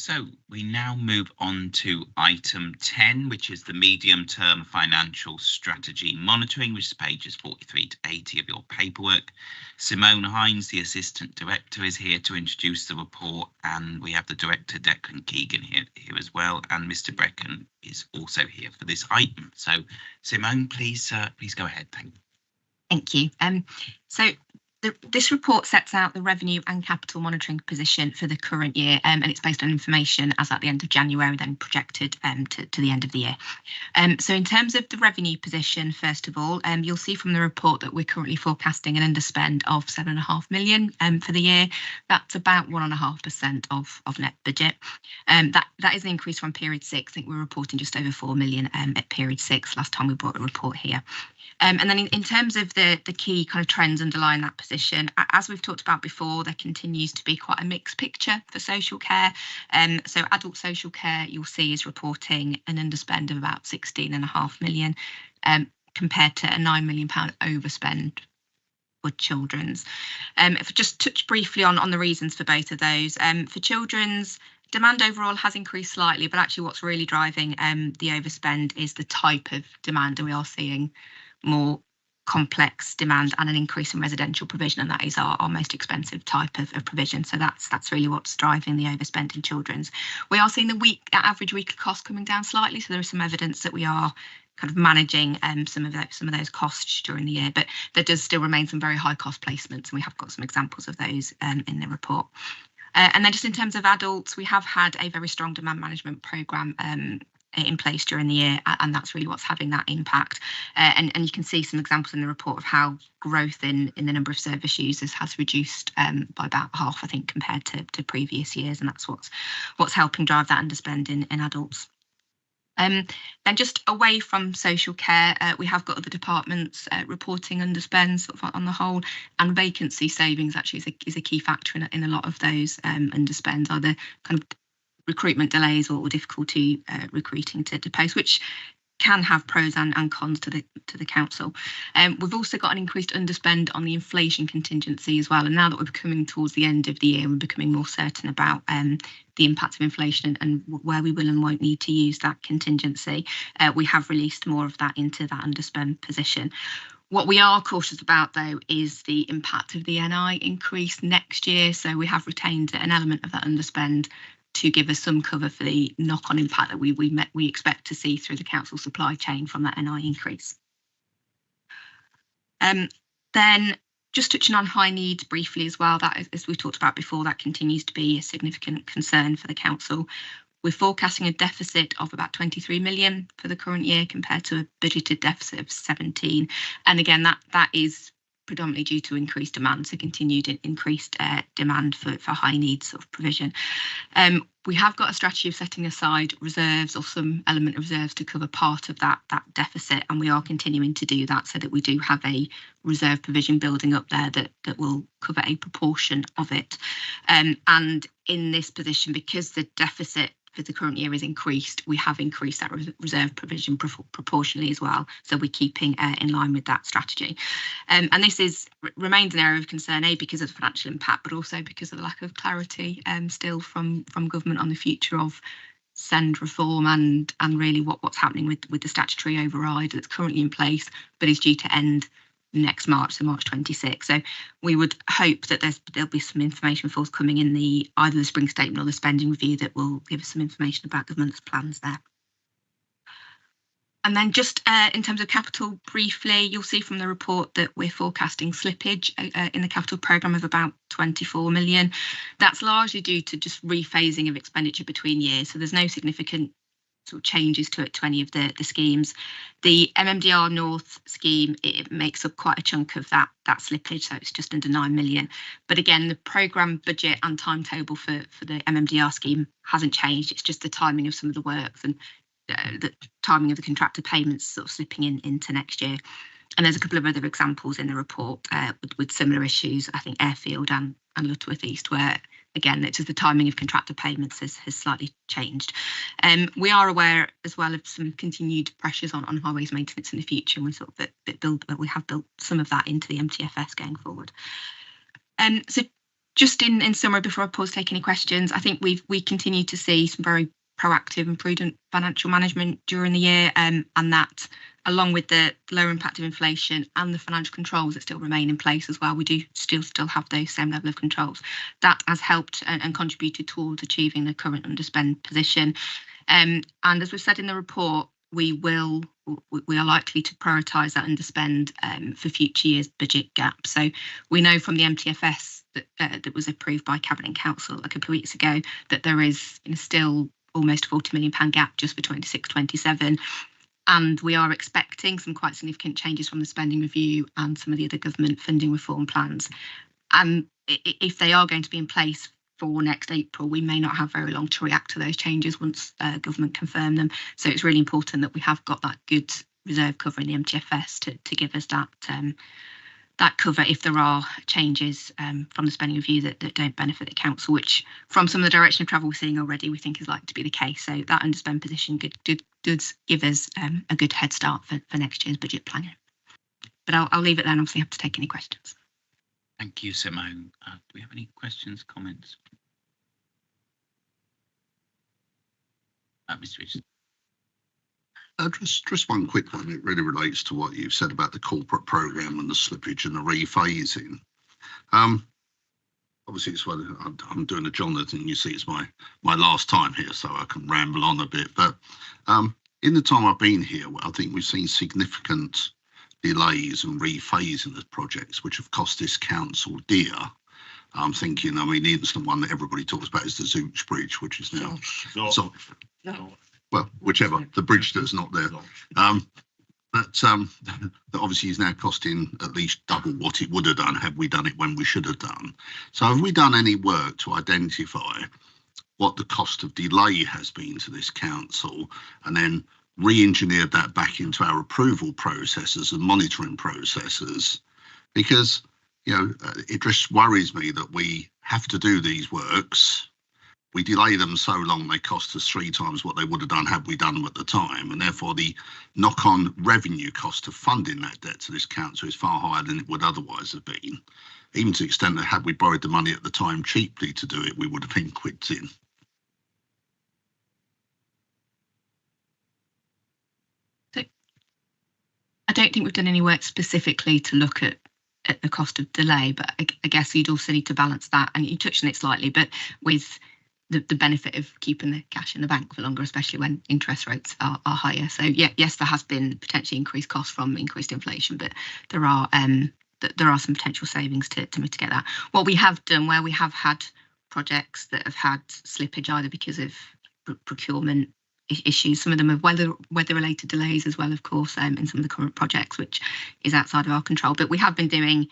So we now move on to item 10, which is the medium-term financial strategy monitoring, which is pages 43 to 80 of your paperwork. Simone Hines, the Assistant Director, is here to introduce the report, and we have the Director, Declan Keegan, here as well, and Mr. Brecken is also here for this item. So Simone, please go ahead. Thank you. So this report sets out the revenue and capital monitoring position for the current year, and it's based on information as at the end of January, then projected to the end of the year. So in terms of the revenue position, first of all, you'll see from the report that we're currently forecasting an underspend of 7.5 million for the year. That's about 1.5% of net budget. That is an increase from period 6. I think we're reporting just over 4 million at period 6 last time we brought a report here. And then in terms of the key kind of trends underlying that position, as we've talked about before, there continues to be quite a mixed picture for social care. So adult social care, you'll see, is reporting an underspend of about 16.5 million compared to a £9 million overspend for children's. If I just touch briefly on the reasons for both of those. For children's, demand overall has increased slightly, but actually what's really driving the overspend is the type of demand, and we are seeing more complex demand and an increase in residential provision, and that is our most expensive type of provision. So that's really what's driving the overspend in children's. We are seeing the average weekly cost coming down slightly, so there is some evidence that we are kind of managing some of those costs during the year, but there does still remain some very high cost placements, and we have got some examples of those in the report. And then just in terms of adults, we have had a very strong demand management programme in place during the year, and that's really what's having that impact. And you can see some examples in the report of how growth in the number of service users has reduced by about half, I think, compared to previous years, and that's what's helping drive that underspend in adults. Then just away from social care, we have got other departments reporting underspend sort of on the whole, and vacancy savings actually is a key factor in a lot of those underspends, either kind of recruitment delays or difficulty recruiting to posts, which can have pros and cons to the council. We've also got an increased underspend on the inflation contingency as well, and now that we're coming towards the end of the year, we're becoming more certain about the impact of inflation and where we will and won't need to use that contingency. We have released more of that into that underspend position. What we are cautious about, though, is the impact of the NI increase next year. So we have retained an element of that underspend to give us some cover for the knock-on impact that we expect to see through the council supply chain from that NI increase. Then just touching on high needs briefly as well, that, as we talked about before, that continues to be a significant concern for the council. We're forecasting a deficit of about 23 million for the current year compared to a budgeted deficit of 17. And again, that is predominantly due to increased demand, so continued increased demand for high needs sort of provision. We have got a strategy of setting aside reserves or some element of reserves to cover part of that deficit, and we are continuing to do that so that we do have a reserve provision building up there that will cover a proportion of it. And in this position, because the deficit for the current year is increased, we have increased that reserve provision proportionally as well. So we're keeping in line with that strategy. And this remains an area of concern, because of the financial impact, but also because of the lack of clarity still from government on the future of SEND reform and really what's happening with the statutory override that's currently in place, but is due to end next March, so March 26. So we would hope that there'll be some information forthcoming in either the spring statement or the spending review that will give us some information about government's plans there. And then just in terms of capital briefly, you'll see from the report that we're forecasting slippage in the capital programme of about 24 million. That's largely due to just rephasing of expenditure between years, so there's no significant sort of changes to any of the schemes. The MMDR North scheme, it makes up quite a chunk of that slippage, so it's just under 9 million. But again, the programme budget and timetable for the MMDR scheme hasn't changed. It's just the timing of some of the works and the timing of the contractor payments sort of slipping into next year. And there's a couple of other examples in the report with similar issues, I think Airfield and Lutterworth East, where again, it's just the timing of contractor payments has slightly changed. We are aware as well of some continued pressures on highways maintenance in the future, and we have built some of that into the MTFS going forward. So Just in summary, before I pause to take any questions, I think we continue to see some very proactive and prudent financial management during the year, and that, along with the lower impact of inflation and the financial controls that still remain in place as well, we do still have those same level of controls. That has helped and contributed towards achieving the current underspend position. And as we've said in the report, we are likely to prioritise that underspend for future years' budget gap. So we know from the MTFS that was approved by Cabinet and Council a couple of weeks ago that there is still almost £40 million gap just for 26-27. And we are expecting some quite significant changes from the spending review and some of the other government funding reform plans. And if they are going to be in place for next April, we may not have very long to react to those changes once government confirm them. So it's really important that we have got that good reserve cover in the MTFS to give us that cover if there are changes from the spending review that don't benefit the council, which from some of the direction of travel we're seeing already, we think is likely to be the case. So that underspend position does give us a good head start for next year's budget planning. But I'll leave it there and obviously have to take any questions. Thank you, Simone. Do we have any questions, comments? Mr. Richardson. Just one quick one. It really relates to what you've said about the corporate programme and the slippage and the rephasing. Obviously, it's what I'm doing a Jonathan. You see, it's my last time here, so I can ramble on a bit. But in the time I've been here, I think we've seen significant delays and rephasing of projects, which have cost this council dear. I'm thinking, the instant one that everybody talks about is the Zooch Bridge, which is now well, whichever, the bridge that's not there. That obviously is now costing at least double what it would have done had we done it when we should have done. So have we done any work to identify what the cost of delay has been to this council, and then re-engineered that back into our approval processes and monitoring processes? Because, it just worries me that we have to do these works. We delay them so long they cost us 3 times what they would have done had we done them at the time, and therefore the knock-on revenue cost of funding that debt to this council is far higher than it would otherwise have been, even to the extent that had we borrowed the money at the time cheaply to do it, we would have been quids in. I don't think we've done any work specifically to look at the cost of delay, but I guess you'd also need to balance that, and you touched on it slightly, but with the benefit of keeping the cash in the bank for longer, especially when interest rates are higher. So yes, there has been potentially increased costs from increased inflation, but there are some potential savings to mitigate that. What we have done, where we have had projects that have had slippage either because of procurement issues, some of them have weather-related delays as well, of course, in some of the current projects, which is outside of our control. But we have been doing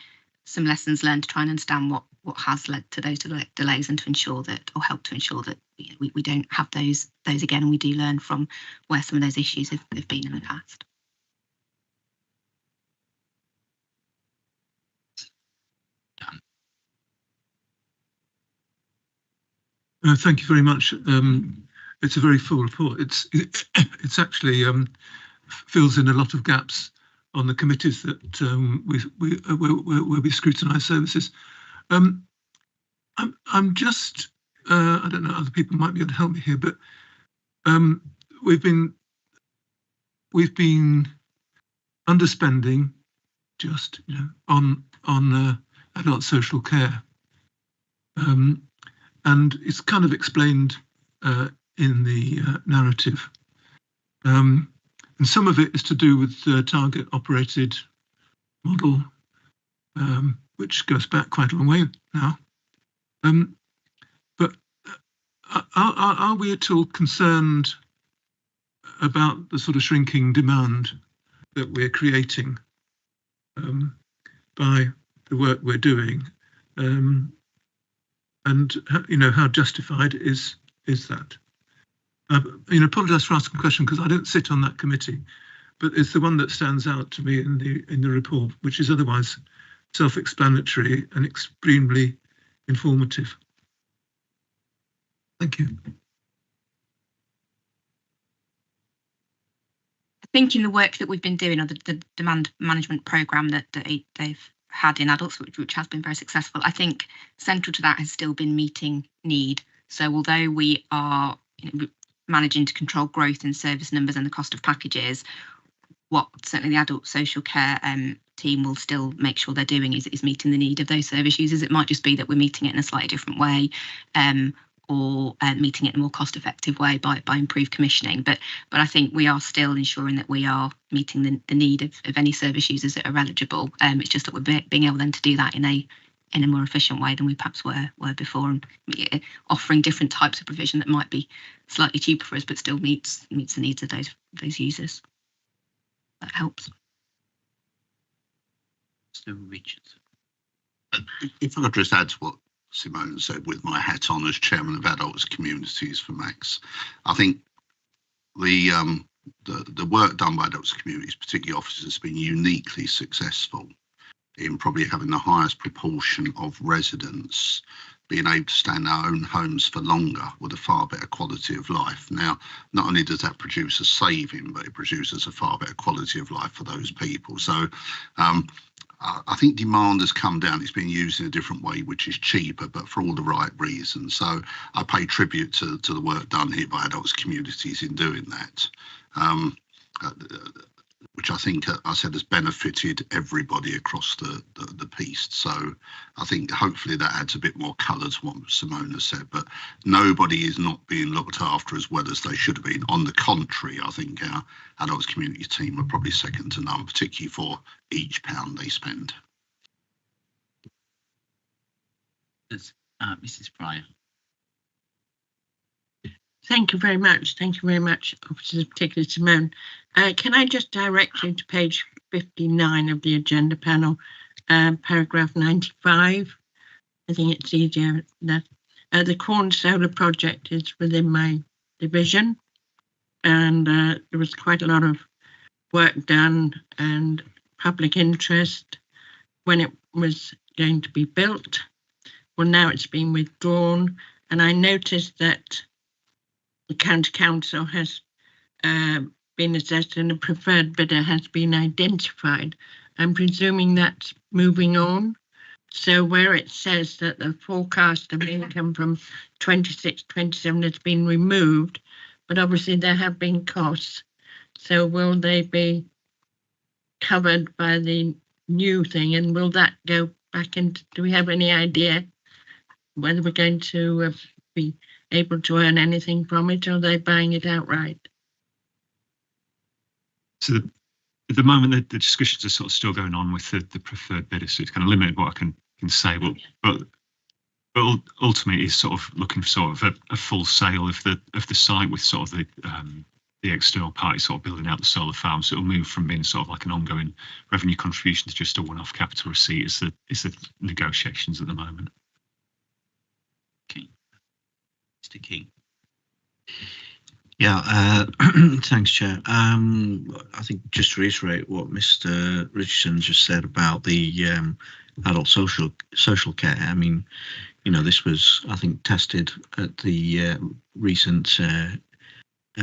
some lessons learned to try and understand what has led to those delays, and to ensure that, or help to ensure that we don't have those again, and we do learn from where some of those issues have been in the past. Thank you very much. It's a very full report. It's actually fills in a lot of gaps on the committees that where we scrutinise services. I'm just I don't know, other people might be able to help me here, but we've been underspending just on adult social care, and it's kind of explained in the narrative, and some of it is to do with the target operated model, which goes back quite a long way now. But are we at all concerned about the sort of shrinking demand that we're creating by the work we're doing, and how justified is that? Apologise for asking a question because I don't sit on that committee, but it's the one that stands out to me in the report, which is otherwise self-explanatory and extremely informative. Thank you. I think in the work that we've been doing, or the demand management programme that they've had in adults, which has been very successful. I think central to that has still been meeting need. So although we are managing to control growth in service numbers and the cost of packages, what certainly the adult social care team will still make sure they're doing is meeting the need of those service users. It might just be that we're meeting it in a slightly different way, or meeting it in a more cost-effective way by improved commissioning. But I think we are still ensuring that we are meeting the need of any service users that are eligible. It's just that we're being able then to do that in a more efficient way than we perhaps were before, and offering different types of provision that might be slightly cheaper for us, but still meets the needs of those users. That helps. Mr. Richards. If I could just add to what Simone said, with my hat on as chairman of Adults Communities for Max, I think the work done by Adults Communities, particularly officers, has been uniquely successful in probably having the highest proportion of residents being able to stay in their own homes for longer with a far better quality of life. Now, not only does that produce a saving, but it produces a far better quality of life for those people. So I think demand has come down. It's been used in a different way, which is cheaper, but for all the right reasons. So I pay tribute to the work done here by Adults Communities in doing that, which I think I said has benefited everybody across the piece. So I think hopefully that adds a bit more colour to what Simona said, but nobody is not being looked after as well as they should have been. On the contrary, I think our Adults Community team are probably second to none, particularly for each pound they spend. Mrs. Pryor. Thank you very much. Thank you very much, Officers, particularly Simone. Can I just direct you to page 59 of the agenda panel, paragraph 95? I think it's easier that the Corn Solar project is within my division, and there was quite a lot of work done and public interest when it was going to be built. Well, now it's been withdrawn, and I noticed that the County Council has been assessed and a preferred bidder has been identified. I'm presuming that's moving on. So where it says that the forecast of income from 26-27 has been removed, but obviously there have been costs. So will they be covered by the new thing, and will that go back into, do we have any idea whether we're going to be able to earn anything from it, or are they buying it outright? So at the moment, the discussions are sort of still going on with the preferred bidder, so it's kind of limited what I can say. But ultimately, it's sort of looking for sort of a full sale of the site, with sort of the external party sort of building out the solar farm. So it'll move from being sort of like an ongoing revenue contribution to just a one-off capital receipt. It's the negotiations at the moment. Okay, Mr. King. Yeah, thanks, Chair. I think just to reiterate what Mr. Richardson just said about the adult social care. I mean, you know, this was, I think, tested at the recent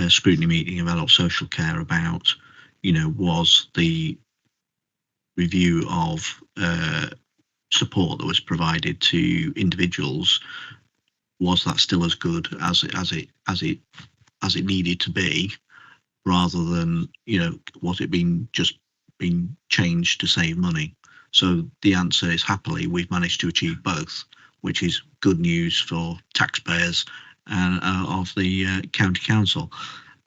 scrutiny meeting of adult social care about, you know, was the review of support that was provided to individuals, was that still as good as it needed to be, rather than, you know, was it been changed to save money? So the answer is, happily, we've managed to achieve both, which is good news for taxpayers and of the county council.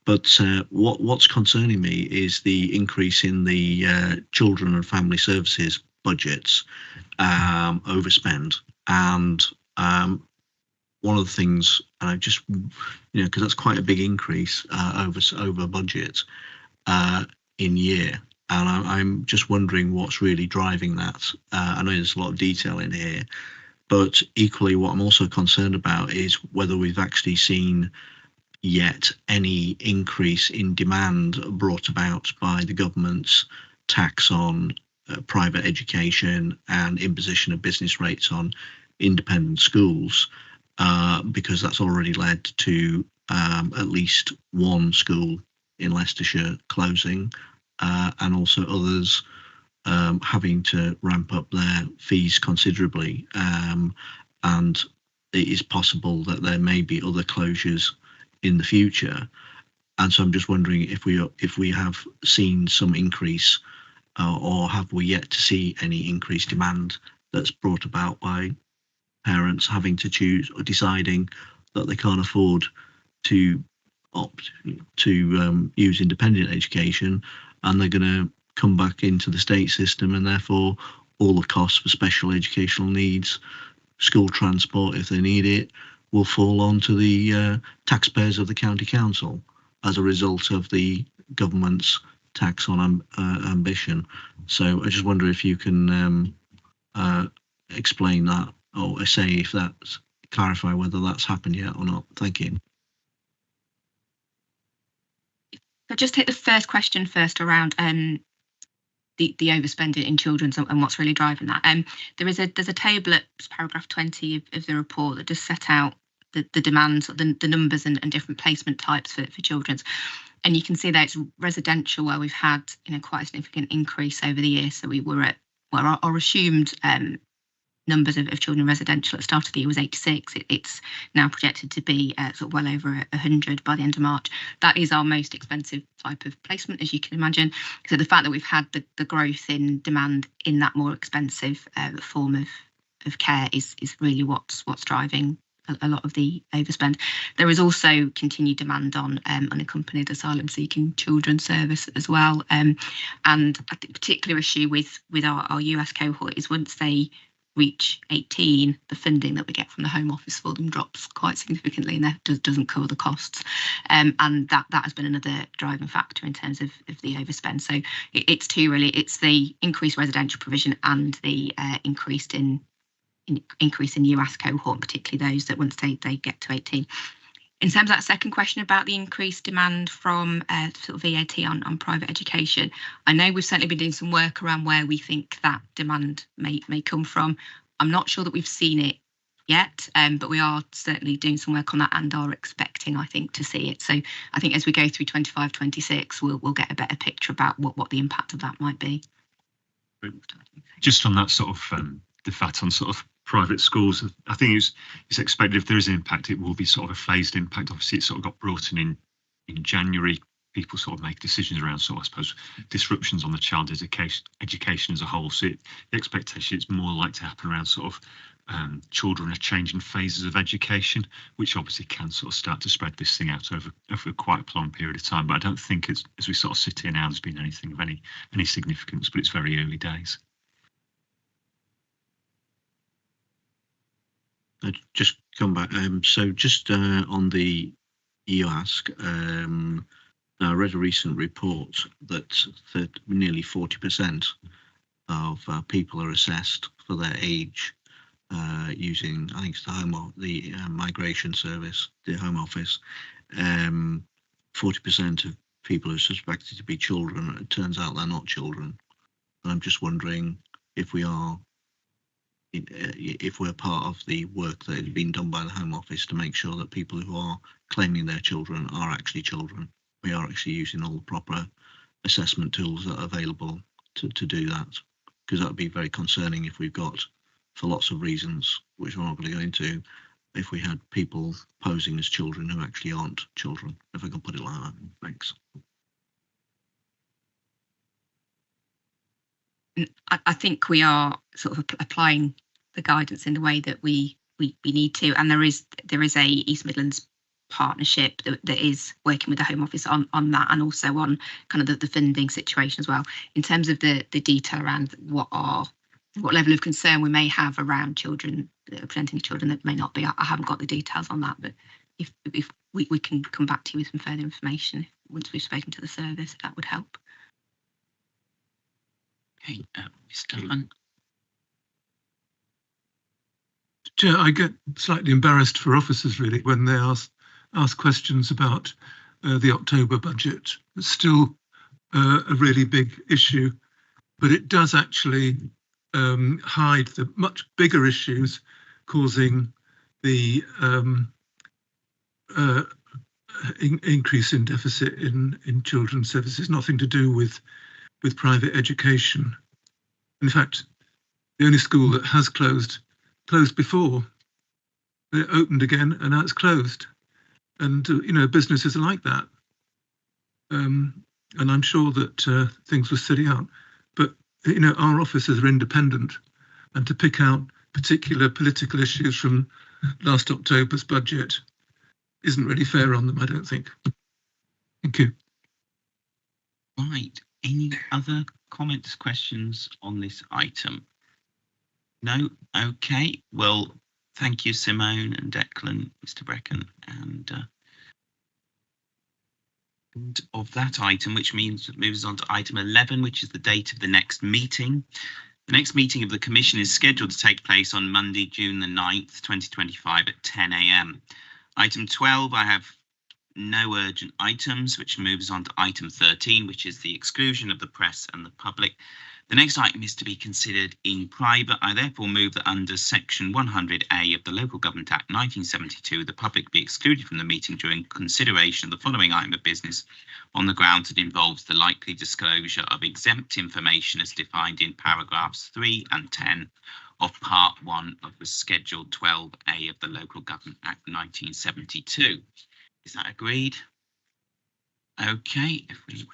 But what's concerning me is the increase in the children and family services budgets, overspend, and one of the things, and I just, you know, because that's quite a big increase over budget in year, and I'm just wondering what's really driving that. I know there's a lot of detail in here, but equally what I'm also concerned about is whether we've actually seen yet any increase in demand brought about by the government's tax on private education and imposition of business rates on independent schools, because that's already led to at least one school in Leicestershire closing, and also others having to ramp up their fees considerably, and it is possible that there may be other closures in the future. And so I'm just wondering if we have seen some increase, or have we yet to see any increased demand that's brought about by parents having to choose or deciding that they can't afford to opt to use independent education, and they're going to come back into the state system, and therefore all the costs for special educational needs, school transport if they need it, will fall onto the taxpayers of the county council as a result of the government's tax on ambition. So I just wonder if you can explain that, or say if that's, clarify whether that's happened yet or not. Thank you. I'll just take the first question first around the overspending in children's and what's really driving that. There's a table at paragraph 20 of the report that does set out the demands, the numbers and different placement types for children's. And you can see that it's residential where we've had quite a significant increase over the year. So we were at, well, our assumed numbers of children in residential at the start of the year was 86. It's now projected to be sort of well over 100 by the end of March. That is our most expensive type of placement, as you can imagine. So the fact that we've had the growth in demand in that more expensive form of care is really what's driving a lot of the overspend. There is also continued demand on unaccompanied asylum seeking children service as well. And I think particular issue with our US cohort is once they reach 18, the funding that we get from the Home Office for them drops quite significantly, and that doesn't cover the costs. And that has been another driving factor in terms of the overspend. So it's two really. It's the increased residential provision and the increase in US cohort, particularly those that once they get to 18. In terms of that second question about the increased demand from sort of VAT on private education, I know we've certainly been doing some work around where we think that demand may come from. I'm not sure that we've seen it yet, but we are certainly doing some work on that and are expecting, I think, to see it. So I think as we go through 25-26, we'll get a better picture about what the impact of that might be. Just on that sort of the fat on sort of private schools, I think it's expected if there is an impact, it will be sort of a phased impact. Obviously, it sort of got brought in January. People sort of make decisions around sort of, I suppose, disruptions on the child education as a whole. So the expectation is more likely to happen around sort of children are changing phases of education, which obviously can sort of start to spread this thing out over quite a long period of time. But I don't think as we sort of sit here now, there's been anything of any significance, but it's very early days. Just come back. So just on the EOASC, I read a recent report that nearly 40% of people are assessed for their age using, I think it's the migration service, the Home Office. 40% of people are suspected to be children. It turns out they're not children. And I'm just wondering if we're part of the work that has been done by the Home Office to make sure that people who are claiming their children are actually children. We are actually using all the proper assessment tools that are available to do that, because that would be very concerning if we've got, for lots of reasons, which I'm not going to go into, if we had people posing as children who actually aren't children, if I can put it like that. Thanks. I think we are sort of applying the guidance in the way that we need to, and there is a East Midlands partnership that is working with the Home Office on that, and also on kind of the funding situation as well. In terms of the detail around what level of concern we may have around children, presenting children that may not be, I haven't got the details on that, but if we can come back to you with some further information once we've spoken to the service, that would help. Okay, Mr. Hunt. Chair, I get slightly embarrassed for officers really when they ask questions about the October budget. It's still a really big issue, but it does actually hide the much bigger issues causing the increase in deficit in children's services. Nothing to do with private education. In fact, the only school that has closed before. It opened again and now it's closed. And, businesses are like that. And I'm sure that things were silly out. But, our officers are independent. And to pick out particular political issues from last October's budget isn't really fair on them, I don't think. Thank you. Right. Any other comments, questions on this item? No? Okay. Well, thank you, Simone and Declan, Mr. Brecken. And of that item, which moves on to item 11, which is the date of the next meeting. The next meeting of the Commission is scheduled to take place on Monday, June the 9th, 2025 at 10 a.m. Item 12, I have no urgent items, which moves on to item 13, which is the exclusion of the press and the public. The next item is to be considered in private. I therefore move that under section 100A of the Local Government Act 1972, the public be excluded from the meeting during consideration of the following item of business on the grounds it involves the likely disclosure of exempt information as defined in paragraphs 3 and 10 of part 1 of the Schedule 12A of the Local Government Act 1972. Is that agreed? Okay, if we